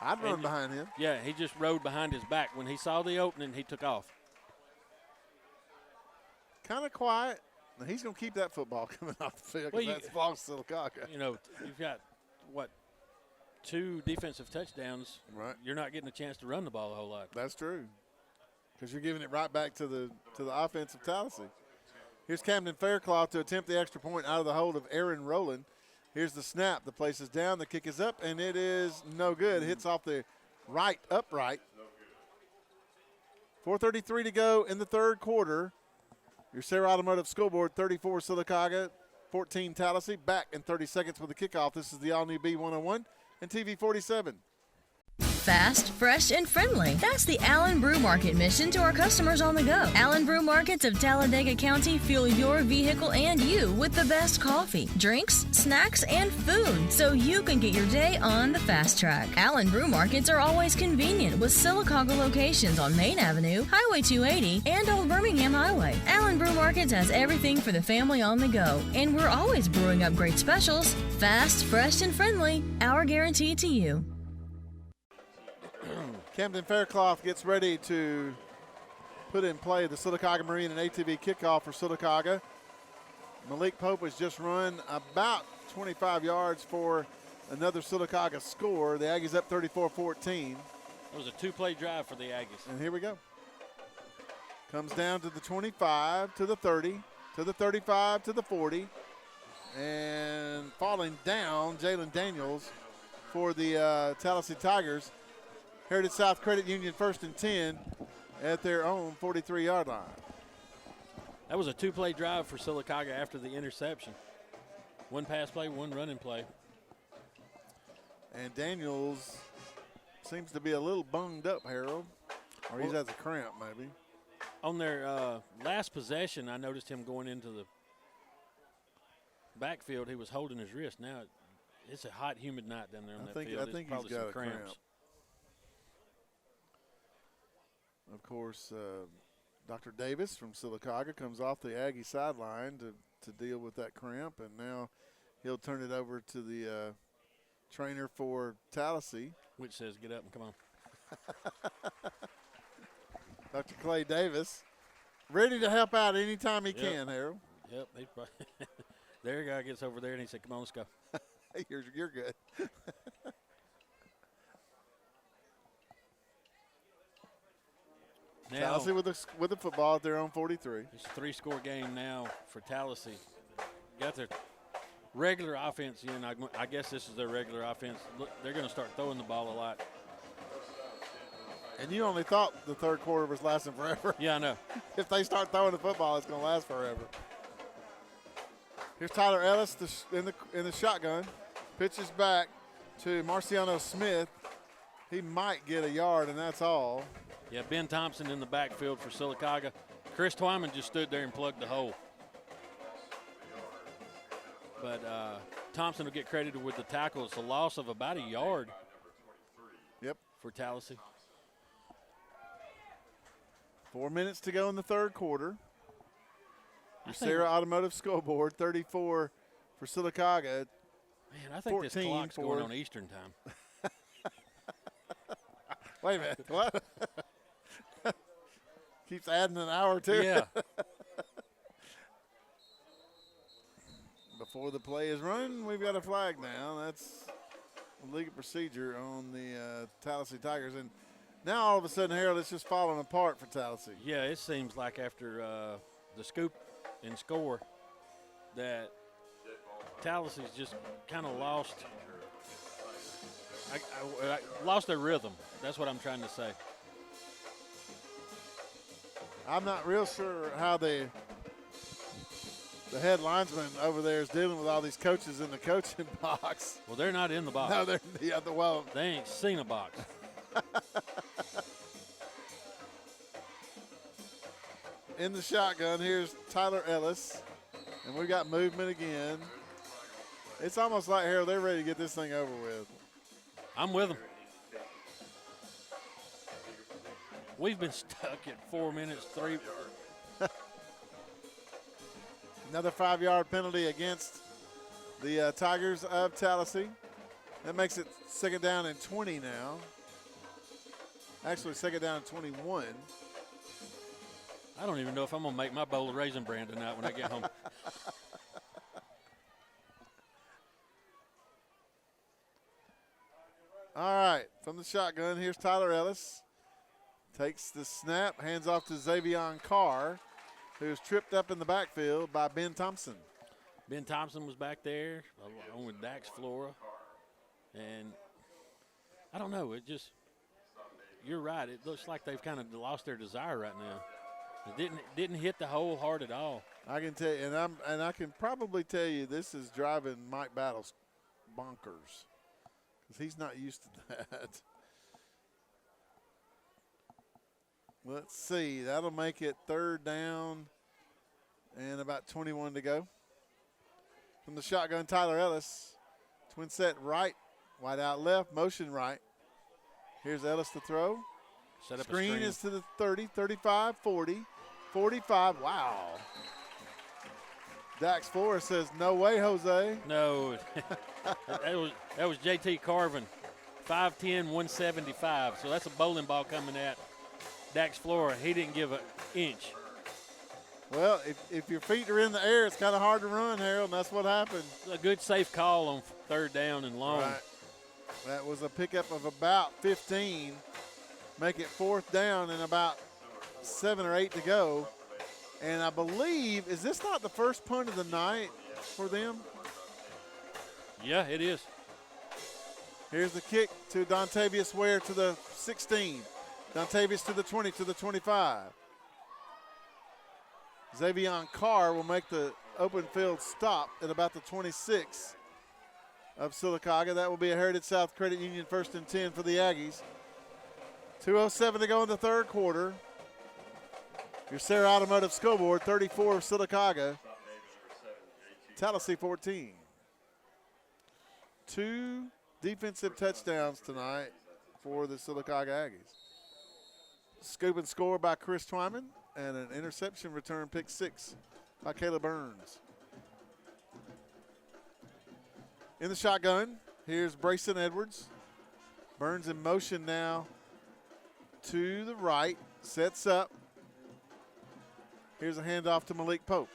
A: I'd run behind him.
B: Yeah, he just rode behind his back. When he saw the opening, he took off.
A: Kind of quiet. Now he's going to keep that football coming off the field because that's belongs to Sylacauga.
B: You know, you've got, 2 defensive touchdowns.
A: Right.
B: You're not getting a chance to run the ball a whole lot.
A: That's true, because you're giving it right back to the offensive Tallassee. Here's Camden Faircloth to attempt the extra point out of the hold of Aaron Rowland. Here's the snap. The place is down. The kick is up, and it is no good. Hits off the right upright. 4:33 to go in the third quarter. Your Sarah Automotive Scoreboard, 34 Sylacauga, 14 Tallassee. Back in 30 seconds with the kickoff. This is the all-new B101 and TV 47.
K: Fast, fresh, and friendly. That's the Allen Brew Market mission to our customers on the go. Allen Brew Markets of Talladega County fuel your vehicle and you with the best coffee, drinks, snacks, and food, so you can get your day on the fast track. Allen Brew Markets are always convenient with Sylacauga locations on Main Avenue, Highway 280, and Old Birmingham Highway. Allen Brew Markets has everything for the family on the go, and we're always brewing up great specials. Fast, fresh, and friendly, our guarantee to you.
A: Camden Faircloth gets ready to put in play the Sylacauga Marine and ATV kickoff for Sylacauga. Malik Pope has just run about 25 yards for another Sylacauga score. The Aggies up 34-14.
B: It was a 2-play drive for the Aggies.
A: And here we go. Comes down to the 25, to the 30, to the 35, to the 40. And falling down, Jalen Daniels for the Tallassee Tigers. Heritage South Credit Union 1st and 10 at their own 43-yard line.
B: That was a 2-play drive for Sylacauga after the interception. 1 pass play, 1 running play.
A: And Daniels seems to be a little bunged up, Harold. Or he has a cramp, maybe.
B: On their last possession, I noticed him going into the backfield. He was holding his wrist. Now it's a hot, humid night down there on that field.
A: I think he's got a cramp. Of course, Dr. Davis from Sylacauga comes off the Aggie sideline to deal with that cramp, and now he'll turn it over to the trainer for Tallassee.
B: Which says, get up and come on.
A: Dr. Clay Davis, ready to help out anytime he can, Harold.
B: Yep. There guy gets over there, and he said, come on, let's go.
A: You're good.
B: Now,
A: Tallassee with the football at their own 43.
B: It's a 3-score game now for Tallassee. Got their regular offense in. I guess this is their regular offense. Look, they're going to start throwing the ball a lot.
A: And you only thought the third quarter was lasting forever.
B: Yeah, I know.
A: If they start throwing the football, it's going to last forever. Here's Tyler Ellis in the shotgun. Pitches back to Marciano Smith. He might get a yard, and that's all.
B: Yeah, Ben Thompson in the backfield for Sylacauga. Chris Twyman just stood there and plugged the hole. But Thompson will get credited with the tackle. It's a loss of about a yard.
A: Yep.
B: For Tallassee.
A: 4 minutes to go in the third quarter. Your Sarah Automotive scoreboard, 34 for Sylacauga.
B: Man, I think this clock's going on Eastern time.
A: Wait a minute. What? Keeps adding an hour to it.
B: Yeah.
A: Before the play is run, we've got a flag now. That's a legal procedure on the Tallassee Tigers. And now all of a sudden, Harold, it's just falling apart for Tallassee.
B: Yeah, it seems like after the scoop and score that Tallassee's just kind of lost lost their rhythm. That's what I'm trying to say.
A: I'm not real sure how the head linesman over there is dealing with all these coaches in the coaching box.
B: Well, they're not in the box.
A: No, they're in the other. Well,
B: they ain't seen a box.
A: In the shotgun, here's Tyler Ellis, and we got movement again. It's almost like, Harold, they're ready to get this thing over with.
B: I'm with them. We've been stuck at 4 minutes, 3.
A: Another 5-yard penalty against the Tigers of Tallassee. That makes it second down and 20 now. Actually, second down and 21.
B: I don't even know if I'm going to make my bowl of Raisin Bran tonight when I get home.
A: All right, from the shotgun, here's Tyler Ellis. Takes the snap, hands off to Xavion Carr, who's tripped up in the backfield by Ben Thompson.
B: Ben Thompson was back there along with Dax Flora. And I don't know, you're right. It looks like they've kind of lost their desire right now. It didn't hit the hole hard at all.
A: I can tell you, and I can probably tell you this is driving Mike Battles bonkers because he's not used to that. Let's see. That'll make it third down and about 21 to go. From the shotgun, Tyler Ellis. Twin set right, wide out left, motion right. Here's Ellis to throw.
B: Set up
A: Screen
B: a screen.
A: is to the 30, 35, 40, 45. Wow. Dax Flora says, no way, Jose.
B: No. that was JT Carvin, 5'10", 175. So that's a bowling ball coming at Dax Flora. He didn't give an inch.
A: Well, if your feet are in the air, it's kind of hard to run, Harold, and that's what happened.
B: A good safe call on third down and long.
A: Right. That was a pickup of about 15. Make it fourth down and about 7 or 8 to go. And I believe, is this not the first punt of the night for them?
B: Yeah, it is.
A: Here's the kick to Dontavius Ware to the 16. Dontavius to the 20, to the 25. Xavion Carr will make the open field stop at about the 26 of Sylacauga. That will be a Heritage South Credit Union 1st and 10 for the Aggies. 2:07 to go in the third quarter. Your Sarah Automotive scoreboard, 34 of Sylacauga. Tallassee 14. 2 defensive touchdowns tonight for the Sylacauga Aggies. Scoop and score by Chris Twyman, and an interception return, pick 6 by Caleb Burns. In the shotgun, here's Brayson Edwards. Burns in motion now to the right, sets up. Here's a handoff to Malik Pope.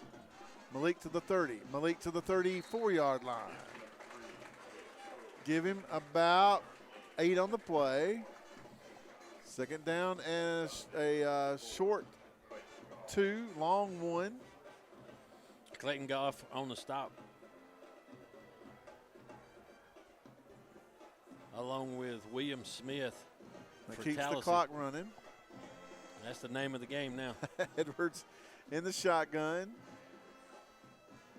A: Malik to the 30, Malik to the 34-yard line. Give him about 8 on the play. Second down and a short 2, long 1.
B: Clayton Goff on the stop. Along with William Smith
A: That
B: for
A: keeps
B: Tallassee.
A: the clock running.
B: That's the name of the game now.
A: Edwards in the shotgun.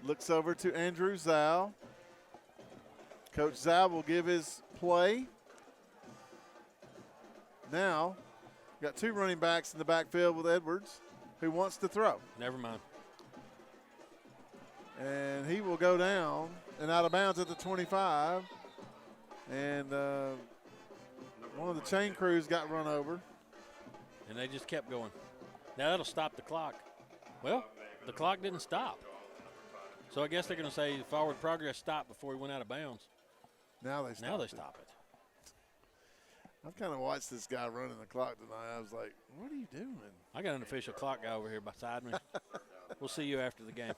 A: Looks over to Andrew Zal. Coach Zal will give his play. Now, got 2 running backs in the backfield with Edwards, who wants to throw.
B: Never mind.
A: And he will go down and out of bounds at the 25. And one of the chain crews got run over.
B: And they just kept going. Now that'll stop the clock. Well, the clock didn't stop. So I guess they're going to say forward progress stopped before he went out of bounds.
A: Now they stop
B: it.
A: I've kind of watched this guy running the clock tonight. I was like, what are you doing?
B: I got an official clock guy over here beside me. We'll see you after the game.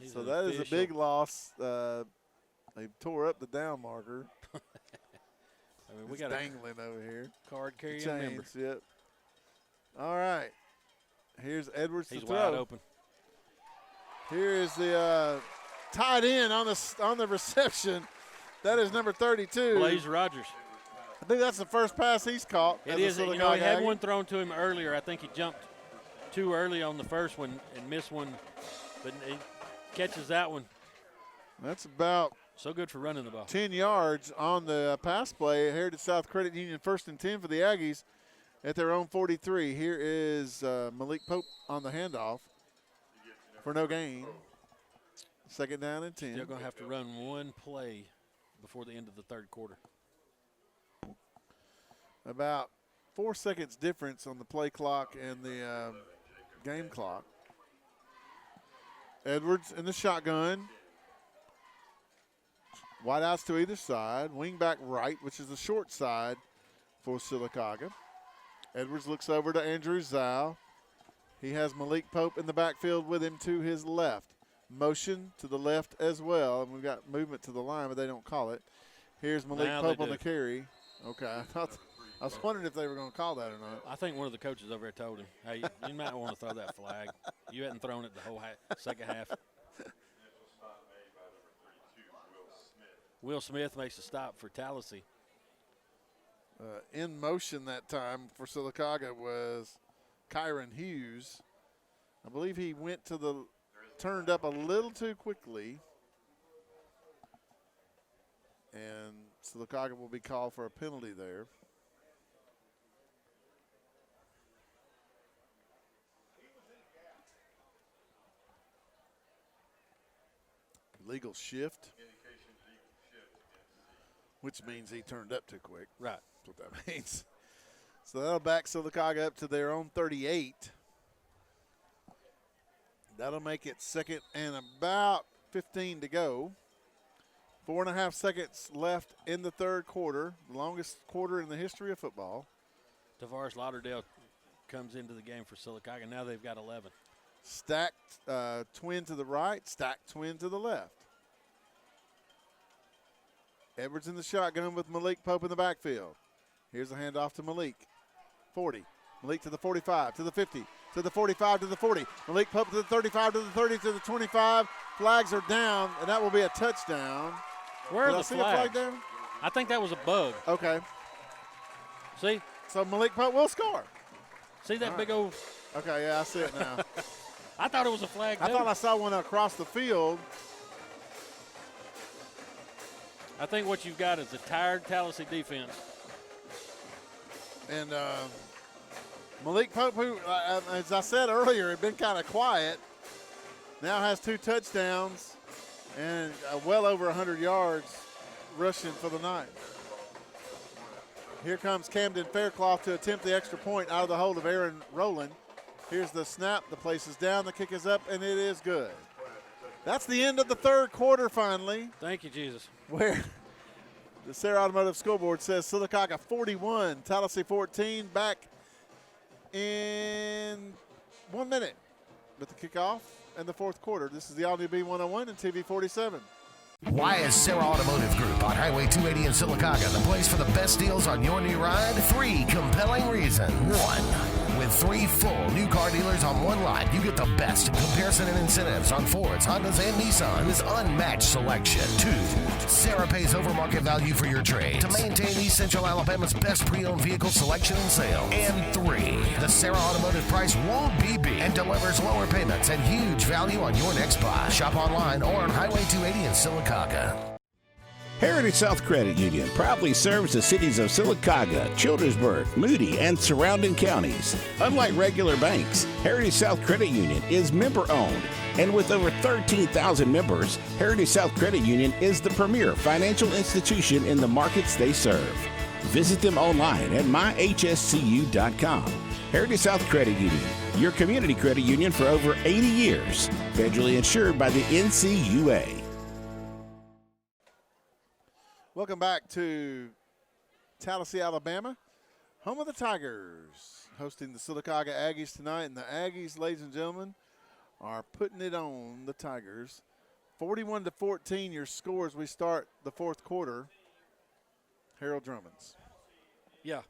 A: So that is a big loss. They tore up the down marker.
B: I mean, we got
A: dangling over here.
B: Card carrying member.
A: Yep. All right. Here's Edwards
B: He's
A: to throw.
B: wide open.
A: Here is the tight end on the reception. That is number 32.
B: Blaze Rogers.
A: I think that's the first pass he's caught.
B: It is. You know, he had one thrown to him earlier. I think he jumped too early on the first one and missed one, but he catches that one.
A: That's about
B: so good for running the ball.
A: 10 yards on the pass play. Heritage South Credit Union 1st and 10 for the Aggies at their own 43. Here is Malik Pope on the handoff for no gain. 2nd down and 10.
B: Still going to have to run one play before the end of the 3rd quarter.
A: About 4 seconds difference on the play clock and the game clock. Edwards in the shotgun. Wideouts to either side. Wingback right, which is the short side for Sylacauga. Edwards looks over to Andrew Zal. He has Malik Pope in the backfield with him to his left. Motion to the left as well. And we've got movement to the line, but they don't call it. Here's Malik Pope on the carry. Okay, I was wondering if they were going to call that or not.
B: I think one of the coaches over there told him, hey, you might want to throw that flag. You hadn't thrown it the whole second half. Will Smith makes a stop for Tallassee.
A: In motion that time for Sylacauga was Kyron Hughes. I believe he turned up a little too quickly. And Sylacauga will be called for a penalty there. Legal shift, which means he turned up too quick.
B: Right.
A: That's what that means. So that'll back Sylacauga up to their own 38. That'll make it 2nd and about 15 to go. 4.5 seconds left in the 3rd quarter, the longest quarter in the history of football.
B: Tavares Lauderdale comes into the game for Sylacauga. Now they've got 11.
A: Stacked twin to the right, stacked twin to the left. Edwards in the shotgun with Malik Pope in the backfield. Here's a handoff to Malik. 40. Malik to the 45, to the 50, to the 45, to the 40. Malik Pope to the 35, to the 30, to the 25. Flags are down, and that will be a touchdown.
B: Where are the
A: flags?
B: flags?
A: A flag down?
B: I think that was a bug.
A: Okay.
B: See?
A: So Malik Pope will score.
B: See that big old.
A: Okay, yeah, I see it now.
B: I thought it was a flag.
A: I thought I saw one across the field.
B: I think what you've got is a tired Tallassee defense.
A: And Malik Pope, who, as I said earlier, had been kind of quiet, now has 2 touchdowns and well over 100 yards rushing for the night. Here comes Camden Faircloth to attempt the extra point out of the hold of Aaron Rowland. Here's the snap. The place is down. The kick is up, and it is good. That's the end of the 3rd quarter finally.
B: Thank you, Jesus.
A: Where the Sarah Automotive scoreboard says Sylacauga 41, Tallassee 14, back in 1 minute with the kickoff and the 4th quarter. This is the all-new B101 and TV 47.
D: Why is Sarah Automotive Group on Highway 280 in Sylacauga the place for the best deals on your new ride? 3 compelling reasons. 1. With 3 full new car dealers on one lot, you get the best in comparison and incentives on Fords, Hondas, and Nissan with unmatched selection. 2, Sarah pays over market value for your trade to maintain East Central Alabama's best pre-owned vehicle selection and sale. And 3, the Sarah Automotive price won't be beat and delivers lower payments and huge value on your next buy. Shop online or on Highway 280 in Sylacauga.
E: Heritage South Credit Union proudly serves the cities of Sylacauga, Childersburg, Moody, and surrounding counties. Unlike regular banks, Heritage South Credit Union is member-owned. And with over 13,000 members, Heritage South Credit Union is the premier financial institution in the markets they serve. Visit them online at myhscu.com. Heritage South Credit Union, your community credit union for over 80 years. Federally insured by the NCUA.
A: Welcome back to Tallassee, Alabama, home of the Tigers, hosting the Sylacauga Aggies tonight. And the Aggies, ladies and gentlemen, are putting it on the Tigers. 41-14 your score as we start the fourth quarter. Harold Drummond's.
B: Yeah.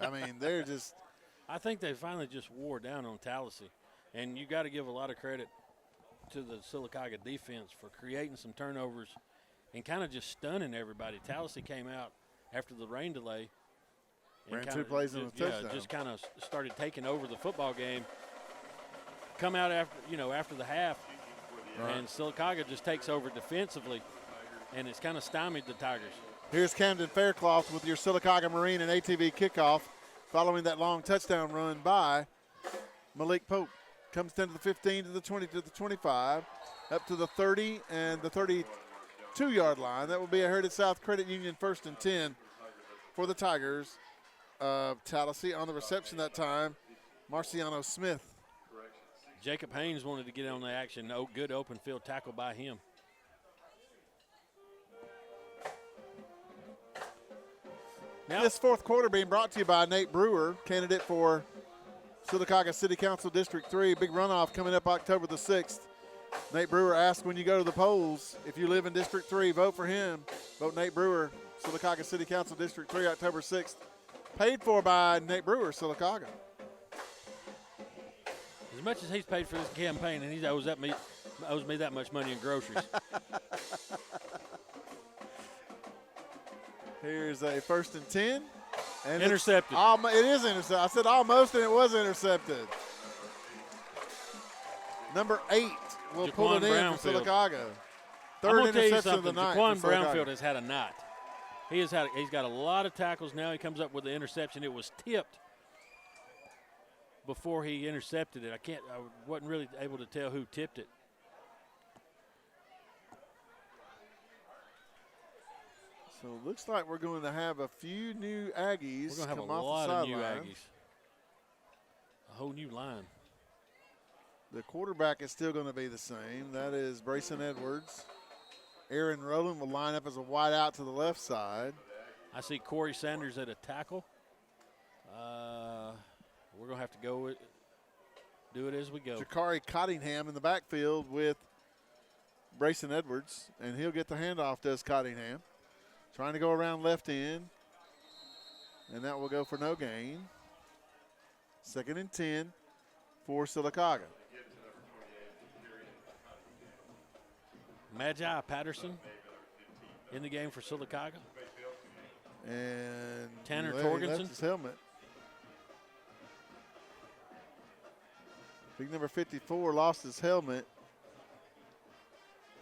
A: I mean, they're just –
B: I think they finally just wore down on Tallassee. And you got to give a lot of credit to the Sylacauga defense for creating some turnovers and kind of just stunning everybody. Tallassee came out after the rain delay.
A: Ran 2 plays and a touchdown.
B: Just kind of started taking over the football game. Come out after the half, right. And Sylacauga just takes over defensively, and it's kind of stymied the Tigers.
A: Here's Camden Faircloth with your Sylacauga Marine and ATV kickoff following that long touchdown run by Malik Pope. Comes down to the 15, to the 20, to the 25, up to the 30 and the 32-yard line. That will be a Heritage South Credit Union 1st and 10 for the Tigers of Tallassee. On the reception that time, Marciano Smith.
B: Jacob Haynes wanted to get on the action. No good open field tackle by him.
A: Now, this fourth quarter being brought to you by Nate Brewer, candidate for Sylacauga City Council District 3. Big runoff coming up October the 6th. Nate Brewer asked when you go to the polls, if you live in District 3, vote for him. Vote Nate Brewer, Sylacauga City Council District 3, October 6th. Paid for by Nate Brewer, Sylacauga.
B: As much as he's paid for this campaign, and he owes me that much money in groceries.
A: Here's a 1st and 10. And
B: intercepted.
A: It is intercepted. I said almost, and it was intercepted. Number 8 will pull it in for Sylacauga. Third interception of the night.
B: Jaquan Brownfield has had a night. He's got a lot of tackles now. He comes up with the interception. It was tipped before he intercepted it. I wasn't really able to tell who tipped it.
A: So it looks like we're going to have a few new Aggies.
B: We're going to have
A: come
B: a
A: off
B: lot
A: the
B: of new
A: sideline.
B: Aggies. A whole new line.
A: The quarterback is still going to be the same. That is Brayson Edwards. Aaron Rowland will line up as a wide out to the left side.
B: I see Corey Sanders at a tackle. We're going to have to do it as we go.
A: Jakari Cottingham in the backfield with Brayson Edwards, and he'll get the handoff, does Cottingham. Trying to go around left end, and that will go for no gain. 2nd and 10 for Sylacauga.
B: Magi Patterson in the game for Sylacauga.
A: And
B: Tanner
A: he
B: Torgensen.
A: left his helmet. Big number 54 lost his helmet.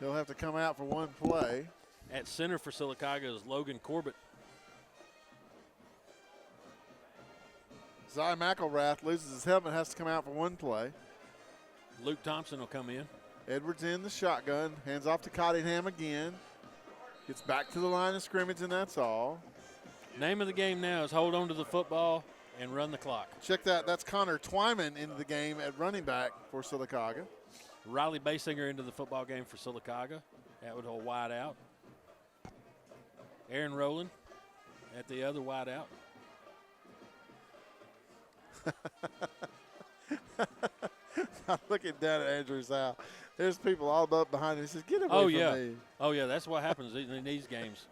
A: He'll have to come out for one play.
B: At center for Sylacauga is Logan Corbett.
A: Zy McElrath loses his helmet, has to come out for one play.
B: Luke Thompson will come in.
A: Edwards in the shotgun, hands off to Cottingham again. Gets back to the line of scrimmage, and that's all.
B: Name of the game now is hold on to the football and run the clock.
A: Check that. That's Connor Twyman into the game at running back for Sylacauga.
B: Riley Basinger into the football game for Sylacauga. That would hold wide out. Aaron Rowland at the other wide out.
A: I'm looking down at Andrew's house. There's people all up behind him. He says, get away from me.
B: Oh, yeah, that's what happens in these games.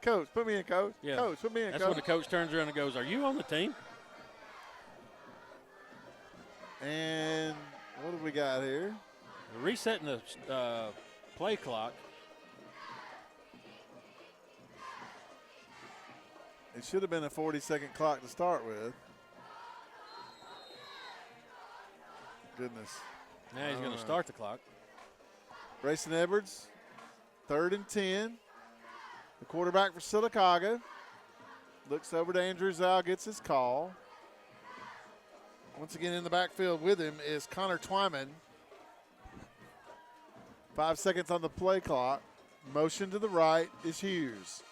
A: Coach, put me in, Coach.
B: Yeah.
A: Coach, put me in,
B: That's
A: Coach.
B: when the coach turns around and goes, are you on the team?
A: And what do we got here?
B: Resetting the play clock.
A: It should have been a 40-second clock to start with. Goodness.
B: Now he's going to start the clock.
A: Grayson Edwards, 3rd and 10. The quarterback for Sylacauga looks over to Andrew Zhao, gets his call. Once again in the backfield with him is Connor Twyman. 5 seconds on the play clock. Motion to the right is Hughes.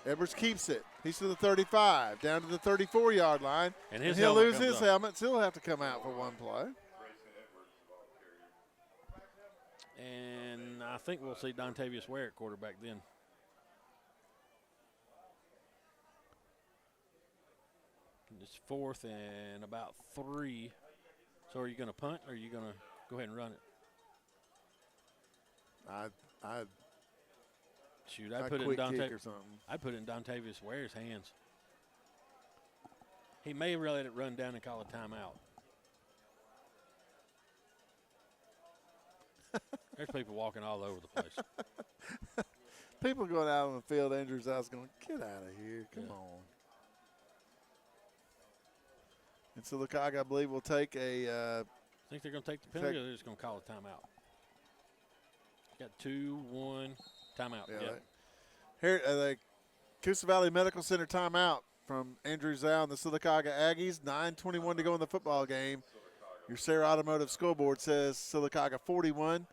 A: Edwards keeps it. He's to the 35, down to the 34-yard line.
B: And
A: he'll lose his helmet, so he'll have to come out for one play.
B: And I think we'll see Dontavius Ware at quarterback then. It's 4th and about 3. So are you going to punt or are you going to go ahead and run it? I'd put it in I'd put it in Dontavius Ware's hands. He may let it run down and call a timeout. There's people walking all over the place.
A: People going out on the field. Andrew's out going, get out of here. Come on. And so Sylacauga, I believe, will take a
B: think they're going to take the penalty or they're just going to call a timeout? Got 2-1 timeout.
A: Yeah. Here, the Coosa Valley Medical Center timeout from Andrew Zhao and the Sylacauga Aggies. 9:21 to go in the football game. Your Sarah Automotive scoreboard says Sylacauga 41,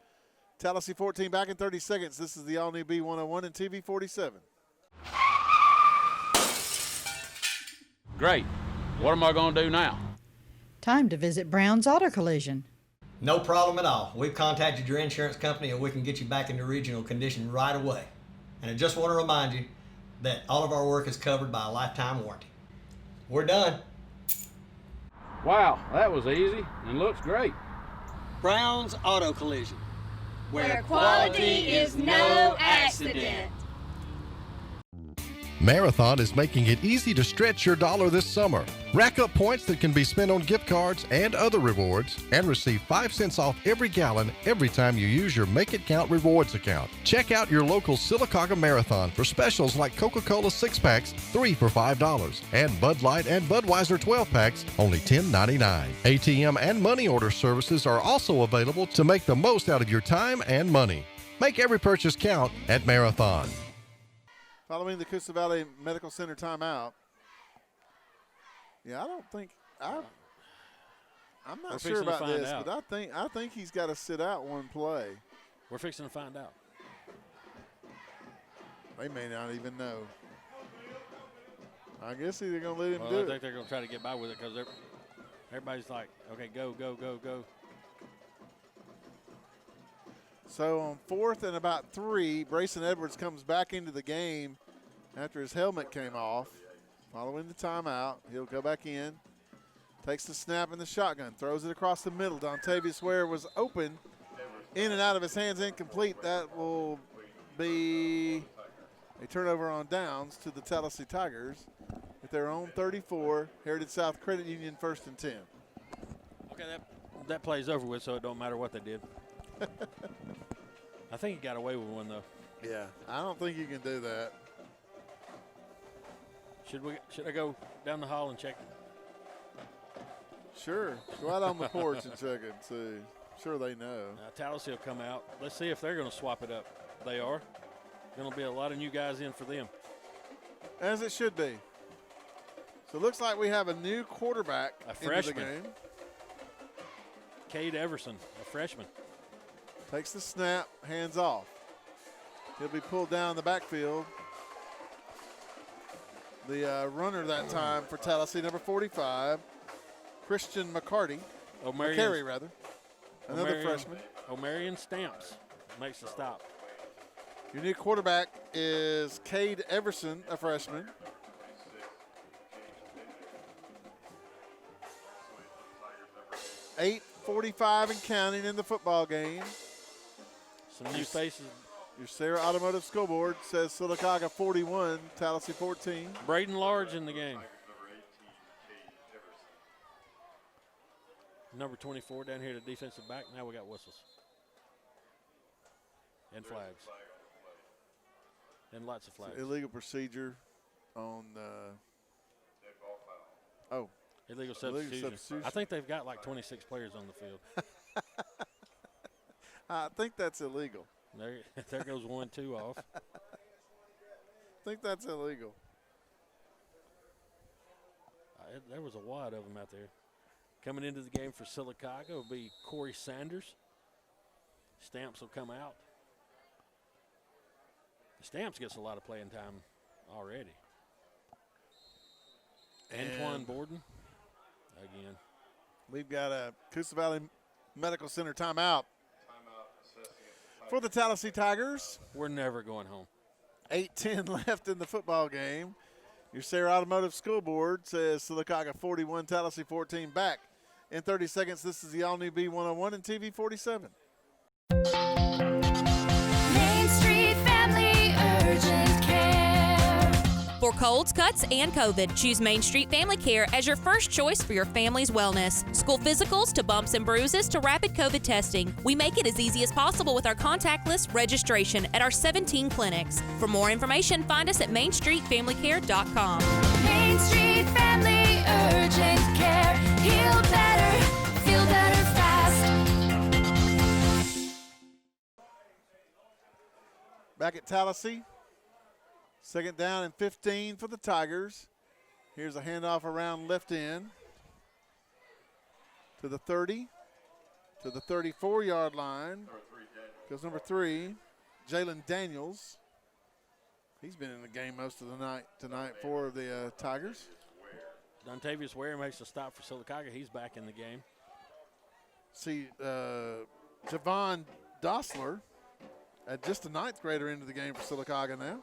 A: Tallassee 14. Back in 30 seconds. This is the all-new B101 and TV 47.
V: Great. What am I going to do now?
W: Time to visit Brown's Auto Collision.
X: No problem at all. We've contacted your insurance company and we can get you back into regional condition right away. And I just want to remind you that all of our work is covered by a lifetime warranty. We're done.
V: Wow, that was easy and looks great.
X: Brown's Auto Collision,
Q: where quality is no accident.
R: Marathon is making it easy to stretch your dollar this summer. Rack up points that can be spent on gift cards and other rewards and receive 5 cents off every gallon every time you use your Make It Count rewards account. Check out your local Sylacauga Marathon for specials like Coca-Cola 6-packs, 3 for $5, and Bud Light and Budweiser 12-packs, only $10.99. ATM and money order services are also available to make the most out of your time and money. Make every purchase count at Marathon.
A: Following the Coosa Valley Medical Center timeout. Yeah, I don't think I'm not sure about this, but I think he's got to sit out one play.
B: We're fixing to find out.
A: They may not even know. I guess they're going to let him do it.
B: I think they're going to try to get by with it because everybody's like, okay, go, go, go, go.
A: So on 4th and about 3, Grayson Edwards comes back into the game after his helmet came off. Following the timeout, he'll go back in, takes the snap in the shotgun, throws it across the middle. Dontavius Ware was open, in and out of his hands, incomplete. That will be a turnover on downs to the Tallassee Tigers at their own 34. Heritage South Credit Union 1st and 10.
B: Okay, that play's over with, so it don't matter what they did. I think he got away with one, though.
A: Yeah, I don't think you can do that.
B: Should I go down the hall and check?
A: Sure. Go out on the porch and check it, too. Sure they know.
B: Tallassee will come out. Let's see if they're going to swap it up. They are. Going to be a lot of new guys in for them.
A: As it should be. So it looks like we have a new quarterback
B: a freshman.
A: into the game.
B: Cade Everson, a freshman.
A: Takes the snap, hands off. He'll be pulled down the backfield. The runner that time for Tallassee, number 45, Christian McCarty. McCary, rather. Another freshman.
B: O'Marion Stamps makes the stop.
A: Your new quarterback is Cade Everson, a freshman. .45 and counting in the football game.
B: Some new faces.
A: Your Sarah Automotive scoreboard says Sylacauga 41, Tallassee 14.
B: Braden Large in the game. Number 24 down here, the defensive back. Now we got whistles and flags. And lots of flags.
A: Illegal procedure on
B: illegal substitution. I think they've got like 26 players on the field.
A: I think that's illegal.
B: There goes 1-2 off.
A: I think that's illegal.
B: There was a wad of them out there. Coming into the game for Sylacauga will be Corey Sanders. Stamps will come out. Stamps gets a lot of playing time already. Antoine Borden again.
A: We've got a Coosa Valley Medical Center timeout for the Tallassee Tigers.
B: We're never going home.
A: 8:10 left in the football game. Your Sarah Automotive School Board says Sylacauga 41, Tallassee 14. Back in 30 seconds. This is the all-new B101 and TV 47.
Q: Main Street Family Urgent Care.
M: For colds, cuts, and COVID, choose Main Street Family Care as your first choice for your family's wellness. School physicals to bumps and bruises to rapid COVID testing. We make it as easy as possible with our contactless registration at our 17 clinics. For more information, find us at mainstreetfamilycare.com.
Q: Main Street Family Urgent Care. Heal better, feel better fast.
A: Back at Tallassee. Second down and 15 for the Tigers. Here's a handoff around left end to the 30, to the 34-yard line. Goes number 3, Jalen Daniels. He's been in the game most of the night tonight for the Tigers.
B: Dontavius Ware makes a stop for Sylacauga. He's back in the game.
A: See, Javon Dossler, just a 9th grader into the game for Sylacauga now.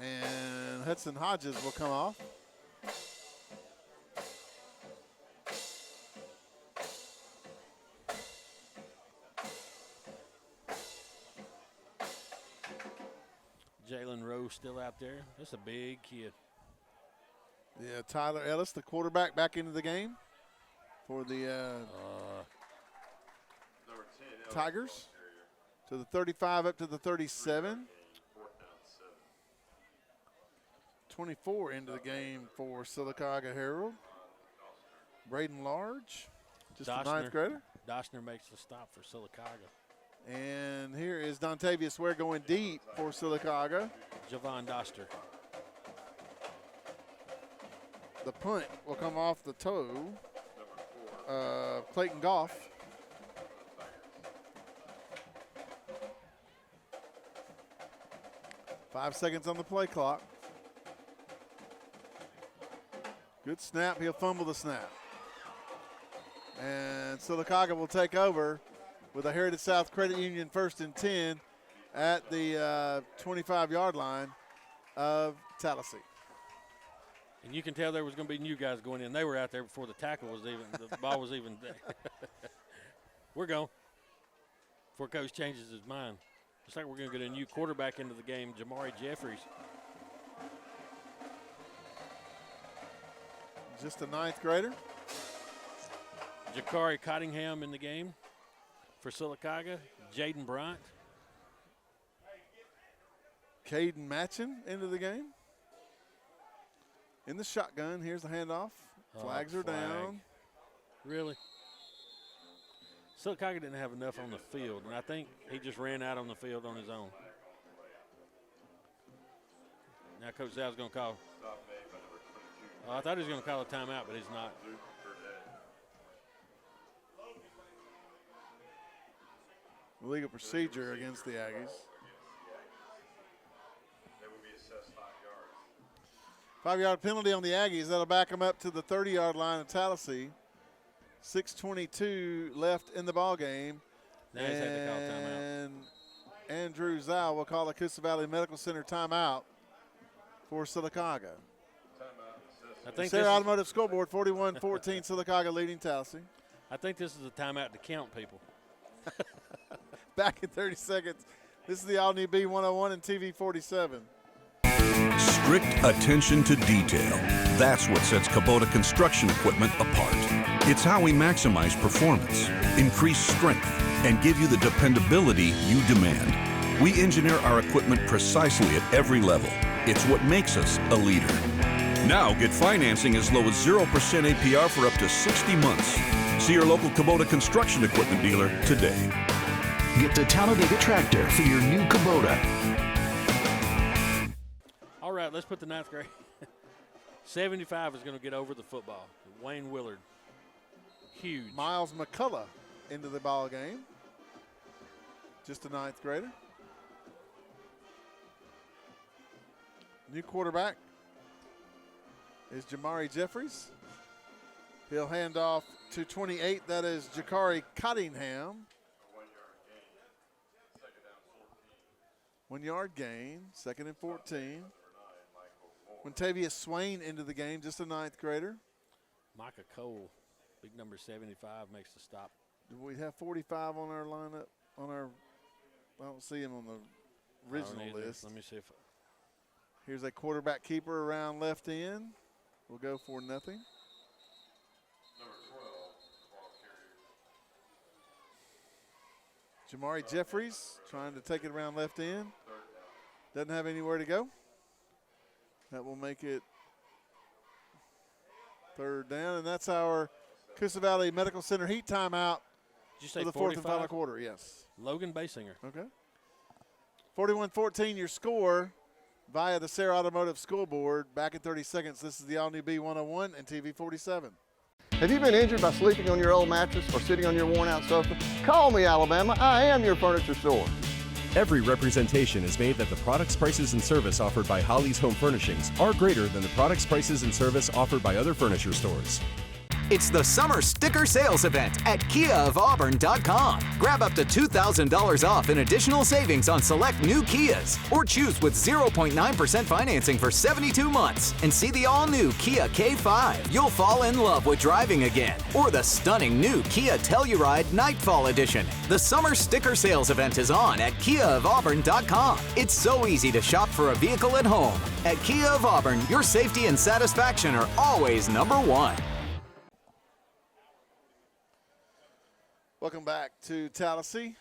A: And Hudson Hodges will come off.
B: Jalen Rowe still out there. That's a big kid.
A: Yeah, Tyler Ellis, the quarterback, back into the game for the Tigers. To the 35 up to the 37. 24 into the game for Sylacauga Herald. Braden Large, just a 9th grader.
B: Dossner makes the stop for Sylacauga.
A: And here is Dontavius Ware going deep for Sylacauga.
B: Javon Doster.
A: The punt will come off the toe. Clayton Goff. Five seconds on the play clock. Good snap. He'll fumble the snap. And Sylacauga will take over with a Heritage South Credit Union 1st and 10 at the 25-yard line of Tallassee.
B: And you can tell there was going to be new guys going in. They were out there before the tackle was even, the ball was even there. We're going. Before Coach changes his mind. Looks like we're going to get a new quarterback into the game, Jamari Jeffries.
A: Just a 9th grader.
B: Jakari Cottingham in the game for Sylacauga. Jaden Bryant.
A: Caden Matchin into the game. In the shotgun, here's the handoff. Flags are down.
B: Really? Sylacauga didn't have enough on the field, and I think he just ran out on the field on his own. Now Coach Zal's going to call. I thought he was going to call a timeout, but he's not.
A: Legal procedure against the Aggies.
F: They will be assessed 5 yards.
A: 5-yard penalty on the Aggies. That'll back them up to the 30-yard line of Tallassee. 6:22 left in the ball game.
B: Now he's had to call timeout.
A: And Andrew Zhao will call a Coosa Valley Medical Center timeout for Sylacauga.
B: I think
A: Sarah Automotive Scoreboard 41-14, Sylacauga leading Tallassee.
B: I think this is a timeout to count people.
A: Back in 30 seconds. This is the all-new B101 and TV 47.
G: strict attention to detail. That's what sets Kubota construction equipment apart. It's how we maximize performance, increase strength, and give you the dependability you demand. We engineer our equipment precisely at every level. It's what makes us a leader. Now get financing as low as 0% APR for up to 60 months. See your local Kubota construction equipment dealer today.
N: Get to Talladega Tractor for your new Kubota.
B: All right, let's put the ninth grade. 75 is going to get over the football. Wayne Willard. Huge.
A: Miles McCullough into the ball game. Just a ninth grader. New quarterback is Jamari Jeffries. He'll hand off to 28. That is Jakari Cottingham. 1 yard gain, 2nd and 14. Quintavious Swain into the game, just a ninth grader.
B: Micah Cole, big number 75, makes the stop.
A: Do we have 45 on our lineup? I don't see him on the original list.
B: Let me see if.
A: Here's a quarterback keeper around left end. We'll go for nothing. Jamari Jeffries trying to take it around left end. Doesn't have anywhere to go. That will make it 3rd down, and that's our Coosa Valley Medical Center heat timeout.
B: Did you say
A: for the
B: 45?
A: 4th and final quarter, yes.
B: Logan Basinger.
A: Okay. 41-14 your score via the Sarah Automotive Scoreboard. Back in 30 seconds, this is the all-new B101 and TV 47.
H: Have you been injured by sleeping on your old mattress or sitting on your worn-out sofa? Call me, Alabama. I am your furniture store.
I: Every representation is made that the products, prices, and service offered by Holly's Home Furnishings are greater than the products, prices, and service offered by other furniture stores.
J: It's the summer sticker sales event at KiaofAuburn.com. Grab up to $2,000 off in additional savings on select new Kias, or choose with 0.9% financing for 72 months and see the all-new Kia K5. You'll fall in love with driving again, or the stunning new Kia Telluride Nightfall Edition. The summer sticker sales event is on at KiaofAuburn.com. It's so easy to shop for a vehicle at home. At Kia of Auburn, your safety and satisfaction are always number one.
A: Welcome back to Tallassee.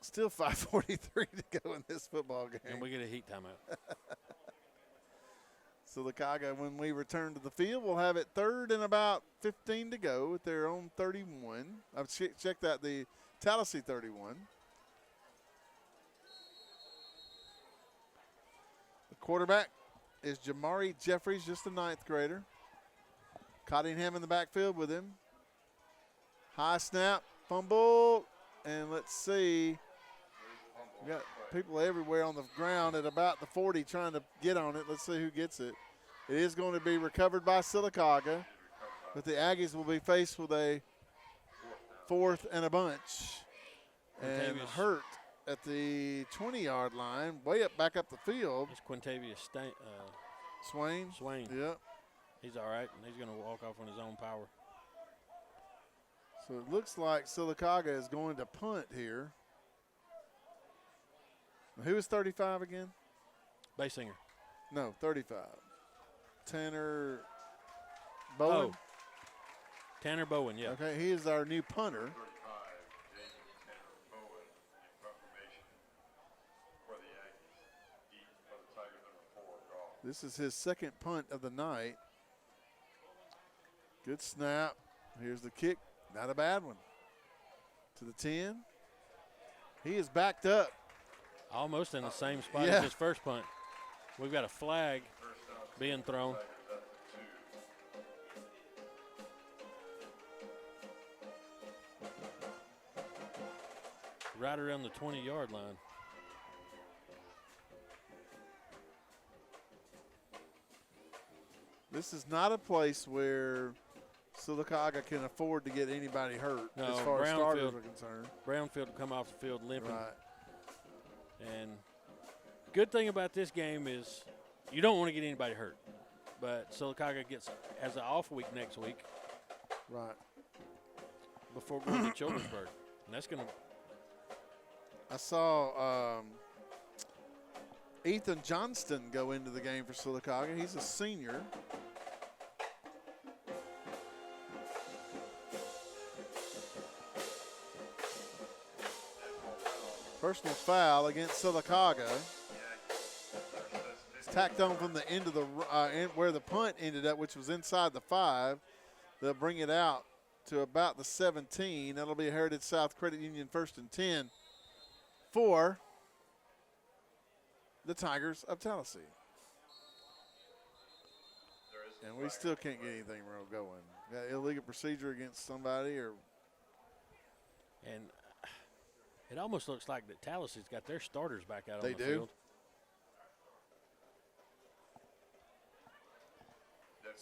A: Still 5:43 to go in this football game.
B: And we get a heat timeout.
A: Sylacauga, when we return to the field, we'll have it 3rd and about 15 to go at their own 31. I've checked that, the Tallassee 31. The quarterback is Jamari Jeffries, just a ninth grader. Cottingham in the backfield with him. High snap, fumble, and let's see. We got people everywhere on the ground at about the 40 trying to get on it. Let's see who gets it. It is going to be recovered by Sylacauga, but the Aggies will be faced with a 4th and a bunch. And hurt at the 20-yard line, way up back up the field.
B: It's Quintavious
A: Swain. Yep.
B: He's all right, and he's going to walk off on his own power.
A: So it looks like Sylacauga is going to punt here. Who is 35 again?
B: Basinger.
A: No, 35. Tanner Bowen.
B: Oh. Tanner Bowen, yeah.
A: Okay, he is our new punter. This is his 2nd punt of the night. Good snap. Here's the kick. Not a bad one. To the 10. He is backed up.
B: Almost in the same spot as his first punt. We've got a flag being thrown. Right around the 20-yard line.
A: This is not a place where Sylacauga can afford to get anybody hurt as far as starters are concerned.
B: Brownfield will come off the field limping.
A: Right.
B: And good thing about this game is you don't want to get anybody hurt. But Sylacauga has an off week next week.
A: Right.
B: Before going to Childersburg. And that's going to.
A: I saw Ethan Johnston go into the game for Sylacauga. He's a senior. Personal foul against Sylacauga. It's tacked on from the end of the where the punt ended up, which was inside the 5. They'll bring it out to about the 17. That'll be Heritage South Credit Union 1st and 10 for the Tigers of Tallassee. And we still can't get anything real going. Got illegal procedure against somebody, or
B: and it almost looks like that Tallassee's got their starters back out
A: they
B: on the
A: do.
B: field.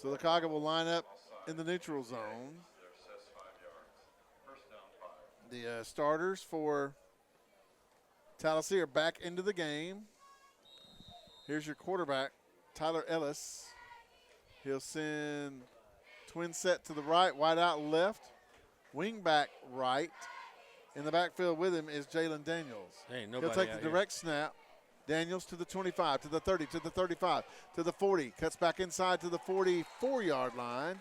A: Sylacauga will line up in the neutral zone. The starters for Tallassee are back into the game. Here's your quarterback, Tyler Ellis. He'll send twin set to the right, wide out left, wing back right. In the backfield with him is Jalen Daniels.
B: Hey,
A: He'll take the direct snap. Daniels to the 25, to the 30, to the 35, to the 40. Cuts back inside to the 44-yard line.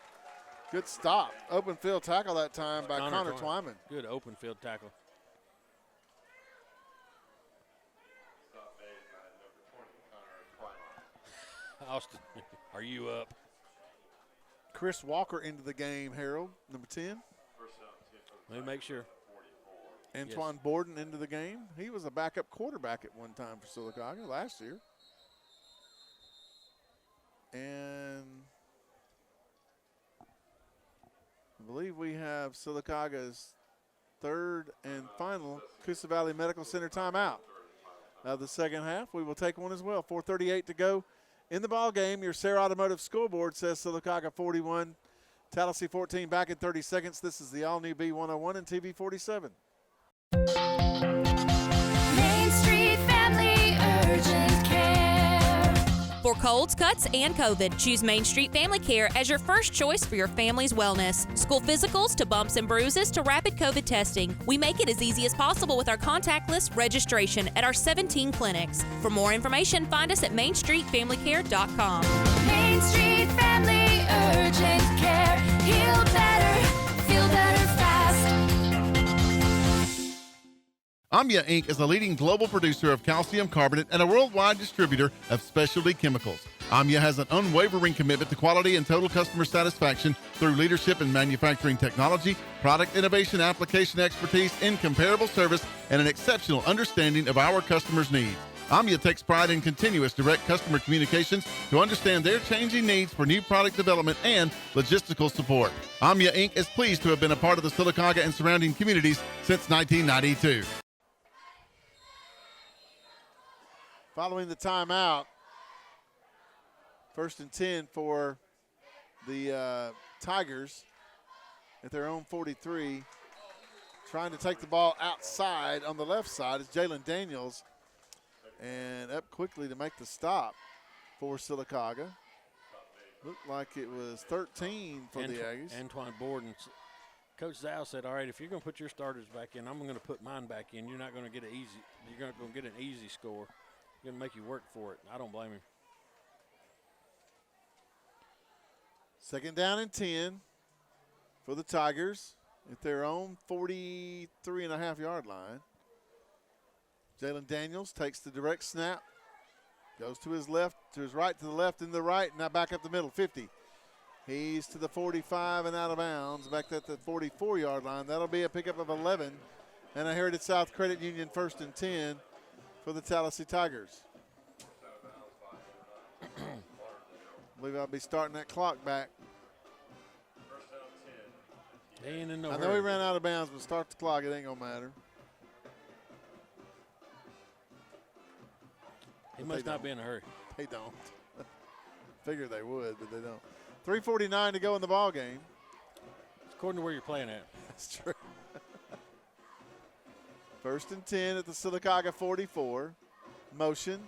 A: Good stop. Open field tackle that time by Connor Twyman.
B: Good open field tackle. Austin, are you up?
A: Chris Walker into the game, Harold, number 10.
B: Let me make sure.
A: Antoine Borden into the game. He was a backup quarterback at one time for Sylacauga last year. And I believe we have Sylacauga's third and final Coosa Valley Medical Center timeout of the second half. We will take one as well. 4:38 to go in the ball game. Your Sarah Automotive scoreboard says Sylacauga 41, Tallassee 14. Back in 30 seconds. This is the all-new B101 and TV 47.
Q: Main Street Family Urgent Care.
M: For colds, cuts, and COVID, choose Main Street Family Care as your first choice for your family's wellness. School physicals to bumps and bruises to rapid COVID testing. We make it as easy as possible with our contactless registration at our 17 clinics. For more information, find us at mainstreetfamilycare.com.
Q: Main Street Family Urgent Care. Heal better, feel better fast.
C: Amya Inc. is a leading global producer of calcium carbonate and a worldwide distributor of specialty chemicals. Amya has an unwavering commitment to quality and total customer satisfaction through leadership in manufacturing technology, product innovation, application expertise, incomparable service, and an exceptional understanding of our customers' needs. Amya takes pride in continuous direct customer communications to understand their changing needs for new product development and logistical support. Amya Inc. is pleased to have been a part of the Sylacauga and surrounding communities since 1992.
A: Following the timeout, 1st and 10 for the Tigers at their own 43. Trying to take the ball outside on the left side is Jalen Daniels. And up quickly to make the stop for Sylacauga. Looked like it was 13 for the Aggies.
B: Antoine Borden. Coach Zal said, all right, if you're going to put your starters back in, I'm going to put mine back in. You're not going to get you're not going to get an easy score. Going to make you work for it. I don't blame him.
A: Second down and 10 for the Tigers at their own 43.5-yard line. Jalen Daniels takes the direct snap, goes to his left, to his right, to the left, and the right, now back up the middle, 50. He's to the 45 and out of bounds, back at the 44-yard line. That'll be a pickup of 11 and a Heritage South Credit Union 1st and 10 for the Tallassee Tigers. I believe I'll be starting that clock back.
B: Ain't in no
A: I know
B: hurry.
A: he ran out of bounds, but start the clock. It ain't going to matter.
B: He must not be in a hurry.
A: They don't. Figure they would, but they don't. 3:49 to go in the ball game.
B: It's according to where you're playing at.
A: That's true. 1st and 10 at the Sylacauga 44. Motion.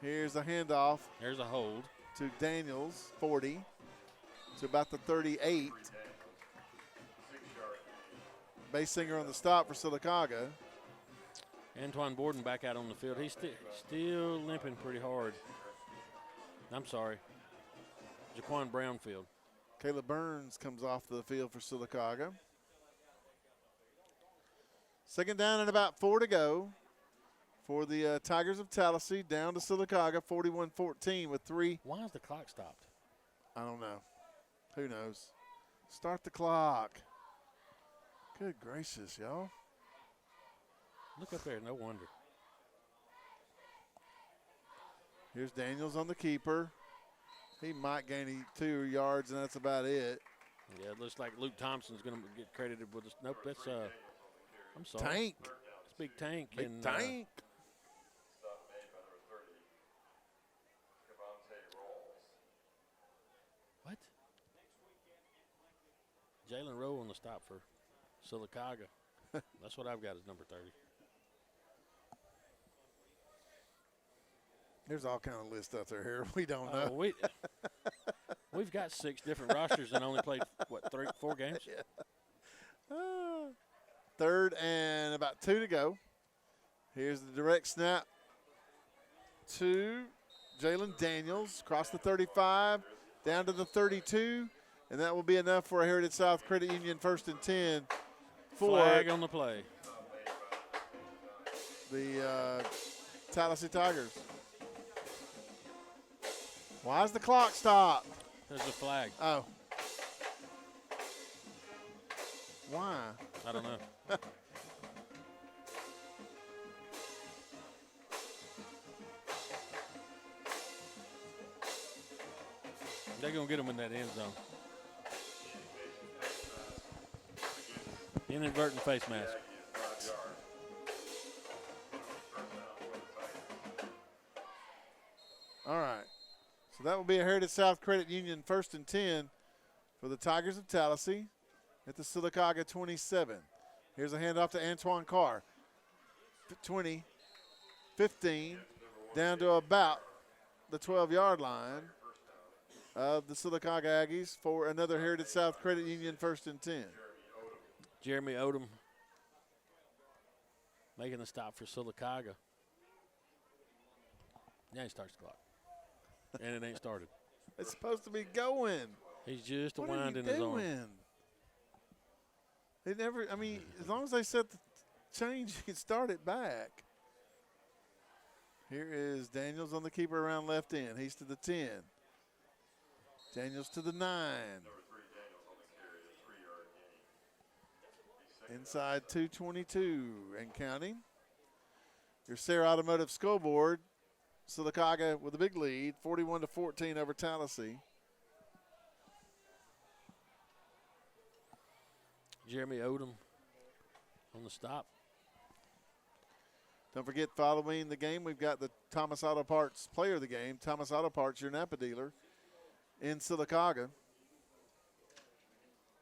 A: Here's a handoff.
B: There's a hold.
A: To Daniels, 40. To about the 38. Basinger on the stop for Sylacauga.
B: Antoine Borden back out on the field. He's still limping pretty hard. I'm sorry. Jaquan Brownfield.
A: Caleb Burns comes off the field for Sylacauga. Second down and about 4 to go for the Tigers of Tallassee, down to Sylacauga, 41-14 with 3.
B: Why is the clock stopped?
A: I don't know. Who knows? Start the clock. Good gracious, y'all.
B: Look up there, no wonder.
A: Here's Daniels on the keeper. He might gain 2 yards, and that's about it.
B: Yeah, it looks like Luke Thompson's going to get credited with this. Nope, that's I'm sorry.
A: Tank.
B: It's Big Tank.
A: Big
B: and,
A: Tank.
B: What? Jalen Rowe on the stop for Sylacauga. That's what I've got as number 30.
A: There's all kind of lists out there here. We don't know.
B: We've got 6 different rosters and only played, 4 games?
A: Yeah. Third and about 2 to go. Here's the direct snap to Jalen Daniels. Across the 35, down to the 32. And that will be enough for a Heritage South Credit Union 1st and 10.
B: Flag on the play.
A: The Tallassee Tigers. Why is the clock stopped?
B: There's a flag.
A: Oh. Why?
B: I don't know. They're going to get him in that end zone. Inadvertent face mask.
A: All right. So that will be a Heritage South Credit Union 1st and 10 for the Tigers of Tallassee at the Sylacauga 27. Here's a handoff to Antoine Carr. 20, 15, down to about the 12-yard line of the Sylacauga Aggies for another Heritage South Credit Union 1st and 10.
B: Jeremy Odom making the stop for Sylacauga. Now he starts the clock. And it ain't started.
A: It's supposed to be going.
B: He's just
A: What
B: winding
A: are you
B: his arm.
A: doing? They never, I mean, as long as they set the change, you can start it back. Here is Daniels on the keeper around left end. He's to the 10. Daniels to the 9. Inside 2:22 and counting. Your Sarah Automotive scoreboard. Sylacauga with a big lead, 41-14 over Tallassee.
B: Jeremy Odom on the stop.
A: Don't forget, following the game, we've got the Thomas Auto Parts player of the game. Thomas Auto Parts, your Napa dealer in Sylacauga.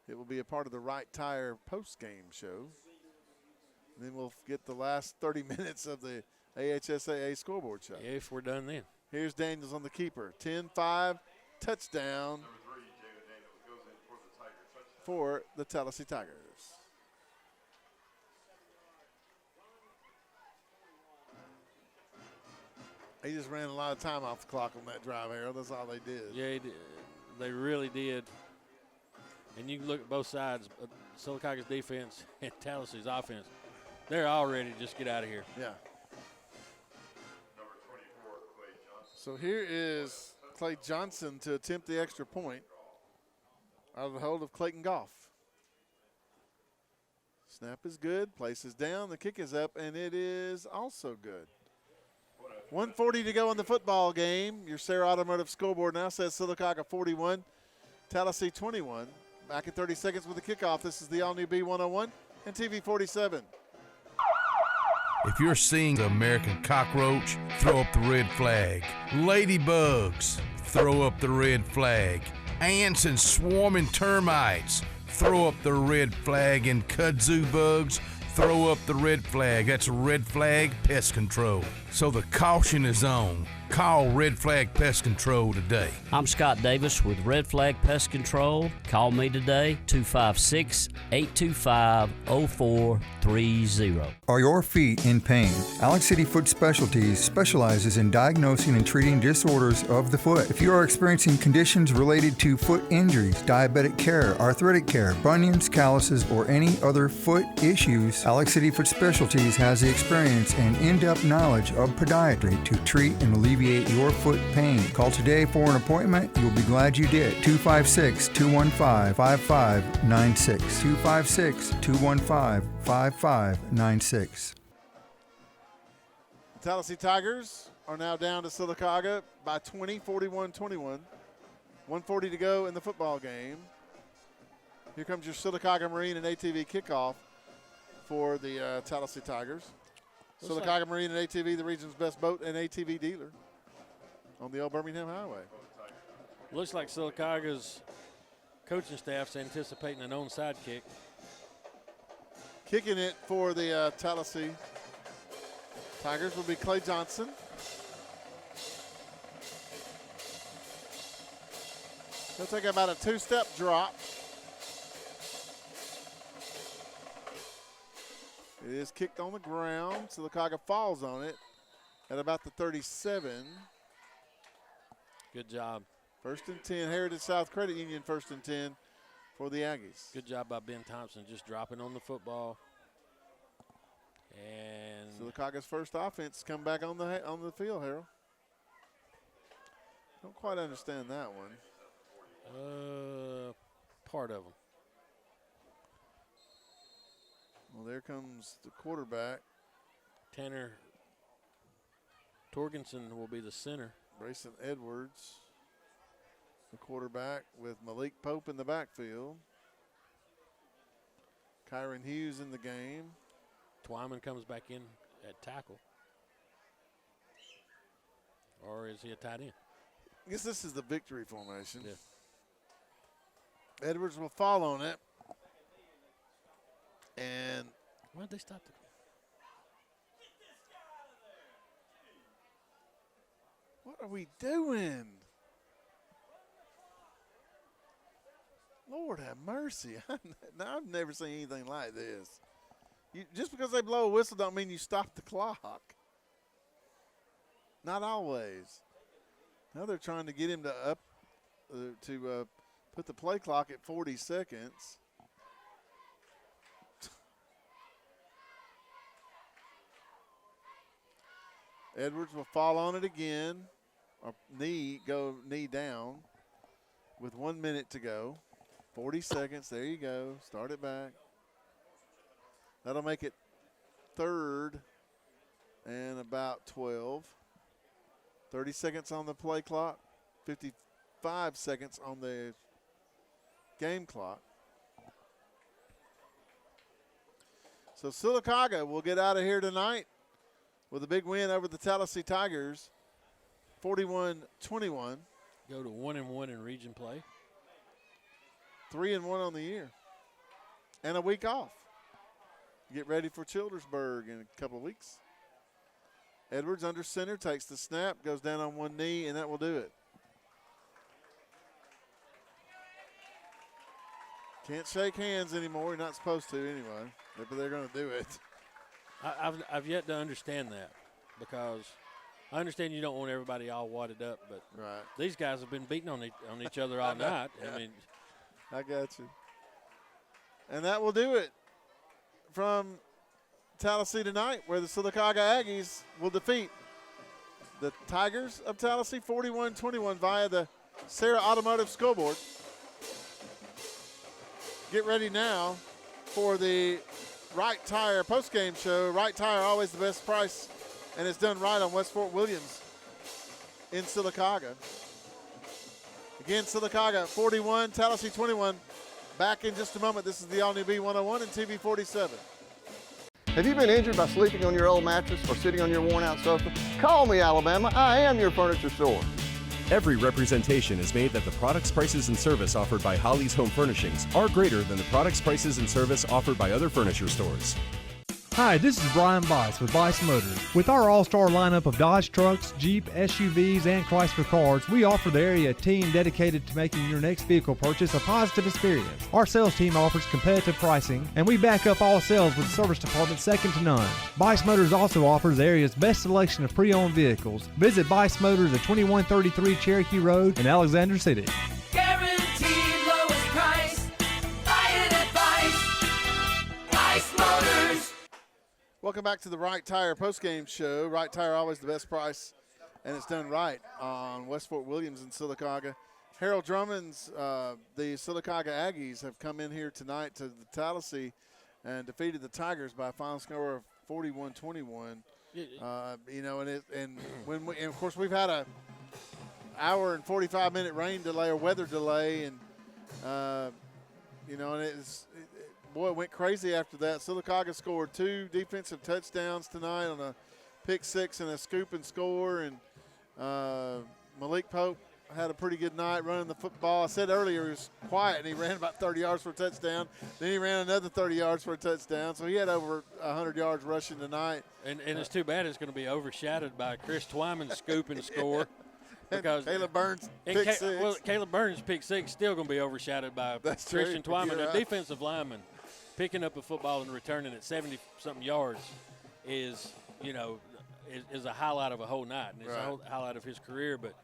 A: It will be a part of the Right Tire post-game show. And then we'll get the last 30 minutes of the AHSAA scoreboard show.
B: Yeah, if we're done then.
A: Here's Daniels on the keeper. 10-5, touchdown for the Tallassee Tigers. He just ran a lot of time off the clock on that drive, Harold. That's all they did.
B: Yeah, he did. They really did. And you can look at both sides, Sylacauga's defense and Tallassee's offense. They're all ready to just get out of here.
A: Yeah. So here is Clay Johnson to attempt the extra point out of the hold of Clayton Goff. Snap is good, place is down, the kick is up, and it is also good. 1:40 to go in the football game. Your Sarah Automotive scoreboard now says Sylacauga 41, Tallassee 21. Back in 30 seconds with the kickoff. This is the all-new B101 and TV 47.
O: If you're seeing the American cockroach, throw up the red flag. Ladybugs, throw up the red flag. Ants and swarming termites, throw up the red flag. And kudzu bugs, throw up the red flag. That's red flag pest control. So the caution is on. Call Red Flag Pest Control today.
L: I'm Scott Davis with Red Flag Pest Control. Call me today, 256-825-0430.
P: Are your feet in pain? Alex City Foot Specialties specializes in diagnosing and treating disorders of the foot. If you are experiencing conditions related to foot injuries, diabetic care, arthritic care, bunions, calluses, or any other foot issues, Alex City Foot Specialties has the experience and in-depth knowledge of podiatry to treat and alleviate your foot pain. Call today for an appointment. You'll be glad you did. 256-215-5596. 256-215-5596.
A: The Tallassee Tigers are now down to Sylacauga by 20, 41-21. 1:40 to go in the football game. Here comes your Sylacauga Marine and ATV kickoff for the Tallassee Tigers. Sylacauga Marine and ATV, the region's best boat and ATV dealer on the old Birmingham Highway.
B: Looks like Sylacauga's coaching staff's anticipating an onside kick.
A: Kicking it for the Tallassee Tigers will be Clay Johnson. He'll take about a two-step drop. It is kicked on the ground. Sylacauga falls on it at about the 37.
B: Good job.
A: 1st and 10, Heritage South Credit Union 1st and 10 for the Aggies.
B: Good job by Ben Thompson just dropping on the football. And
A: Sylacauga's first offense come back on the field, Harold. Don't quite understand that one.
B: Part of them.
A: Well, there comes the quarterback.
B: Tanner Torgensen will be the center.
A: Brayson Edwards, the quarterback, with Malik Pope in the backfield. Kyron Hughes in the game.
B: Twyman comes back in at tackle. Or is he a tight end?
A: I guess this is the victory formation.
B: Yeah.
A: Edwards will fall on it. And
B: why did they stop the
A: What are we doing? Lord have mercy. I've never seen anything like this. Just because they blow a whistle don't mean you stop the clock. Not always. Now they're trying to get him to put the play clock at 40 seconds. Edwards will fall on it again, or knee down with 1 minute to go. 40 seconds, there you go, start it back. That'll make it 3rd and about 12. 30 seconds on the play clock, 55 seconds on the game clock. So Sylacauga will get out of here tonight with a big win over the Tallassee Tigers, 41-21.
B: Go to 1-1 in region play.
A: 3-1 on the year. And a week off. Get ready for Childersburg in a couple of weeks. Edwards under center, takes the snap, goes down on one knee, and that will do it. Can't shake hands anymore. You're not supposed to anyway, but they're going to do it.
B: I've yet to understand that, because I understand you don't want everybody all wadded up, but these guys have been beating on each other all night.
A: Yeah.
B: I mean,
A: I got you. And that will do it from Tallassee tonight, where the Sylacauga Aggies will defeat the Tigers of Tallassee 41-21 via the Sarah Automotive scoreboard. Get ready now for the Right Tire postgame show. Right Tire, always the best price, and it's done right on West Fort Williams in Sylacauga. Again, Sylacauga 41, Tallassee 21. Back in just a moment. This is the all-new B101 and TV 47.
H: Have you been injured by sleeping on your old mattress or sitting on your worn-out sofa? Call me, Alabama. I am your furniture store.
I: Every representation is made that the products, prices, and service offered by Holly's Home Furnishings are greater than the products, prices, and service offered by other furniture stores.
K: Hi, this is Brian Bice with Bice Motors. With our all-star lineup of Dodge trucks, Jeep, SUVs, and Chrysler cars, we offer the area a team dedicated to making your next vehicle purchase a positive experience. Our sales team offers competitive pricing, and we back up all sales with a service department second to none. Bice Motors also offers the area's best selection of pre-owned vehicles. Visit Bice Motors at 2133 Cherokee Road in Alexander City.
Q: Guaranteed lowest price. Buy it at Bice Motors.
A: Welcome back to the Right Tire postgame show. Right Tire, always the best price, and it's done right on West Fort Williams in Sylacauga. Harold Drummond's, the Sylacauga Aggies have come in here tonight to the Tallassee and defeated the Tigers by a final score of 41-21. And of course we've had a hour and 45-minute rain delay or weather delay, and it went crazy after that. Sylacauga scored 2 defensive touchdowns tonight on a pick 6 and a scoop and score. And Malik Pope had a pretty good night running the football. I said earlier he was quiet, and he ran about 30 yards for a touchdown. Then he ran another 30 yards for a touchdown. So he had over 100 yards rushing tonight.
B: And it's too bad it's going to be overshadowed by Chris Twyman's scoop and score.
A: Because Caleb Burns pick 6.
B: Well, Caleb Burns pick 6 still going to be overshadowed by Christian Twyman, a defensive lineman. Picking up a football and returning it 70-something yards is a highlight of a whole night, and it's a whole highlight of his career. But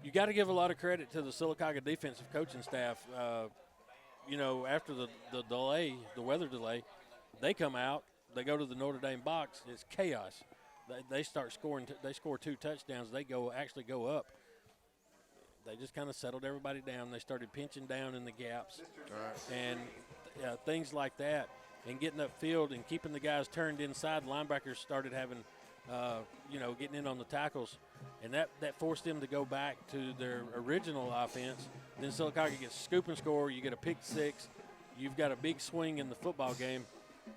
B: you got to give a lot of credit to the Sylacauga defensive coaching staff. After the delay, the weather delay, they come out, they go to the Notre Dame box. It's chaos. They start scoring. They score 2 touchdowns. They actually go up. They just kind of settled everybody down. They started pinching down in the gaps, and things like that, and getting upfield and keeping the guys turned inside. Linebackers started having, getting in on the tackles, and that forced them to go back to their original offense. Then Sylacauga gets scoop and score. You get a pick 6. You've got a big swing in the football game,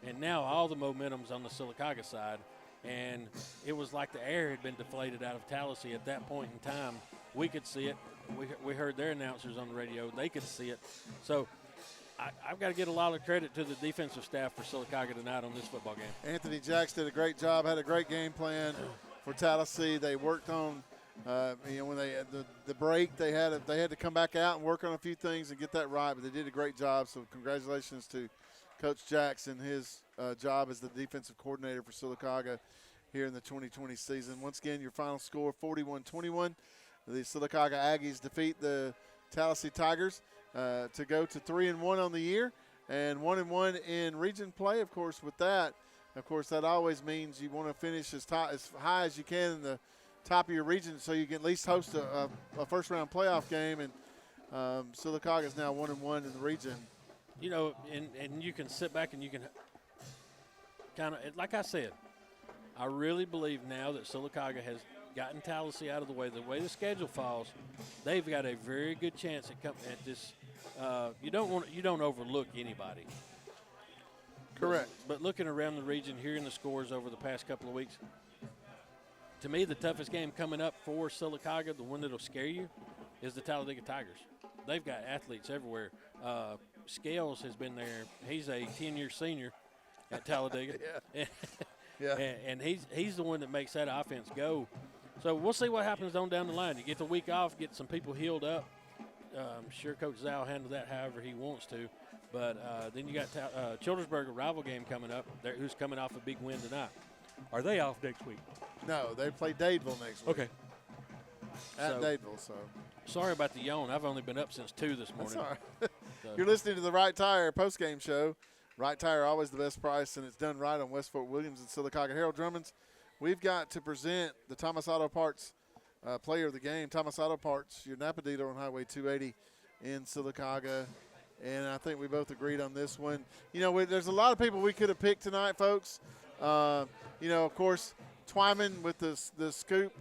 B: and now all the momentum's on the Sylacauga side. And it was like the air had been deflated out of Tallassee at that point in time. We could see it. We heard their announcers on the radio. They could see it. So I've got to get a lot of credit to the defensive staff for Sylacauga tonight on this football game.
A: Anthony Jacks did a great job, had a great game plan for Tallassee. They worked on, when they had the break, they had to come back out and work on a few things and get that right, but they did a great job. So congratulations to Coach Jacks and his job as the defensive coordinator for Sylacauga here in the 2020 season. Once again, your final score, 41-21. The Sylacauga Aggies defeat the Tallassee Tigers to go to 3-1 on the year and 1-1 in region play. Of course, that always means you want to finish as high as you can in the top of your region, so you can at least host a first-round playoff game. And Sylacauga is now 1-1 in the region.
B: And you can sit back and you can kind of, like I said, I really believe now that Sylacauga has gotten Tallassee out of the way the schedule falls, they've got a very good chance at this. You don't overlook anybody.
A: Correct.
B: But looking around the region, hearing the scores over the past couple of weeks, to me the toughest game coming up for Sylacauga, the one that'll scare you, is the Talladega Tigers. They've got athletes everywhere. Scales has been there. He's a 10-year senior at Talladega.
A: Yeah.
B: And he's the one that makes that offense go. So we'll see what happens on down the line. You get the week off, get some people healed up. I'm sure Coach Zhao will handle that however he wants to. But then you got Childersburg, a rival game coming up, who's coming off a big win tonight. Are they off next week?
A: No, they play Dadeville next week.
B: Okay.
A: At Dadeville, so.
B: Sorry about the yawn. I've only been up since 2 this morning.
A: That's all right. You're listening to the Right Tire postgame show. Right Tire, always the best price, and it's done right on West Fort Williams and Sylacauga. Harold Drummonds, we've got to present the Thomas Auto Parts player of the game. Thomas Auto Parts, your Napa dealer on Highway 280 in Sylacauga. And I think we both agreed on this one. There's a lot of people we could have picked tonight, folks. Of course, Twyman with the scoop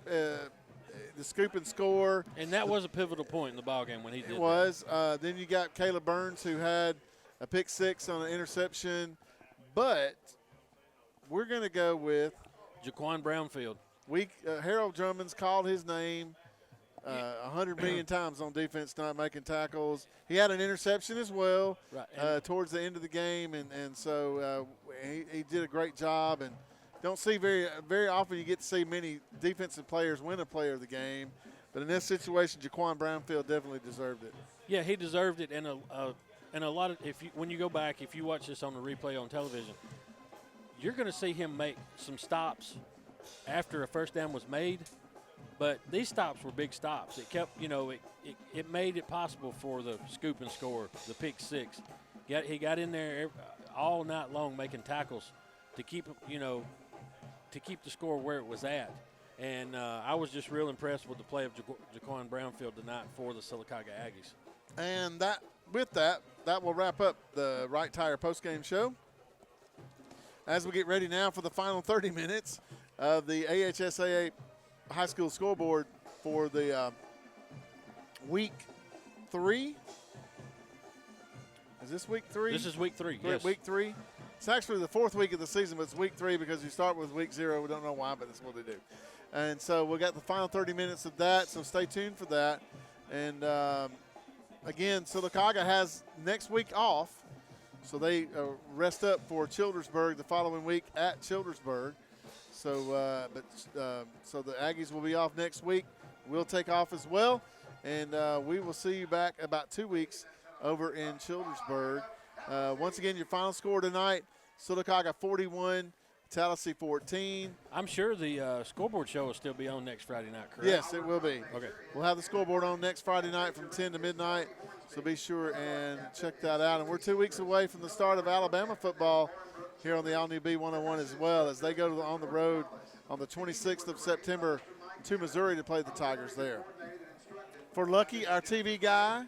A: and score.
B: And that was a pivotal point in the ballgame when he did
A: It was. Then you got Caleb Burns, who had a pick 6 on an interception. But we're going to go with
B: Jaquan Brownfield.
A: Harold Drummonds called his name 100 million times on defense, not making tackles. He had an interception as well towards the end of the game, and so he did a great job. And don't see very often you get to see many defensive players win a player of the game. But in this situation, Jaquan Brownfield definitely deserved it.
B: Yeah, he deserved it, and a lot of when you go back, if you watch this on the replay on television, you're going to see him make some stops after a first down was made. But these stops were big stops. It kept, it made it possible for the scoop and score, the pick six. He got in there all night long making tackles to keep, to keep the score where it was at. And I was just real impressed with the play of Jaquan Brownfield tonight for the Sylacauga Aggies.
A: And that will wrap up the Right Tire postgame show. As we get ready now for the final 30 minutes of the AHSAA high school scoreboard for the week 3. Is this week 3?
B: This is week 3, yes.
A: Week 3. It's actually the 4th week of the season, but it's week 3 because you start with week 0. We don't know why, but that's what they do. And so we got the final 30 minutes of that, so stay tuned for that. And, again, Sylacauga has next week off, so they rest up for Childersburg the following week at Childersburg. So, so the Aggies will be off next week. We'll take off as well, and we will see you back about 2 weeks over in Childersburg. Once again, your final score tonight: Sylacauga 41, Tallassee 14.
B: I'm sure the scoreboard show will still be on next Friday night, correct?
A: Yes, it will be.
B: Okay.
A: We'll have the scoreboard on next Friday night from 10 to midnight, so be sure and check that out. And we're 2 weeks away from the start of Alabama football here on the all-new B101 as well, as they go on the road on the 26th of September to Missouri to play the Tigers there. For Lucky, our TV guy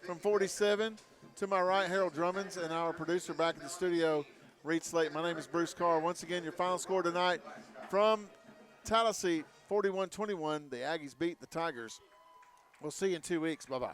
A: from 47, to my right, Harold Drummonds, and our producer back in the studio, Reed Slate. My name is Bruce Carr. Once again, your final score tonight from Tallassee, 41-21. The Aggies beat the Tigers. We'll see you in 2 weeks. Bye-bye.